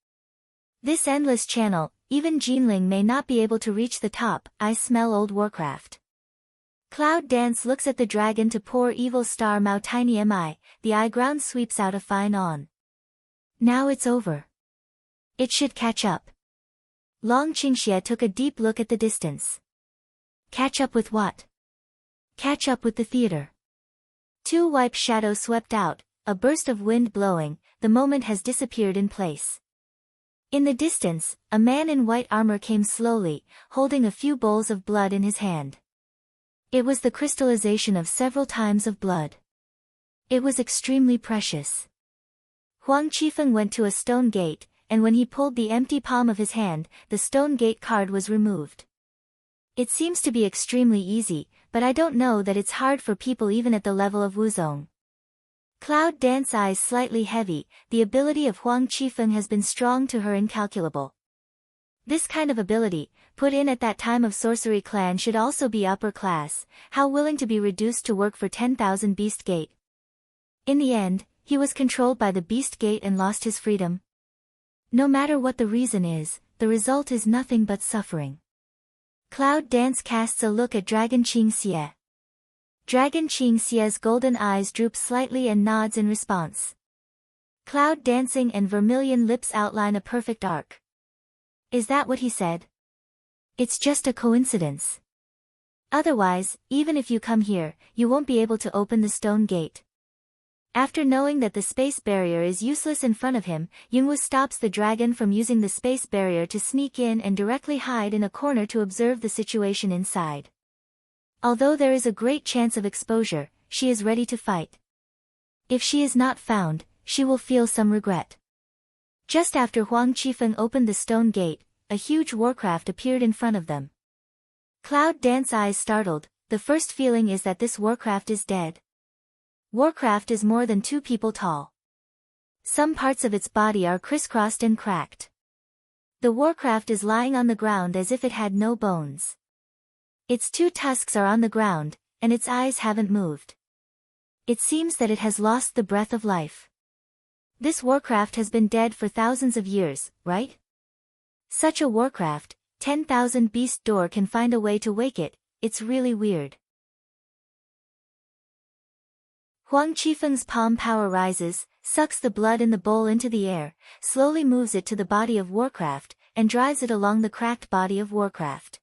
This endless channel, even Jinling may not be able to reach the top, I smell old Warcraft. Cloud Dance looks at the dragon to poor evil star Mao tiny mi, the eye ground sweeps out a fine on. Now it's over. It should catch up. Long Qingxie took a deep look at the distance. Catch up with what? Catch up with the theater. Two white shadows swept out, a burst of wind blowing, the moment has disappeared in place. In the distance, a man in white armor came slowly, holding a few bowls of blood in his hand. It was the crystallization of several times of blood. It was extremely precious. Huang Qifeng went to a stone gate, and when he pulled the empty palm of his hand, the stone gate card was removed. It seems to be extremely easy, but I don't know that it's hard for people even at the level of Wuzong. Cloud Dance eyes slightly heavy, the ability of Huang Qifeng has been strong to her incalculable. This kind of ability, put in at that time of sorcery clan should also be upper class, how willing to be reduced to work for 10,000 Beast Gate. In the end, he was controlled by the Beast Gate and lost his freedom. No matter what the reason is, the result is nothing but suffering. Cloud Dance casts a look at Dragon Qingxie. Dragon Qingxie's golden eyes droop slightly and nods in response. Cloud Dancing and vermilion lips outline a perfect arc. Is that what he said? It's just a coincidence. Otherwise, even if you come here, you won't be able to open the stone gate. After knowing that the space barrier is useless in front of him, Yingwu stops the dragon from using the space barrier to sneak in and directly hide in a corner to observe the situation inside. Although there is a great chance of exposure, she is ready to fight. If she is not found, she will feel some regret. Just after Huang Qifeng opened the stone gate, a huge warcraft appeared in front of them. Cloud Dance eyes startled, the first feeling is that this warcraft is dead. Warcraft is more than 2 people tall. Some parts of its body are crisscrossed and cracked. The warcraft is lying on the ground as if it had no bones. Its 2 tusks are on the ground, and its eyes haven't moved. It seems that it has lost the breath of life. This warcraft has been dead for thousands of years, right? Such a warcraft, 10,000 beast door can find a way to wake it, it's really weird. Huang Qifeng's palm power rises, sucks the blood in the bowl into the air, slowly moves it to the body of Warcraft, and drives it along the cracked body of Warcraft.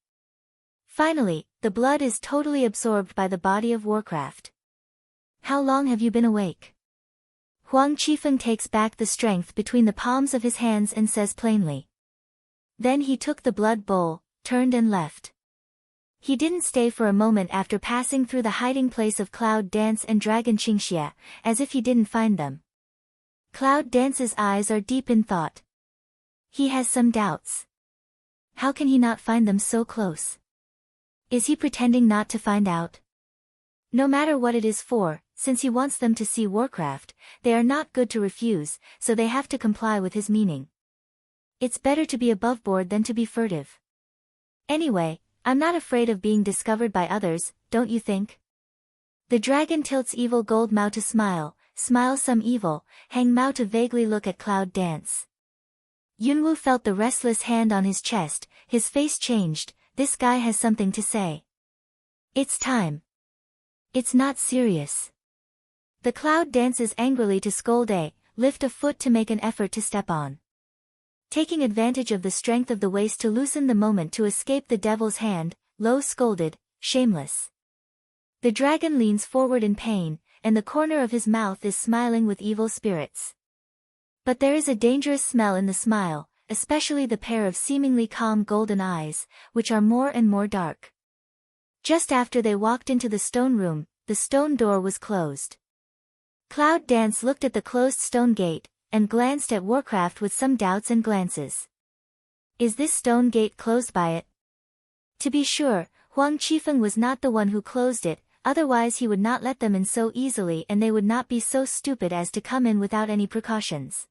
Finally, the blood is totally absorbed by the body of Warcraft. How long have you been awake? Huang Qifeng takes back the strength between the palms of his hands and says plainly. Then he took the blood bowl, turned and left. He didn't stay for a moment after passing through the hiding place of Cloud Dance and Dragon Qingxie, as if he didn't find them. Cloud Dance's eyes are deep in thought. He has some doubts. How can he not find them so close? Is he pretending not to find out? No matter what it is for, since he wants them to see Warcraft, they are not good to refuse, so they have to comply with his meaning. It's better to be above board than to be furtive. Anyway, I'm not afraid of being discovered by others, don't you think? The dragon tilts evil gold Mao to smile, smile some evil, hang Mao to vaguely look at Cloud Dance. Yunwu felt the restless hand on his chest, his face changed, this guy has something to say. It's time. It's not serious. The Cloud dances angrily to scold lift a foot to make an effort to step on. Taking advantage of the strength of the waist to loosen the moment to escape the devil's hand, Lo scolded, shameless. The dragon leans forward in pain, and the corner of his mouth is smiling with evil spirits. But there is a dangerous smell in the smile, especially the pair of seemingly calm golden eyes, which are more and more dark. Just after they walked into the stone room, the stone door was closed. Cloud Dance looked at the closed stone gate, and glanced at Warcraft with some doubts and glances. Is this stone gate closed by it? To be sure, Huang Qifeng was not the one who closed it, otherwise he would not let them in so easily and they would not be so stupid as to come in without any precautions.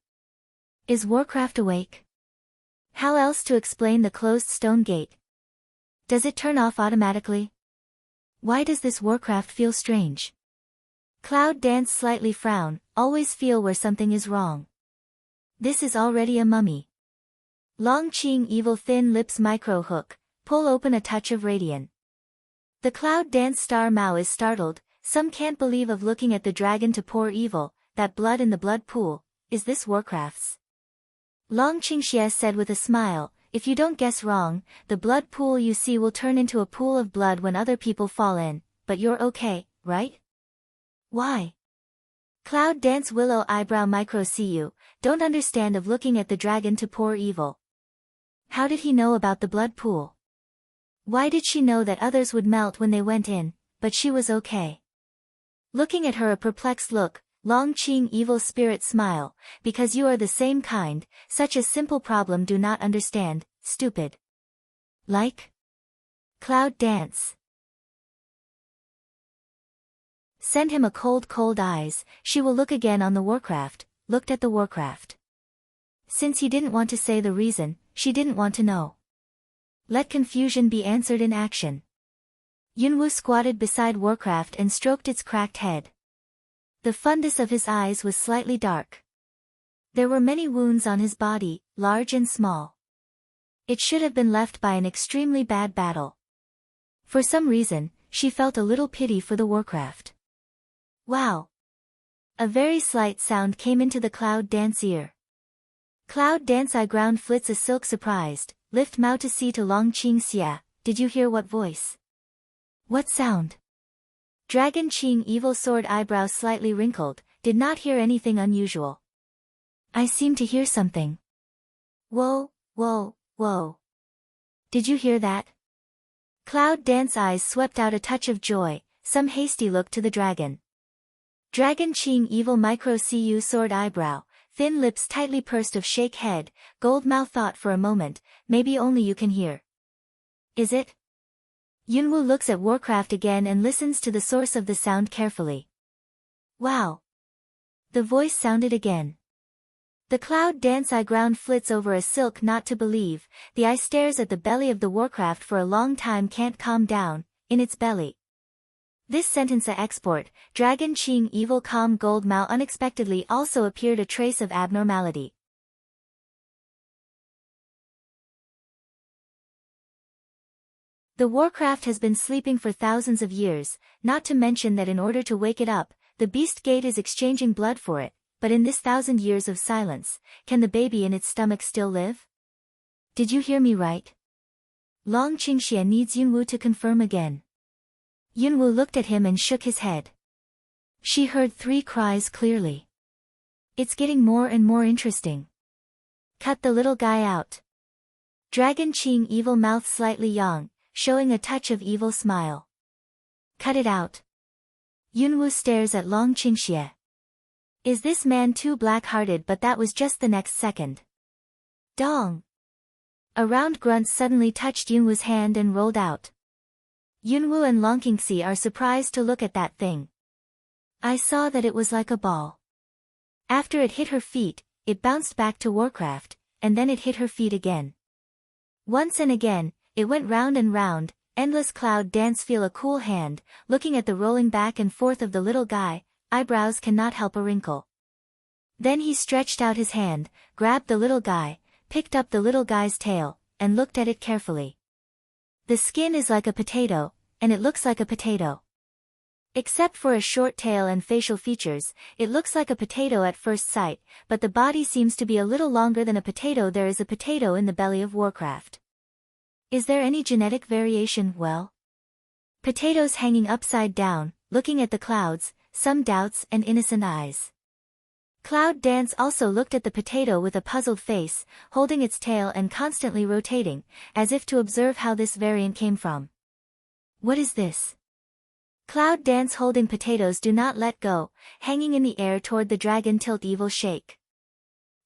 Is Warcraft awake? How else to explain the closed stone gate? Does it turn off automatically? Why does this Warcraft feel strange? Cloud Dance slightly frown, always feel where something is wrong. This is already a mummy. Long Qing evil thin lips micro hook, pull open a touch of radiant. The Cloud Dance star Mao is startled, some can't believe of looking at the dragon to pour evil, that blood in the blood pool, is this Warcraft's? Long Qingxie said with a smile, if you don't guess wrong, the blood pool you see will turn into a pool of blood when other people fall in, but you're okay, right? Why? Cloud Dance willow eyebrow micro see you, don't understand of looking at the dragon to pour evil. How did he know about the blood pool? Why did she know that others would melt when they went in, but she was okay? Looking at her a perplexed look, Long Qing evil spirit smile, because you are the same kind, such a simple problem do not understand, stupid. Like? Cloud Dance. Send him a cold eyes, she will look again on the Warcraft, looked at the Warcraft. Since he didn't want to say the reason, she didn't want to know. Let confusion be answered in action. Yunwu squatted beside Warcraft and stroked its cracked head. The fundus of his eyes was slightly dark. There were many wounds on his body, large and small. It should have been left by an extremely bad battle. For some reason, she felt a little pity for the Warcraft. Wow! A very slight sound came into the Cloud Dance ear. Cloud Dance eye ground flits a silk surprised, lift Mao to see to Long Qing Xia, did you hear what voice? What sound? Dragon Qing evil sword eyebrows slightly wrinkled, did not hear anything unusual. I seem to hear something. Whoa, whoa, whoa. Did you hear that? Cloud Dance eyes swept out a touch of joy, some hasty look to the dragon. Dragon Qing evil micro cu sword eyebrow, thin lips tightly pursed of shake head, gold mouth thought for a moment, maybe only you can hear. Is it? Yunwu looks at Warcraft again and listens to the source of the sound carefully. Wow! The voice sounded again. The Cloud Dance eye ground flits over a silk not to believe, the eye stares at the belly of the Warcraft for a long time can't calm down, in its belly. This sentence a export, Dragon Qing evil calm gold Mao unexpectedly also appeared a trace of abnormality. The Warcraft has been sleeping for thousands of years, not to mention that in order to wake it up, the beast gate is exchanging blood for it, but in this 1,000 years of silence, can the baby in its stomach still live? Did you hear me right? Long Qingxie needs Yunwu to confirm again. Yunwu looked at him and shook his head. She heard 3 cries clearly. It's getting more and more interesting. Cut the little guy out. Dragon Qing evil mouth slightly yawn, showing a touch of evil smile. Cut it out. Yunwu stares at Long Qingxie. Is this man too black-hearted? But that was just the next second. Dong! A round grunt suddenly touched Yunwu's hand and rolled out. Yunwu and Long Qingxie are surprised to look at that thing. I saw that it was like a ball. After it hit her feet, it bounced back to Warcraft, and then it hit her feet again. Once and again, it went round and round, endless Cloud Dance feel a cool hand, looking at the rolling back and forth of the little guy, eyebrows cannot help a wrinkle. Then he stretched out his hand, grabbed the little guy, picked up the little guy's tail, and looked at it carefully. The skin is like a potato, and it looks like a potato. Except for a short tail and facial features, it looks like a potato at first sight, but the body seems to be a little longer than a potato. There is a potato in the belly of Warcraft. Is there any genetic variation? Well, potatoes hanging upside down, looking at the clouds, some doubts and innocent eyes. Cloud Dance also looked at the potato with a puzzled face, holding its tail and constantly rotating, as if to observe how this variant came from. What is this? Cloud dance holding potatoes do not let go, hanging in the air toward the dragon tilt evil shake.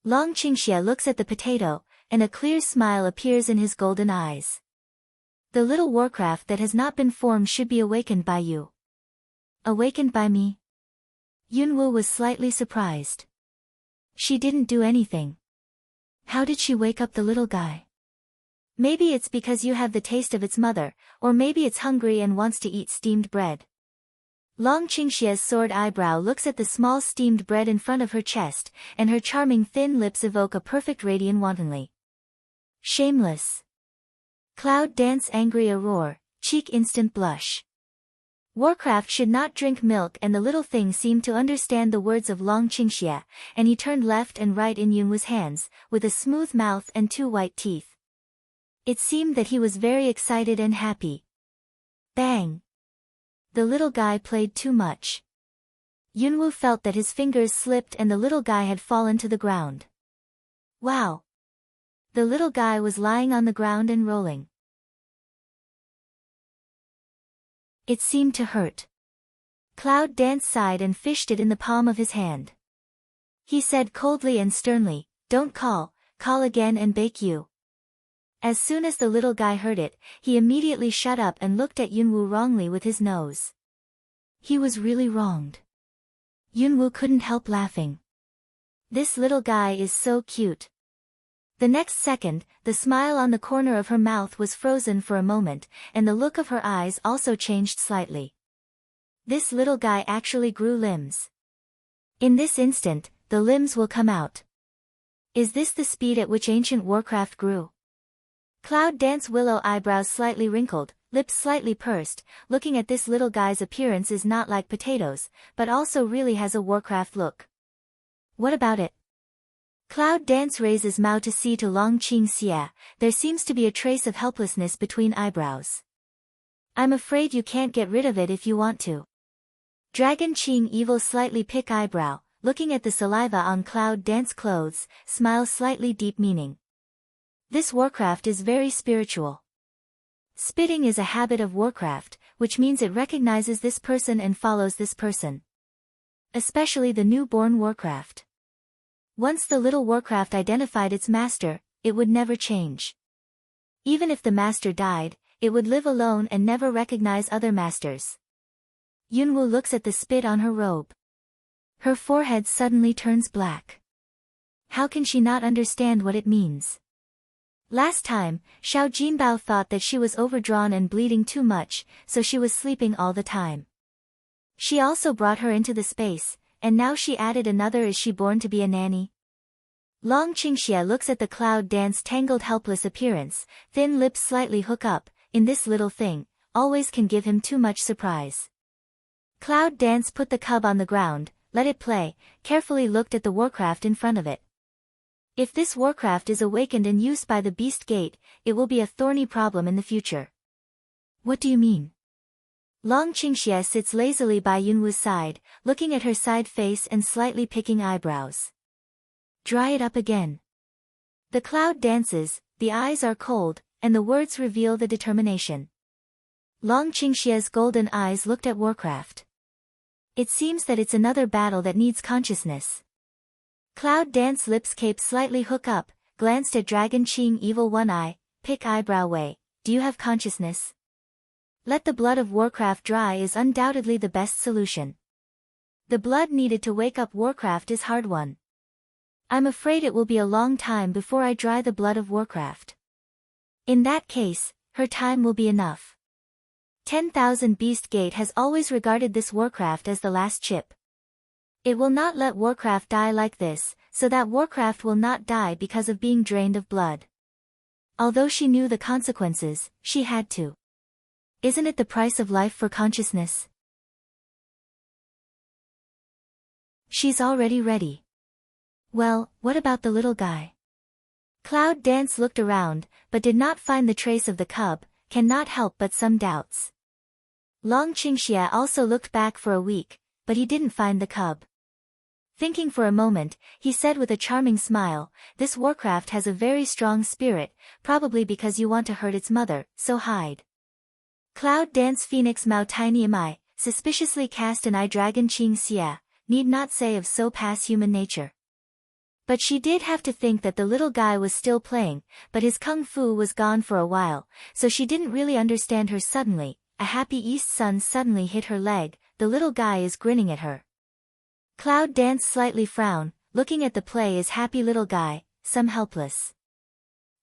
Long Qingxia looks at the potato, and a clear smile appears in his golden eyes. The little warcraft that has not been formed should be awakened by you. Awakened by me? Yunwu was slightly surprised. She didn't do anything. How did she wake up the little guy? Maybe it's because you have the taste of its mother, or maybe it's hungry and wants to eat steamed bread. Long Qingxia's soared eyebrow looks at the small steamed bread in front of her chest, and her charming thin lips evoke a perfect radiance wantonly. Shameless. Cloud dance angry a roar, cheek instant blush. Warcraft should not drink milk, and the little thing seemed to understand the words of Long Qingxia, and he turned left and right in Yunwu's hands, with a smooth mouth and 2 white teeth. It seemed that he was very excited and happy. Bang! The little guy played too much. Yunwu felt that his fingers slipped and the little guy had fallen to the ground. Wow! The little guy was lying on the ground and rolling. It seemed to hurt. Cloud Dance sighed and fished it in the palm of his hand. He said coldly and sternly, "Don't call again and bake you." As soon as the little guy heard it, he immediately shut up and looked at Yunwu wrongly with his nose. He was really wronged. Yunwu couldn't help laughing. This little guy is so cute. The next second, the smile on the corner of her mouth was frozen for a moment, and the look of her eyes also changed slightly. This little guy actually grew limbs. In this instant, the limbs will come out. Is this the speed at which ancient Warcraft grew? Cloud Dance Willow eyebrows slightly wrinkled, lips slightly pursed, looking at this little guy's appearance is not like potatoes, but also really has a Warcraft look. What about it? Cloud Dance raises Mao to see to Long Qingxia, there seems to be a trace of helplessness between eyebrows. I'm afraid you can't get rid of it if you want to. Dragon Qing Evil slightly pick eyebrow, looking at the saliva on Cloud Dance clothes, smiles slightly deep meaning. This Warcraft is very spiritual. Spitting is a habit of Warcraft, which means it recognizes this person and follows this person. Especially the newborn Warcraft. Once the little Warcraft identified its master, it would never change. Even if the master died, it would live alone and never recognize other masters. Yunwu looks at the spit on her robe. Her forehead suddenly turns black. How can she not understand what it means? Last time, Xiao Jinbao thought that she was overdrawn and bleeding too much, so she was sleeping all the time. She also brought her into the space, and now she added another. Is she born to be a nanny? Long Qingxia looks at the Cloud Dance tangled helpless appearance, thin lips slightly hook up, in this little thing, always can give him too much surprise. Cloud Dance put the cub on the ground, let it play, carefully looked at the Warcraft in front of it. If this Warcraft is awakened and used by the Beast Gate, it will be a thorny problem in the future. What do you mean? Long Qingxia sits lazily by Yunwu's side, looking at her side face and slightly picking eyebrows. Dry it up again. The cloud dances, the eyes are cold, and the words reveal the determination. Long Qingxia's golden eyes looked at Warcraft. It seems that it's another battle that needs consciousness. Cloud Dance lips cape slightly hook up, glanced at Dragon Qing Evil one eye, pick eyebrow way, do you have consciousness? Let the blood of Warcraft dry is undoubtedly the best solution. The blood needed to wake up Warcraft is hard one. I'm afraid it will be a long time before I dry the blood of Warcraft. In that case, her time will be enough. 10,000 Beast Gate has always regarded this Warcraft as the last chip. It will not let Warcraft die like this, so that Warcraft will not die because of being drained of blood. Although she knew the consequences, she had to. Isn't it the price of life for consciousness? She's already ready. Well, what about the little guy? Cloud Dance looked around, but did not find the trace of the cub, cannot help but some doubts. Long Qingxia also looked back for a week, but he didn't find the cub. Thinking for a moment, he said with a charming smile, this Warcraft has a very strong spirit, probably because you want to hurt its mother, so hide. Cloud Dance Phoenix Mao Tiny Mai, suspiciously cast an eye dragon Ching Xia, need not say of so past human nature. But she did have to think that the little guy was still playing, but his kung fu was gone for a while, so she didn't really understand her suddenly. A happy east sun suddenly hit her leg, the little guy is grinning at her. Cloud Dance slightly frown, looking at the play is happy little guy, some helpless.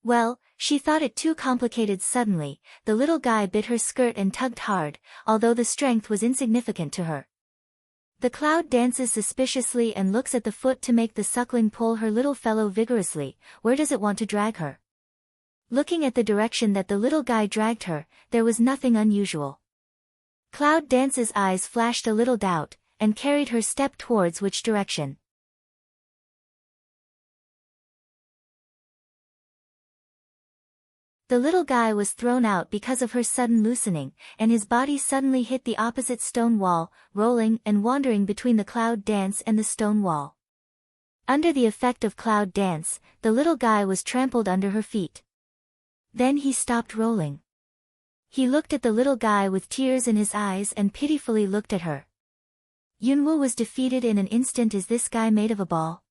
Well, she thought it too complicated suddenly, the little guy bit her skirt and tugged hard, although the strength was insignificant to her. The cloud dances suspiciously and looks at the foot to make the suckling pull her little fellow vigorously. Where does it want to drag her? Looking at the direction that the little guy dragged her, there was nothing unusual. Cloud Dance's eyes flashed a little doubt, and carried her step towards which direction. The little guy was thrown out because of her sudden loosening, and his body suddenly hit the opposite stone wall, rolling and wandering between the cloud dance and the stone wall. Under the effect of cloud dance, the little guy was trampled under her feet. Then he stopped rolling. He looked at the little guy with tears in his eyes and pitifully looked at her. Yunwu was defeated in an instant. Is this guy made of a ball?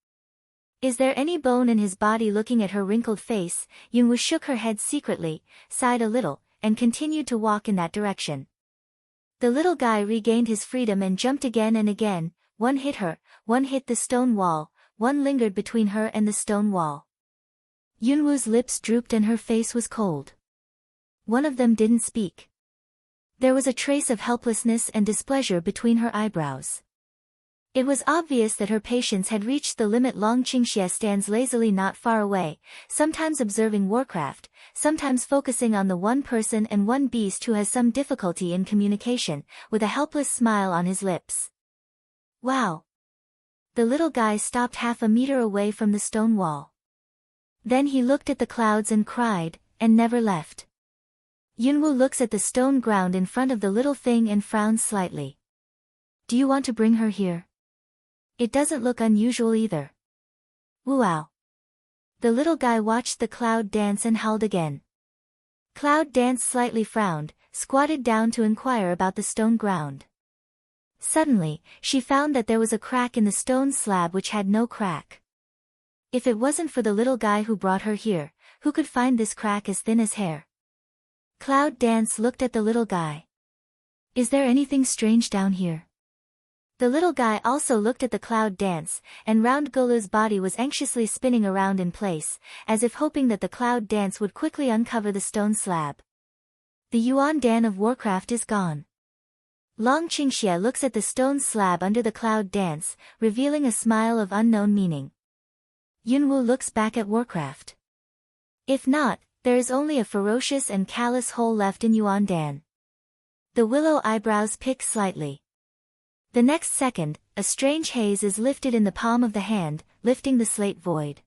Is there any bone in his body? Looking at her wrinkled face, Yunwu shook her head secretly, sighed a little, and continued to walk in that direction. The little guy regained his freedom and jumped again and again. One hit her, one hit the stone wall, one lingered between her and the stone wall. Yunwu's lips drooped and her face was cold. One of them didn't speak. There was a trace of helplessness and displeasure between her eyebrows. It was obvious that her patience had reached the limit. Long Qingxia stands lazily not far away, sometimes observing Warcraft, sometimes focusing on the one person and one beast who has some difficulty in communication, with a helpless smile on his lips. Wow! The little guy stopped half a meter away from the stone wall. Then he looked at the clouds and cried, and never left. Yunwu looks at the stone ground in front of the little thing and frowns slightly. Do you want to bring her here? It doesn't look unusual either. Wow. The little guy watched the cloud dance and howled again. Cloud Dance slightly frowned, squatted down to inquire about the stone ground. Suddenly, she found that there was a crack in the stone slab which had no crack. If it wasn't for the little guy who brought her here, who could find this crack as thin as hair? Cloud Dance looked at the little guy. Is there anything strange down here? The little guy also looked at the cloud dance, and Round Golu's body was anxiously spinning around in place, as if hoping that the cloud dance would quickly uncover the stone slab. The Yuan Dan of Warcraft is gone. Long Qingxia looks at the stone slab under the cloud dance, revealing a smile of unknown meaning. Yunwu looks back at Warcraft. If not, there is only a ferocious and callous hole left in Yuan Dan. The willow eyebrows pick slightly. The next second, a strange haze is lifted in the palm of the hand, lifting the slate void.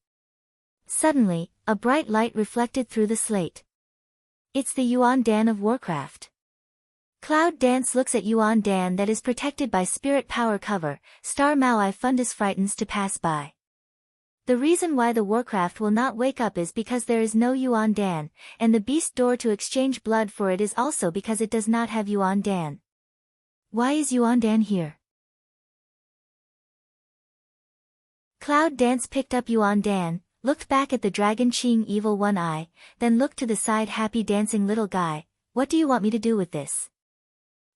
Suddenly, a bright light reflected through the slate. It's the Yuan Dan of Warcraft. Cloud Dance looks at Yuan Dan that is protected by spirit power cover. Star Maui Fundus frightens to pass by. The reason why the Warcraft will not wake up is because there is no Yuan Dan, and the beast door to exchange blood for it is also because it does not have Yuan Dan. Why is Yuan Dan here? Cloud Dance picked up Yuan Dan, looked back at the dragon Qing evil one eye, then looked to the side happy dancing little guy. What do you want me to do with this?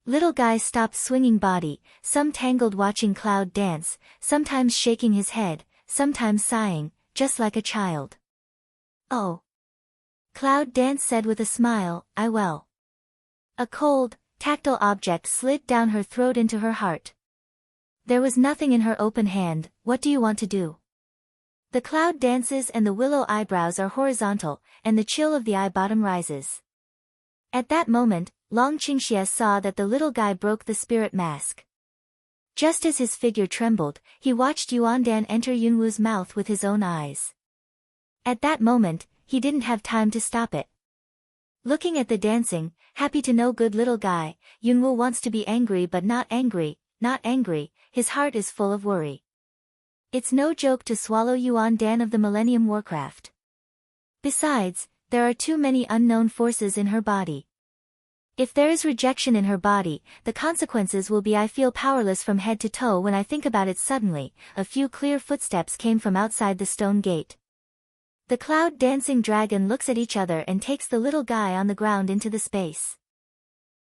Little guy stopped swinging body, some tangled watching Cloud Dance, sometimes shaking his head, sometimes sighing, just like a child. Oh. Cloud Dance said with a smile, I will. A cold, tactile object slid down her throat into her heart. There was nothing in her open hand. What do you want to do? The cloud dances and the willow eyebrows are horizontal, and the chill of the eye bottom rises. At that moment, Long Qingxia saw that the little guy broke the spirit mask. Just as his figure trembled, he watched Yuan Dan enter Yunwu's mouth with his own eyes. At that moment, he didn't have time to stop it. Looking at the dancing, happy to no good little guy, Yunwu wants to be angry but not angry, his heart is full of worry. It's no joke to swallow Yuan Dan of the Millennium Warcraft. Besides, there are too many unknown forces in her body. If there is rejection in her body, the consequences will be I feel powerless from head to toe when I think about it. Suddenly, a few clear footsteps came from outside the stone gate. The cloud-dancing dragon looks at each other and takes the little guy on the ground into the space.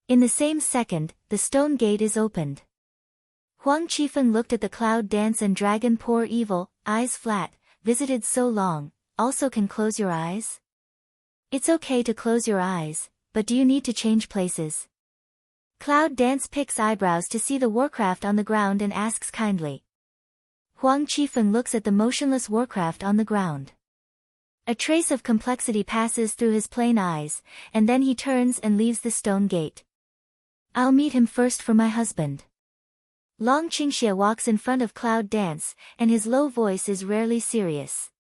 In the same second, the stone gate is opened. Huang Qifeng looked at the cloud dance and dragon. Poor evil, eyes flat, visited so long, also can close your eyes? It's okay to close your eyes, but do you need to change places? Cloud dance picks eyebrows to see the warcraft on the ground and asks kindly. Huang Qifeng looks at the motionless warcraft on the ground. A trace of complexity passes through his plain eyes, and then he turns and leaves the stone gate. I'll meet him first for my husband. Long Qingxie walks in front of Cloud Dance, and his low voice is rarely serious.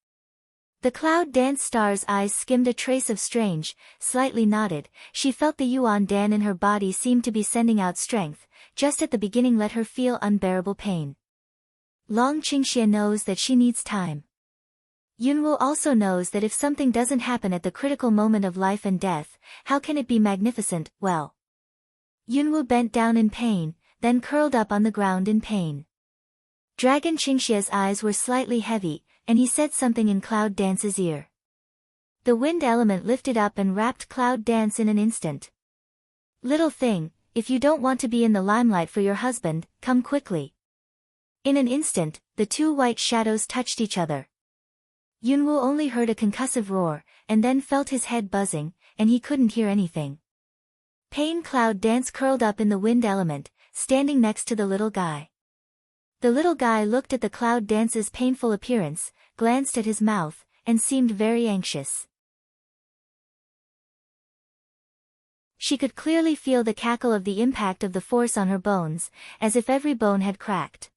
The Cloud Dance star's eyes skimmed a trace of strange, slightly nodded. She felt the Yuan Dan in her body seemed to be sending out strength, just at the beginning let her feel unbearable pain. Long Qingxie knows that she needs time. Yunwu also knows that if something doesn't happen at the critical moment of life and death, how can it be magnificent? Well. Yunwu bent down in pain, then curled up on the ground in pain. Dragon Qingxie's eyes were slightly heavy, and he said something in Cloud Dance's ear. The wind element lifted up and wrapped Cloud Dance in an instant. Little thing, if you don't want to be in the limelight for your husband, come quickly. In an instant, the two white shadows touched each other. Yunwu only heard a concussive roar, and then felt his head buzzing, and he couldn't hear anything. Pain Cloud Dance curled up in the wind element, standing next to the little guy. The little guy looked at the Cloud Dance's painful appearance, glanced at his mouth, and seemed very anxious. She could clearly feel the cackle of the impact of the force on her bones, as if every bone had cracked.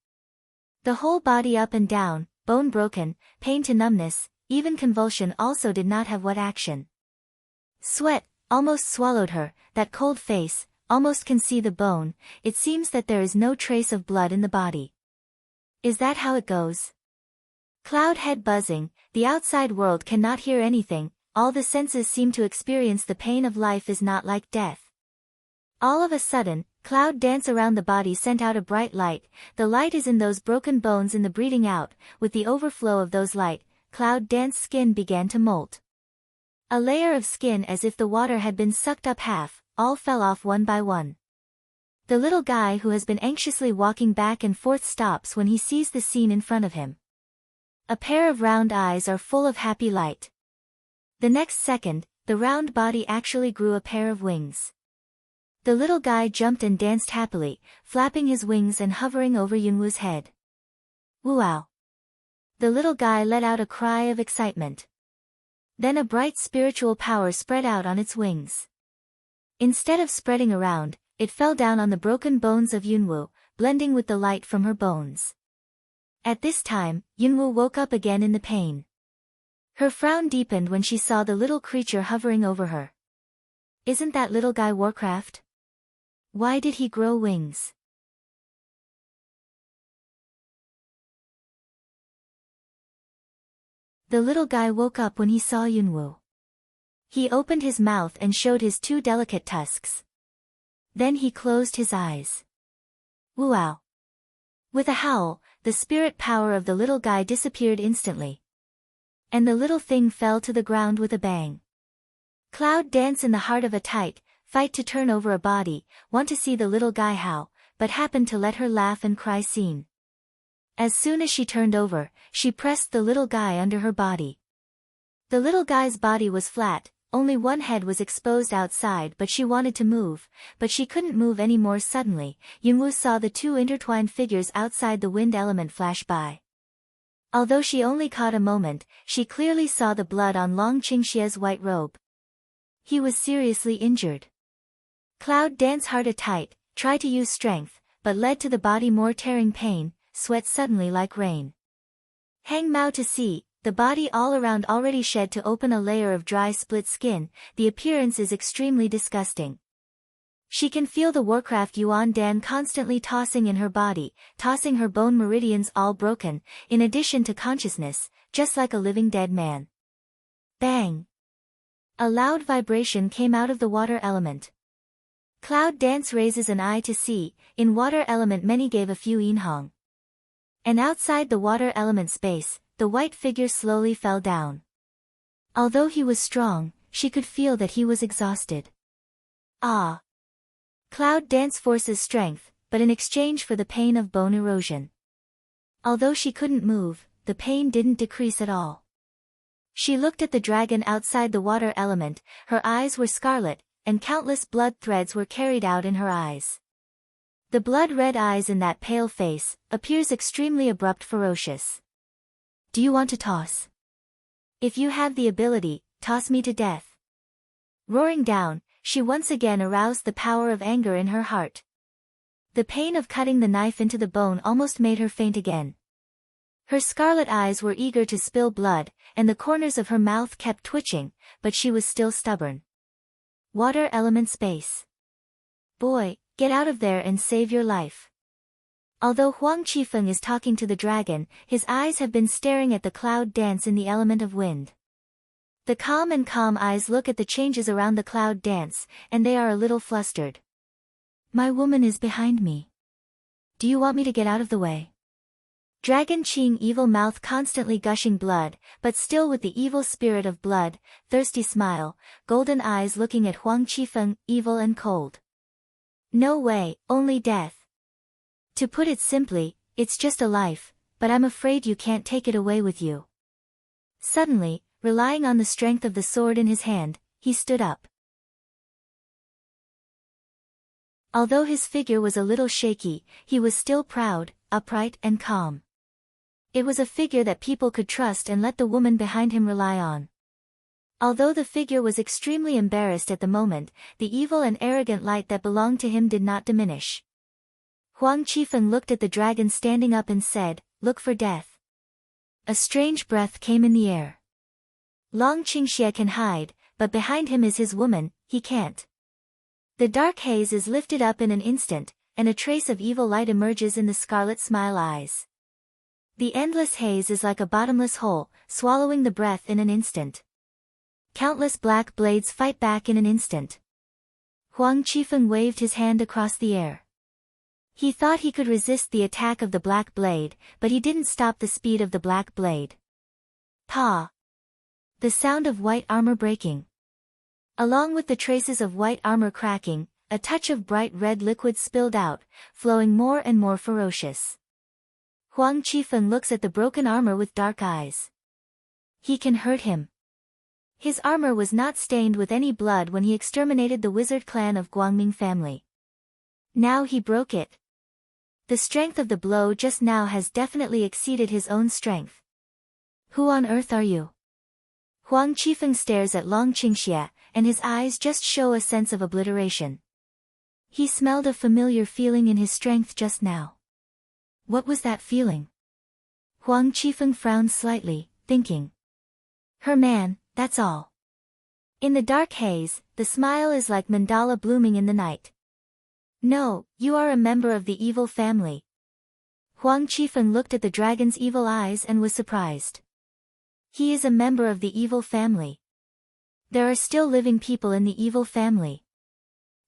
The whole body up and down, bone broken, pain to numbness, even convulsion also did not have what action. Sweat almost swallowed her, that cold face, almost can see the bone. It seems that there is no trace of blood in the body. Is that how it goes? Cloud head buzzing, the outside world cannot hear anything, all the senses seem to experience the pain of life is not like death. All of a sudden, Cloud Dance around the body sent out a bright light. The light is in those broken bones in the breathing out. With the overflow of those light, Cloud Dance skin began to molt. A layer of skin as if the water had been sucked up half, all fell off one by one. The little guy who has been anxiously walking back and forth stops when he sees the scene in front of him. A pair of round eyes are full of happy light. The next second, the round body actually grew a pair of wings. The little guy jumped and danced happily, flapping his wings and hovering over Yunwu's head. Wow! The little guy let out a cry of excitement. Then a bright spiritual power spread out on its wings. Instead of spreading around, it fell down on the broken bones of Yunwu, blending with the light from her bones. At this time, Yunwu woke up again in the pain. Her frown deepened when she saw the little creature hovering over her. Isn't that little guy Warcraft? Why did he grow wings? The little guy woke up when he saw Yunwu. He opened his mouth and showed his two delicate tusks. Then he closed his eyes. Wow! With a howl, the spirit power of the little guy disappeared instantly. And the little thing fell to the ground with a bang. Cloud Dance in the heart of a tight fight to turn over a body, want to see the little guy how, but happened to let her laugh and cry scene. As soon as she turned over, she pressed the little guy under her body. The little guy's body was flat, only one head was exposed outside but she wanted to move, but she couldn't move any more. Suddenly, Yunwu saw the two intertwined figures outside the wind element flash by. Although she only caught a moment, she clearly saw the blood on Long Qingxie's white robe. He was seriously injured. Cloud Dance heart tight, tried to use strength, but led to the body more tearing pain, sweat suddenly like rain. Hang Mao to see, the body all around already shed to open a layer of dry split skin, the appearance is extremely disgusting. She can feel the Warcraft Yuan Dan constantly tossing in her body, tossing her bone meridians all broken, in addition to consciousness, just like a living dead man. Bang! A loud vibration came out of the water element. Cloud dance raises an eye to see, in water element many gave a few inhong. And outside the water element space, the white figure slowly fell down. Although he was strong, she could feel that he was exhausted. Ah! Cloud dance forces strength, but in exchange for the pain of bone erosion. Although she couldn't move, the pain didn't decrease at all. She looked at the dragon outside the water element, her eyes were scarlet, and countless blood threads were carried out in her eyes. The blood-red eyes in that pale face, appears extremely abrupt ferocious. Do you want to toss? If you have the ability, toss me to death. Roaring down, she once again aroused the power of anger in her heart. The pain of cutting the knife into the bone almost made her faint again. Her scarlet eyes were eager to spill blood, and the corners of her mouth kept twitching, but she was still stubborn. Water element space. Boy, get out of there and save your life. Although Huang Qifeng is talking to the dragon, his eyes have been staring at the cloud dance in the element of wind. The calm eyes look at the changes around the cloud dance, and they are a little flustered. My woman is behind me. Do you want me to get out of the way? Dragon Qing evil mouth constantly gushing blood, but still with the evil spirit of blood, thirsty smile, golden eyes looking at Huang Qifeng, evil and cold. No way, only death. To put it simply, it's just a life, but I'm afraid you can't take it away with you. Suddenly, relying on the strength of the sword in his hand, he stood up. Although his figure was a little shaky, he was still proud, upright and calm. It was a figure that people could trust and let the woman behind him rely on. Although the figure was extremely embarrassed at the moment, the evil and arrogant light that belonged to him did not diminish. Huang Qifeng looked at the dragon standing up and said, "Look for death." A strange breath came in the air. Long Qingxie can hide, but behind him is his woman, he can't. The dark haze is lifted up in an instant, and a trace of evil light emerges in the scarlet smile eyes. The endless haze is like a bottomless hole, swallowing the breath in an instant. Countless black blades fight back in an instant. Huang Qifeng waved his hand across the air. He thought he could resist the attack of the black blade, but he didn't stop the speed of the black blade. Pa! The sound of white armor breaking. Along with the traces of white armor cracking, a touch of bright red liquid spilled out, flowing more and more ferocious. Huang Qifeng looks at the broken armor with dark eyes. He can hurt him. His armor was not stained with any blood when he exterminated the wizard clan of Guangming family. Now he broke it. The strength of the blow just now has definitely exceeded his own strength. Who on earth are you? Huang Qifeng stares at Long Qingxie, and his eyes just show a sense of obliteration. He smelled a familiar feeling in his strength just now. What was that feeling? Huang Qifeng frowned slightly, thinking. Her man, that's all. In the dark haze, the smile is like mandala blooming in the night. No, you are a member of the evil family. Huang Qifeng looked at the dragon's evil eyes and was surprised. He is a member of the evil family. There are still living people in the evil family.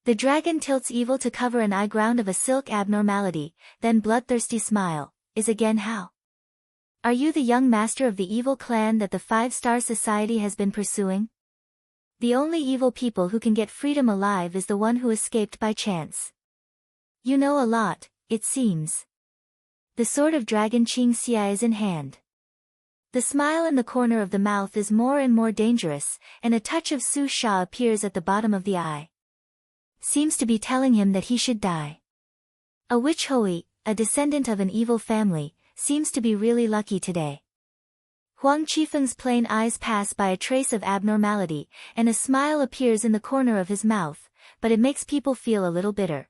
The dragon tilts evil to cover an eye ground of a silk abnormality, then bloodthirsty smile, is again how? Are you the young master of the evil clan that the 5-star society has been pursuing? The only evil people who can get freedom alive is the one who escaped by chance. You know a lot, it seems. The sword of Dragon Qingxia is in hand. The smile in the corner of the mouth is more and more dangerous, and a touch of Su Sha appears at the bottom of the eye. Seems to be telling him that he should die. A witch Hui, a descendant of an evil family, seems to be really lucky today. Huang Qifeng's plain eyes pass by a trace of abnormality, and a smile appears in the corner of his mouth, but it makes people feel a little bitter.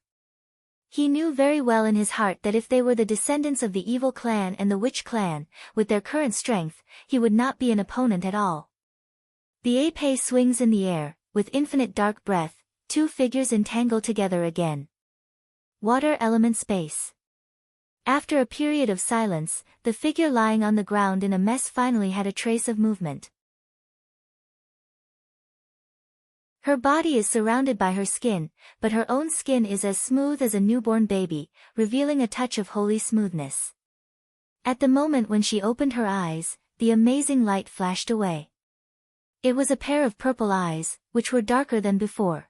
He knew very well in his heart that if they were the descendants of the evil clan and the witch clan, with their current strength, he would not be an opponent at all. The épée swings in the air, with infinite dark breath, two figures entangle together again. Water element space. After a period of silence, the figure lying on the ground in a mess finally had a trace of movement. Her body is surrounded by her skin, but her own skin is as smooth as a newborn baby, revealing a touch of holy smoothness. At the moment when she opened her eyes, the amazing light flashed away. It was a pair of purple eyes, which were darker than before.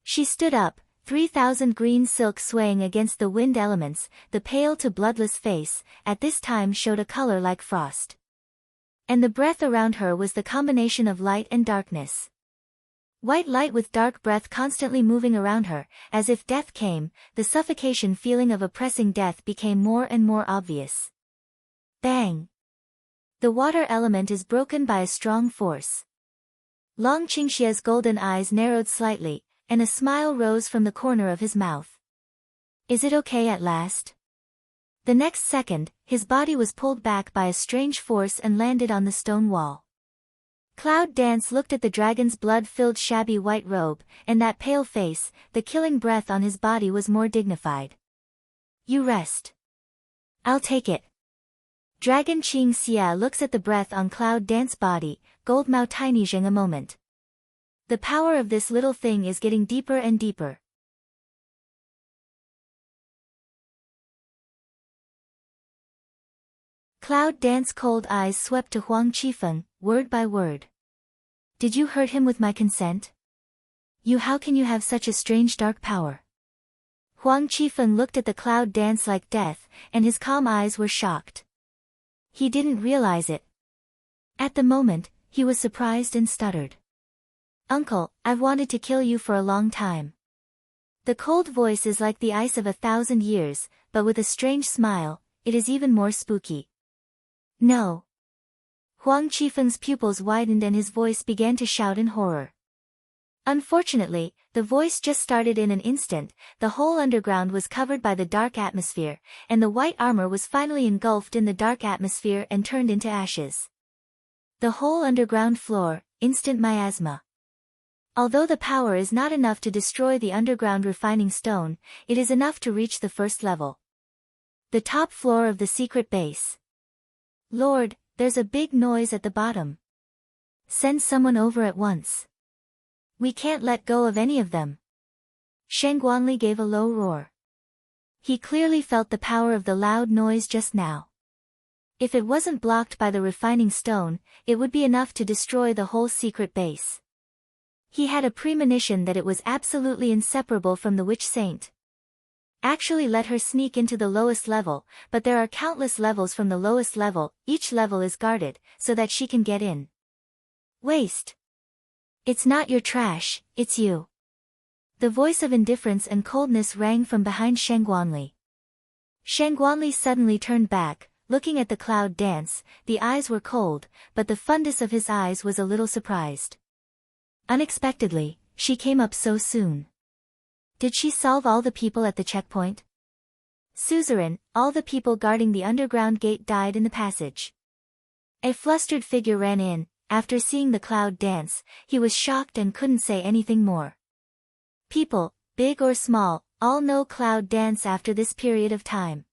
She stood up, 3,000 green silk swaying against the wind elements, the pale to bloodless face, at this time showed a color like frost. And the breath around her was the combination of light and darkness. White light with dark breath constantly moving around her, as if death came, the suffocation feeling of oppressing death became more and more obvious. Bang! The water element is broken by a strong force. Long Qingxia's golden eyes narrowed slightly, and a smile rose from the corner of his mouth. Is it okay at last? The next second, his body was pulled back by a strange force and landed on the stone wall. Cloud Dance looked at the dragon's blood-filled shabby white robe, and that pale face, the killing breath on his body was more dignified. You rest. I'll take it. Dragon Qing Xia looks at the breath on Cloud Dance body, Gold Mao Tiny Zheng a moment. The power of this little thing is getting deeper and deeper. Cloud Dance cold eyes swept to Huang Qifeng, word by word. Did you hurt him with my consent? How can you have such a strange dark power? Huang Qifeng looked at the Cloud Dance like death, and his calm eyes were shocked. He didn't realize it. At the moment, he was surprised and stuttered. Uncle, I've wanted to kill you for a long time. The cold voice is like the ice of 1,000 years, but with a strange smile, it is even more spooky. No. Huang Qifeng's pupils widened and his voice began to shout in horror. Unfortunately, the voice just started in an instant, the whole underground was covered by the dark atmosphere, and the white armor was finally engulfed in the dark atmosphere and turned into ashes. The whole underground floor, instant miasma. Although the power is not enough to destroy the underground refining stone, it is enough to reach the first level. The top floor of the secret base. Lord, there's a big noise at the bottom. Send someone over at once. We can't let go of any of them. Sheng Guanli gave a low roar. He clearly felt the power of the loud noise just now. If it wasn't blocked by the refining stone, it would be enough to destroy the whole secret base. He had a premonition that it was absolutely inseparable from the witch saint. Actually let her sneak into the lowest level, but there are countless levels from the lowest level, each level is guarded, so that she can get in. Waste. It's not your trash, it's you. The voice of indifference and coldness rang from behind Sheng Guanli. Sheng Guanli suddenly turned back, looking at the Cloud Dance, the eyes were cold, but the fundus of his eyes was a little surprised. Unexpectedly, she came up so soon. Did she solve all the people at the checkpoint? Suzerain, all the people guarding the underground gate died in the passage. A flustered figure ran in. After seeing the Cloud Dance, he was shocked and couldn't say anything more. People, big or small, all know Cloud Dance after this period of time.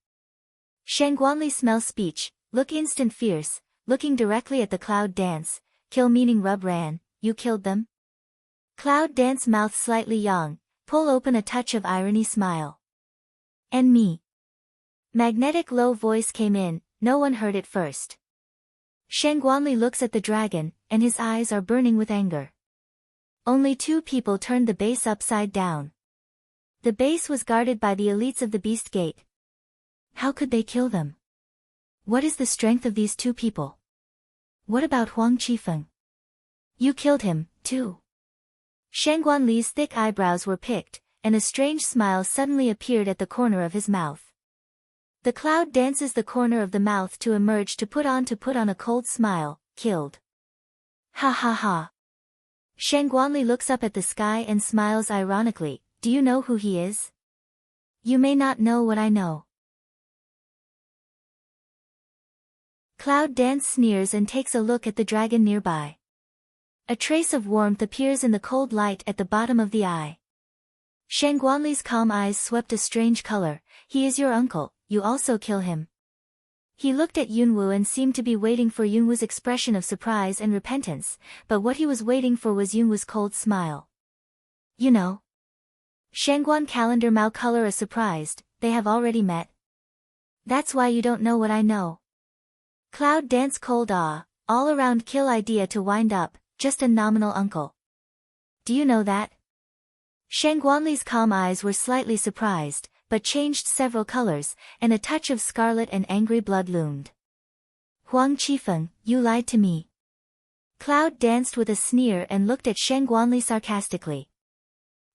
Sheng Guanli smell speech, look instant fierce, looking directly at the Cloud Dance, kill meaning rub ran, you killed them? Cloud Dance mouth slightly yawn, pull open a touch of irony smile. And me. Magnetic low voice came in, no one heard it first. Sheng Guanli looks at the dragon, and his eyes are burning with anger. Only 2 people turned the base upside down. The base was guarded by the elites of the Beast Gate. How could they kill them? What is the strength of these 2 people? What about Huang Qifeng? You killed him, too. Sheng Guanli's thick eyebrows were picked, and a strange smile suddenly appeared at the corner of his mouth. The Cloud dances the corner of the mouth to emerge to put on a cold smile, killed. Ha ha ha. Sheng Guanli looks up at the sky and smiles ironically, do you know who he is? You may not know what I know. Cloud Dance sneers and takes a look at the dragon nearby. A trace of warmth appears in the cold light at the bottom of the eye. Sheng Guanli's calm eyes swept a strange color, he is your uncle, you also kill him. He looked at Yunwu and seemed to be waiting for Yunwu's expression of surprise and repentance, but what he was waiting for was Yunwu's cold smile. You know. Shangguan calendar Mao color is surprised, they have already met. That's why you don't know what I know. Cloud dance cold all around kill idea to wind up, just a nominal uncle. Do you know that? Shangguanli's calm eyes were slightly surprised, but changed several colors, and a touch of scarlet and angry blood loomed. Huang Qifeng, you lied to me. Cloud danced with a sneer and looked at Shangguanli sarcastically.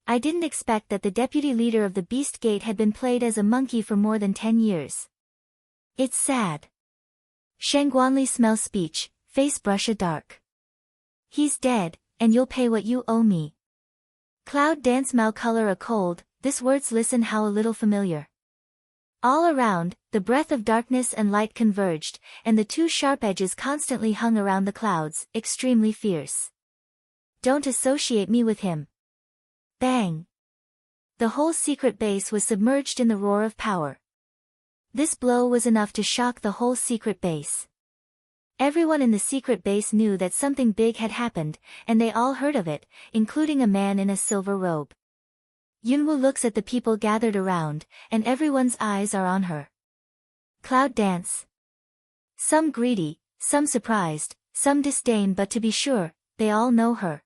I didn't expect that the deputy leader of the Beast Gate had been played as a monkey for more than 10 years. It's sad. Shangguanli smells speech, face brush a dark. He's dead, and you'll pay what you owe me. Cloud dance Mao color a cold, this words listen how a little familiar. All around, the breath of darkness and light converged, and the two sharp edges constantly hung around the clouds, extremely fierce. Don't associate me with him. Bang! The whole secret base was submerged in the roar of power. This blow was enough to shock the whole secret base. Everyone in the secret base knew that something big had happened, and they all heard of it, including a man in a silver robe. Yunwu looks at the people gathered around, and everyone's eyes are on her. Cloud dance. Some greedy, some surprised, some disdain, but to be sure, they all know her.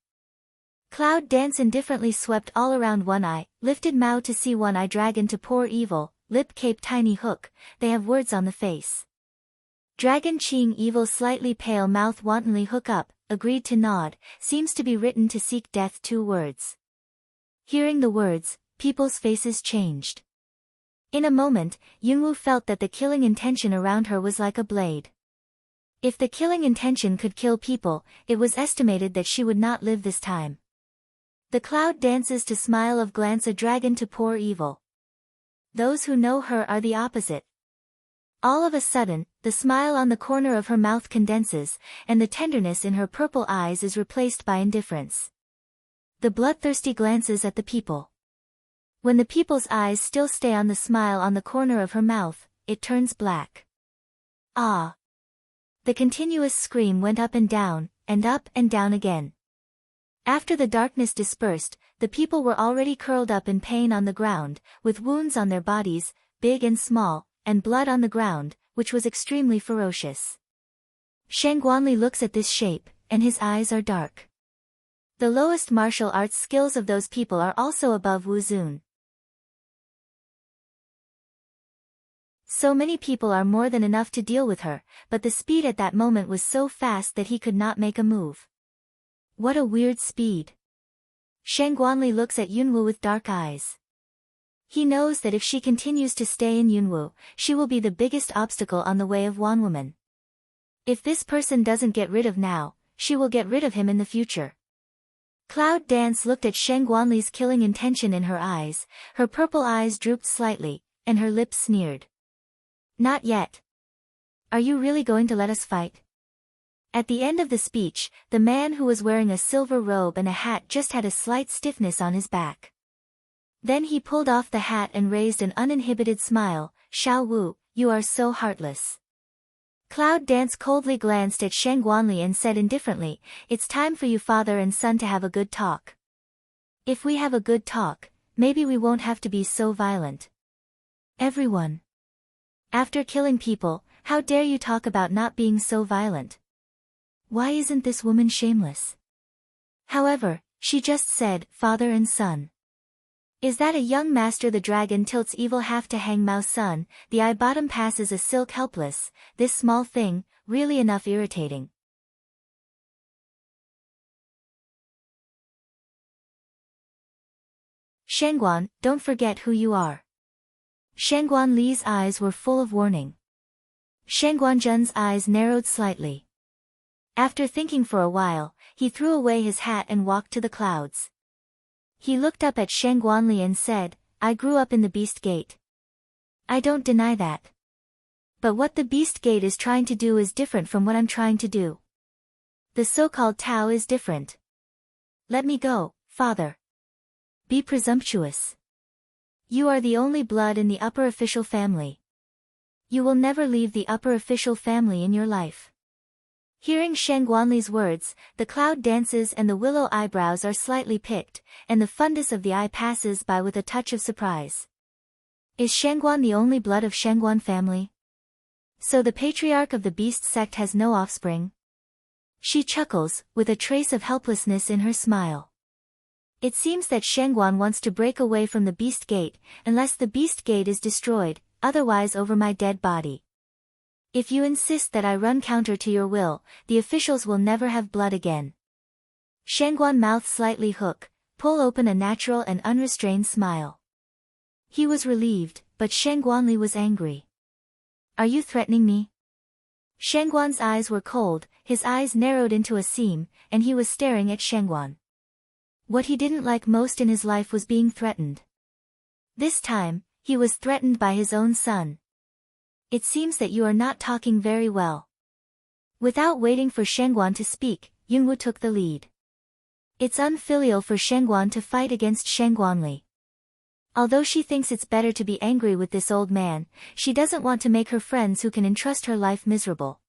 Cloud dance indifferently swept all around One Eye, lifted Mao to see One Eye dragon to pour evil, lip cape tiny hook, they have words on the face. Dragon Qing evil slightly pale mouth wantonly hook up, agreed to nod, seems to be written to seek death 2 words. Hearing the words, people's faces changed. In a moment, Yunwu felt that the killing intention around her was like a blade. If the killing intention could kill people, it was estimated that she would not live this time. The cloud dances to smile of glance a dragon to pour evil. Those who know her are the opposite. All of a sudden, the smile on the corner of her mouth condenses, and the tenderness in her purple eyes is replaced by indifference. The bloodthirsty glances at the people. When the people's eyes still stay on the smile on the corner of her mouth, it turns black. Ah! The continuous scream went up and down again. After the darkness dispersed, the people were already curled up in pain on the ground, with wounds on their bodies, big and small, and blood on the ground, which was extremely ferocious. Shangguanli looks at this shape, and his eyes are dark. The lowest martial arts skills of those people are also above Wu Zun. So many people are more than enough to deal with her, but the speed at that moment was so fast that he could not make a move. What a weird speed. Shangguanli looks at Yunwu with dark eyes. He knows that if she continues to stay in Yunwu, she will be the biggest obstacle on the way of Wan Woman. If this person doesn't get rid of now, she will get rid of him in the future. Cloud Dance looked at Shangguanli's killing intention in her eyes, her purple eyes drooped slightly, and her lips sneered. Not yet. Are you really going to let us fight? At the end of the speech, the man who was wearing a silver robe and a hat just had a slight stiffness on his back. Then he pulled off the hat and raised an uninhibited smile. Xiao Wu, you are so heartless. Cloud Dance coldly glanced at Shangguanli and said indifferently, it's time for you father and son to have a good talk. If we have a good talk, maybe we won't have to be so violent. Everyone. After killing people, how dare you talk about not being so violent? Why isn't this woman shameless? However, she just said, father and son. Is that a young master? The dragon tilts evil half to hang Mao's son, the eye bottom passes a silk helpless, this small thing, really enough irritating. Shangguan, don't forget who you are. Shangguan Li's eyes were full of warning. Shangguan Zhen's eyes narrowed slightly. After thinking for a while, he threw away his hat and walked to the clouds. He looked up at Shangguanli and said, I grew up in the Beast Gate. I don't deny that. But what the Beast Gate is trying to do is different from what I'm trying to do. The so-called Tao is different. Let me go, father. Be presumptuous. You are the only blood in the upper official family. You will never leave the upper official family in your life. Hearing Sheng Guanli's words, the cloud dances and the willow eyebrows are slightly picked, and the fundus of the eye passes by with a touch of surprise. Is Shengguan the only blood of Shengguan family? So the patriarch of the beast sect has no offspring? She chuckles, with a trace of helplessness in her smile. It seems that Shengguan wants to break away from the beast gate, unless the beast gate is destroyed, otherwise over my dead body. If you insist that I run counter to your will, the officials will never have blood again. Shengguan mouth slightly hook, pull open a natural and unrestrained smile. He was relieved, but Sheng Guanli was angry. Are you threatening me? Shengguan's eyes were cold, his eyes narrowed into a seam, and he was staring at Shengguan. What he didn't like most in his life was being threatened. This time, he was threatened by his own son. It seems that you are not talking very well. Without waiting for Shengguan to speak, Yunwu took the lead. It's unfilial for Shengguan to fight against Sheng Guanli. Although she thinks it's better to be angry with this old man, she doesn't want to make her friends who can entrust her life miserable.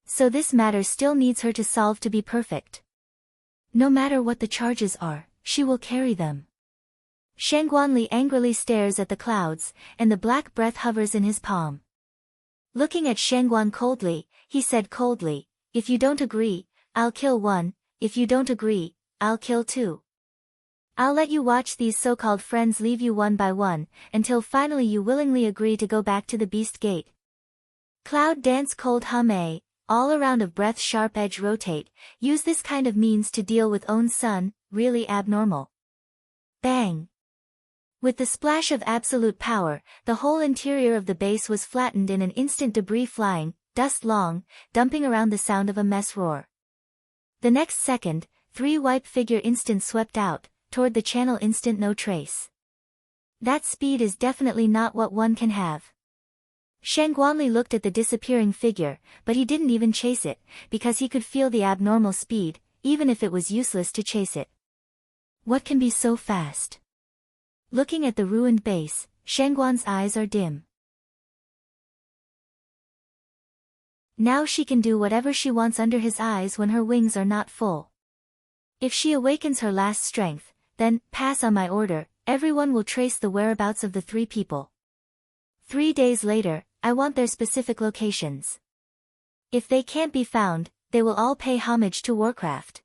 So this matter still needs her to solve to be perfect. No matter what the charges are, she will carry them. Sheng Guanli angrily stares at the clouds, and the black breath hovers in his palm. Looking at Shengguan coldly, he said coldly, if you don't agree, I'll kill one, if you don't agree, I'll kill two. I'll let you watch these so-called friends leave you one by one, until finally you willingly agree to go back to the beast gate. Cloud dance cold hum a, all around of breath sharp edge rotate, use this kind of means to deal with own son, really abnormal. Bang! With the splash of absolute power, the whole interior of the base was flattened in an instant, debris flying, dust long, dumping around the sound of a mess roar. The next second, 3 wipe figure instant swept out, toward the channel instant no trace. That speed is definitely not what one can have. Sheng Guanli looked at the disappearing figure, but he didn't even chase it, because he could feel the abnormal speed, even if it was useless to chase it. What can be so fast? Looking at the ruined base, Shengguan's eyes are dim. Now she can do whatever she wants under his eyes when her wings are not full. If she awakens her last strength, then, pass on my order, everyone will trace the whereabouts of the 3 people. 3 days later, I want their specific locations. If they can't be found, they will all pay homage to Warcraft.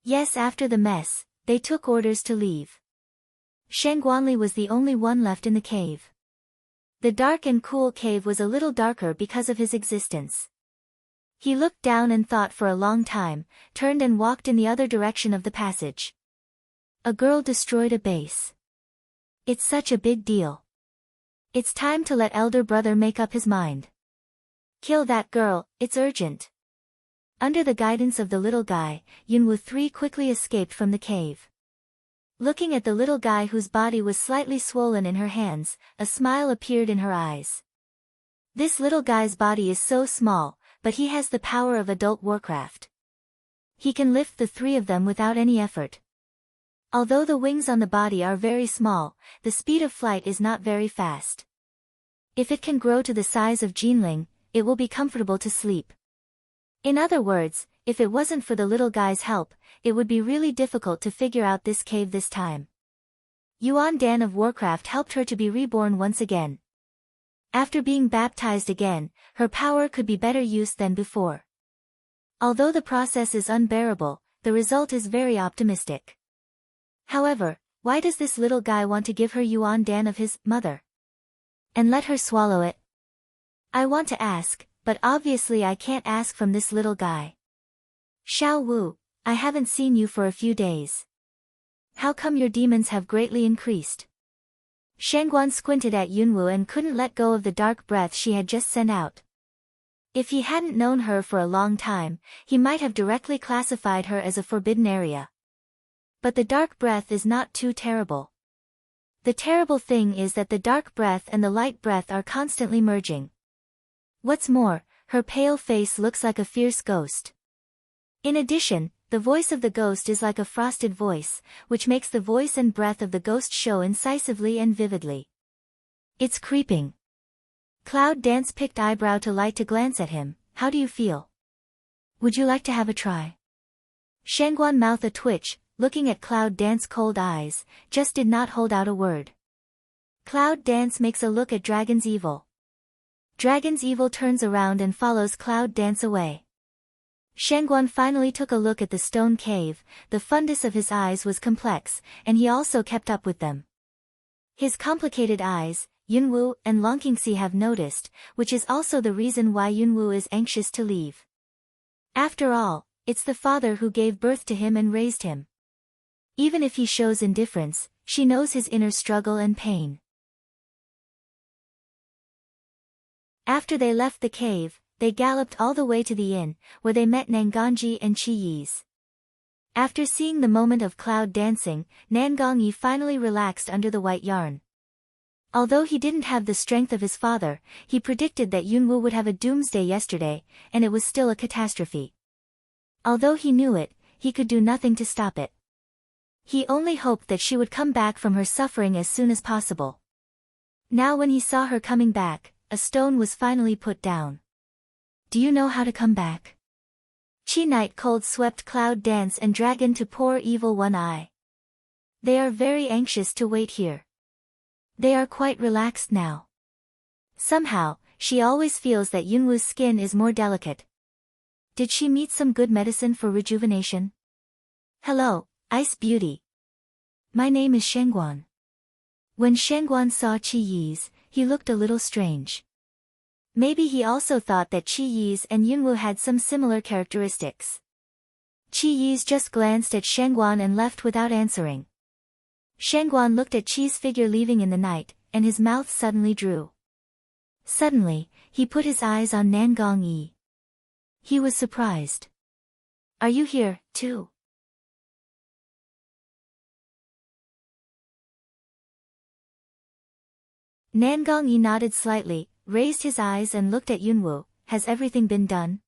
Yes, after the mess, they took orders to leave. Sheng Guanli was the only one left in the cave. The dark and cool cave was a little darker because of his existence. He looked down and thought for a long time, turned and walked in the other direction of the passage. A girl destroyed a base. It's such a big deal. It's time to let elder brother make up his mind. Kill that girl, it's urgent. Under the guidance of the little guy, Yunwu 3 quickly escaped from the cave. Looking at the little guy whose body was slightly swollen in her hands, a smile appeared in her eyes. This little guy's body is so small, but he has the power of adult Warcraft. He can lift the 3 of them without any effort. Although the wings on the body are very small, the speed of flight is not very fast. If it can grow to the size of Jinling, it will be comfortable to sleep. In other words, if it wasn't for the little guy's help, it would be really difficult to figure out this cave this time. Yuan Dan of Warcraft helped her to be reborn once again. After being baptized again, her power could be better used than before. Although the process is unbearable, the result is very optimistic. However, why does this little guy want to give her Yuan Dan of his mother? And let her swallow it? I want to ask, but obviously I can't ask from this little guy. Xiao Wu, I haven't seen you for a few days. How come your demons have greatly increased? Shengguan squinted at Yunwu and couldn't let go of the dark breath she had just sent out. If he hadn't known her for a long time, he might have directly classified her as a forbidden area. But the dark breath is not too terrible. The terrible thing is that the dark breath and the light breath are constantly merging. What's more, her pale face looks like a fierce ghost. In addition, the voice of the ghost is like a frosted voice, which makes the voice and breath of the ghost show incisively and vividly. It's creeping. Cloud Dance picked eyebrow to light to glance at him. How do you feel? Would you like to have a try? Shangguan mouth a twitch, looking at Cloud Dance cold eyes, just did not hold out a word. Cloud Dance makes a look at Dragon's Evil. Dragon's Evil turns around and follows Cloud Dance away. Shangguan finally took a look at the stone cave. The fundus of his eyes was complex, and he also kept up with them. His complicated eyes, Yunwu and Longqingxi have noticed, which is also the reason why Yunwu is anxious to leave. After all, it's the father who gave birth to him and raised him. Even if he shows indifference, she knows his inner struggle and pain. After they left the cave, they galloped all the way to the inn, where they met Nangongyi and Qi Yi's. After seeing the moment of Cloud dancing, Nangongyi finally relaxed under the white yarn. Although he didn't have the strength of his father, he predicted that Yunwu would have a doomsday yesterday, and it was still a catastrophe. Although he knew it, he could do nothing to stop it. He only hoped that she would come back from her suffering as soon as possible. Now when he saw her coming back, a stone was finally put down. Do you know how to come back? Qi Night Cold swept Cloud Dance and Dragon to poor evil One Eye. They are very anxious to wait here. They are quite relaxed now. Somehow, she always feels that Yunwu's skin is more delicate. Did she meet some good medicine for rejuvenation? Hello, Ice Beauty. My name is Shangguan. When Shangguan saw Qi Yi's, he looked a little strange. Maybe he also thought that Qi Yi's and Yunwu had some similar characteristics. Qi Yi's just glanced at Shangguan and left without answering. Shangguan looked at Qi's figure leaving in the night, and his mouth suddenly drew. Suddenly, he put his eyes on Nangongyi. He was surprised. Are you here, too? Nangongyi nodded slightly, raised his eyes and looked at Yunwu. Has everything been done?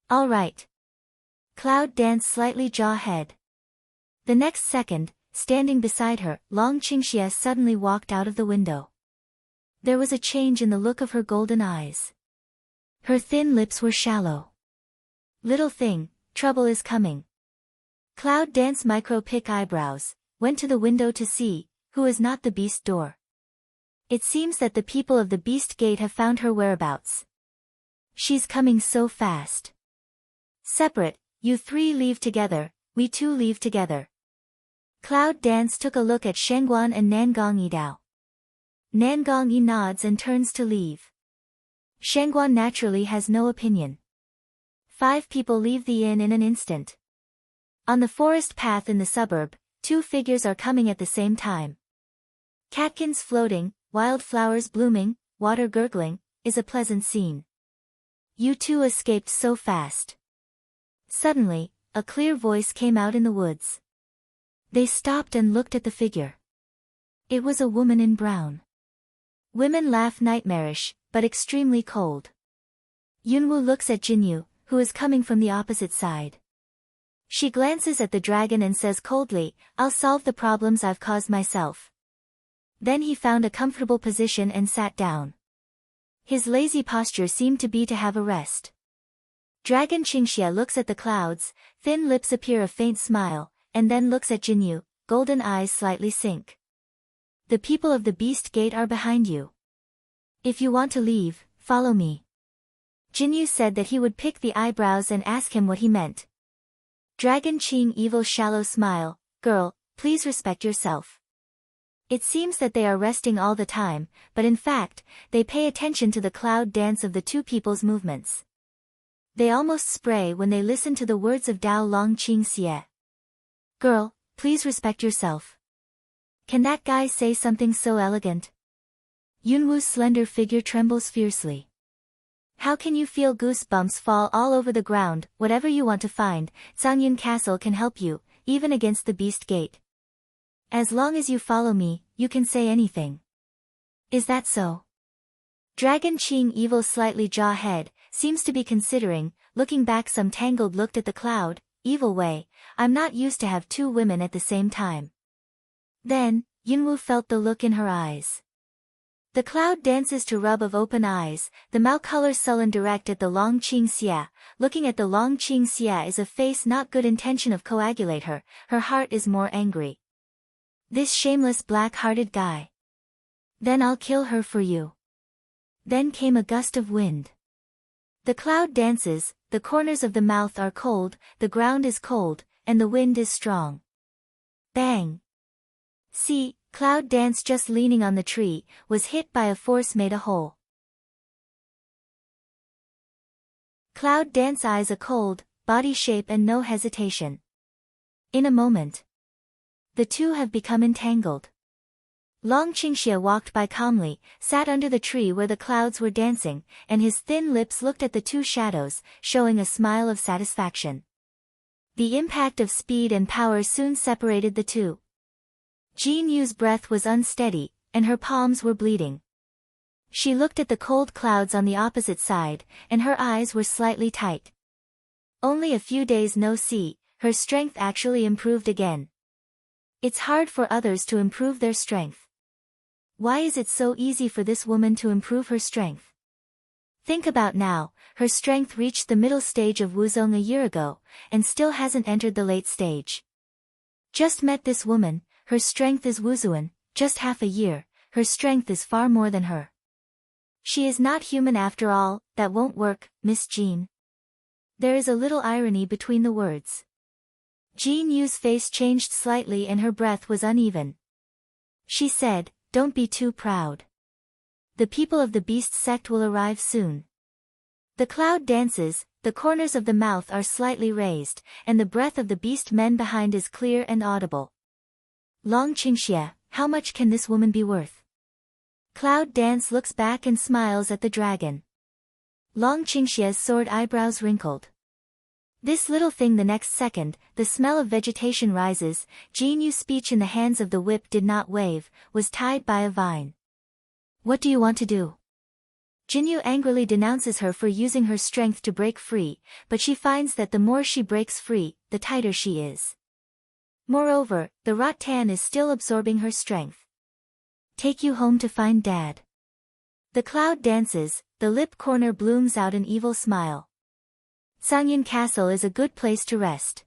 All right. Cloud danced slightly jaw-head. The next second, standing beside her, Longqingxi suddenly walked out of the window. There was a change in the look of her golden eyes. Her thin lips were shallow. Little thing, trouble is coming. Cloud Dance micro-pick eyebrows, went to the window to see, who is not the beast door. It seems that the people of the Beast Gate have found her whereabouts. She's coming so fast. Separate, you three leave together, we two leave together. Cloud Dance took a look at Shangguan and Nangongyi Dao. Nangongyi nods and turns to leave. Shangguan naturally has no opinion. 5 people leave the inn in an instant. On the forest path in the suburb, 2 figures are coming at the same time. Catkins floating, wildflowers blooming, water gurgling, is a pleasant scene. You two escaped so fast. Suddenly, a clear voice came out in the woods. They stopped and looked at the figure. It was a woman in brown. Women laugh nightmarish, but extremely cold. Yunwu looks at Jinyu, who is coming from the opposite side. She glances at the dragon and says coldly, I'll solve the problems I've caused myself. Then he found a comfortable position and sat down. His lazy posture seemed to be to have a rest. Dragon Qingxia looks at the clouds, thin lips appear a faint smile, and then looks at Jinyu, golden eyes slightly sink. The people of the Beast Gate are behind you. If you want to leave, follow me. Jinyu said that he would pick the eyebrows and ask him what he meant. Dragon Qing evil shallow smile, girl, please respect yourself. It seems that they are resting all the time, but in fact, they pay attention to the cloud dance of the 2 people's movements. They almost spray when they listen to the words of Dao Long Qing Xie. Girl, please respect yourself. Can that guy say something so elegant? Yunwu's slender figure trembles fiercely. How can you feel goosebumps fall all over the ground? Whatever you want to find, Zangyun Castle can help you, even against the Beast Gate. As long as you follow me, you can say anything. Is that so? Dragon Qing evil slightly jaw-head, seems to be considering, looking back some tangled looked at the cloud, evil way, I'm not used to have 2 women at the same time. Then, Yunwu felt the look in her eyes. The cloud dances to rub of open eyes, the Malcolor sullen direct at the Long Ching Xia. Looking at the Long Ching Xia is a face not good intention of coagulate her, her heart is more angry. This shameless black-hearted guy. Then I'll kill her for you. Then came a gust of wind. The cloud dances, the corners of the mouth are cold, the ground is cold, and the wind is strong. Bang! See, cloud dance just leaning on the tree, was hit by a force made a hole. Cloud dance eyes a cold, body shape and no hesitation. In a moment. The two have become entangled. Long Qingxia walked by calmly, sat under the tree where the clouds were dancing, and his thin lips looked at the two shadows, showing a smile of satisfaction. The impact of speed and power soon separated the two. Jin Yu's breath was unsteady, and her palms were bleeding. She looked at the cold clouds on the opposite side, and her eyes were slightly tight. Only a few days no see, her strength actually improved again. It's hard for others to improve their strength. Why is it so easy for this woman to improve her strength? Think about now, her strength reached the middle stage of Wuzong a year ago, and still hasn't entered the late stage. Just met this woman, her strength is Wuzuan, just half a year, her strength is far more than her. She is not human after all, that won't work, Miss Jean. There is a little irony between the words. Jin Yu's face changed slightly and her breath was uneven. She said, "Don't be too proud. The people of the beast sect will arrive soon." The cloud dances, the corners of the mouth are slightly raised, and the breath of the beast men behind is clear and audible. Long Qingxia, how much can this woman be worth? Cloud dance looks back and smiles at the dragon. Long Qingxia's sword eyebrows wrinkled. This little thing. The next second, the smell of vegetation rises. Jin Yu's speech in the hands of the whip did not wave, was tied by a vine. What do you want to do? Jin Yu angrily denounces her for using her strength to break free, but she finds that the more she breaks free, the tighter she is. Moreover, the rattan is still absorbing her strength. Take you home to find Dad. The cloud dances, the lip corner blooms out an evil smile. Sangyun Castle is a good place to rest.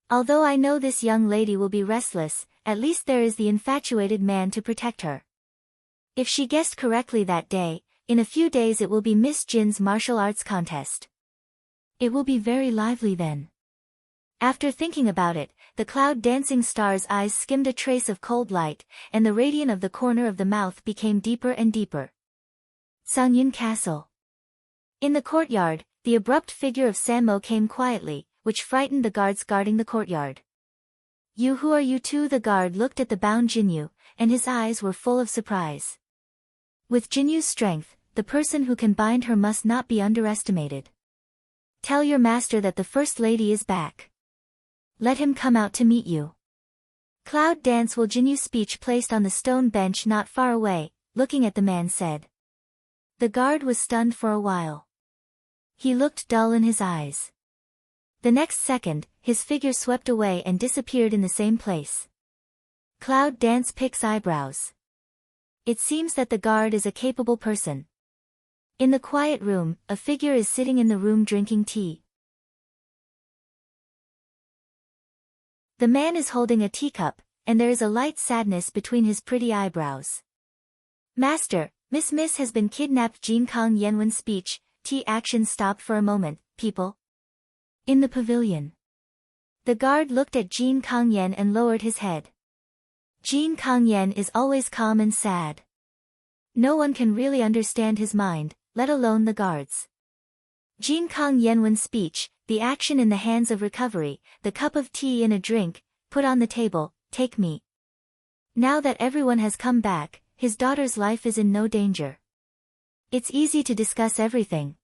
Although I know this young lady will be restless, at least there is the infatuated man to protect her. If she guessed correctly that day, in a few days it will be Miss Jin's martial arts contest. It will be very lively then. After thinking about it, the cloud dancing star's eyes skimmed a trace of cold light, and the radiance of the corner of the mouth became deeper and deeper. Sangyun Castle. In the courtyard, the abrupt figure of Sanmo came quietly, which frightened the guards guarding the courtyard. "You, who are you two?" The guard looked at the bound Jinyu, and his eyes were full of surprise. With Jinyu's strength, the person who can bind her must not be underestimated. "Tell your master that the First Lady is back. Let him come out to meet you." Cloud dance will Jinyu's speech placed on the stone bench not far away, looking at the man said. The guard was stunned for a while. He looked dull in his eyes. The next second, his figure swept away and disappeared in the same place. Cloud dance picks eyebrows. It seems that the guard is a capable person. In the quiet room, a figure is sitting in the room drinking tea. The man is holding a teacup, and there is a light sadness between his pretty eyebrows. "Master, Miss has been kidnapped." Jin Kong Yenwen's speech, tea action stopped for a moment. "People?" In the pavilion. The guard looked at Jin Kong Yen and lowered his head. Jin Kong Yen is always calm and sad. No one can really understand his mind, let alone the guards. Jin Kong Yenwen's speech, the action in the hands of recovery, the cup of tea in a drink, put on the table, "Take me." Now that everyone has come back, his daughter's life is in no danger. It's easy to discuss everything.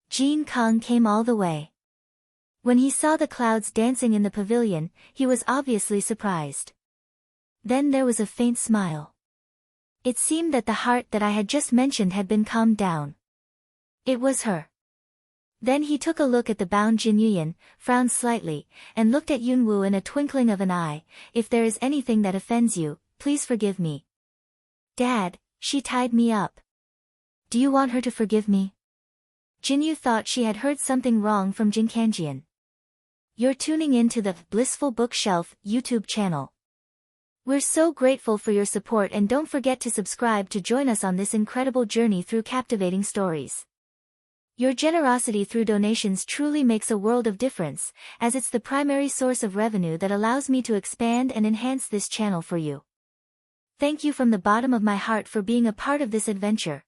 Jin Kong came all the way. When he saw the clouds dancing in the pavilion, he was obviously surprised. Then there was a faint smile. It seemed that the heart that I had just mentioned had been calmed down. It was her. Then he took a look at the bound Jin Yuyan, frowned slightly, and looked at Yunwu in a twinkling of an eye. "If there is anything that offends you, please forgive me." "Dad, She tied me up. Do you want her to forgive me? Jinyu thought she had heard something wrong from Jinkanjian. You're tuning in to the Blissful Bookshelf YouTube channel. We're so grateful for your support, and don't forget to subscribe to join us on this incredible journey through captivating stories. Your generosity through donations truly makes a world of difference, as it's the primary source of revenue that allows me to expand and enhance this channel for you. Thank you from the bottom of my heart for being a part of this adventure.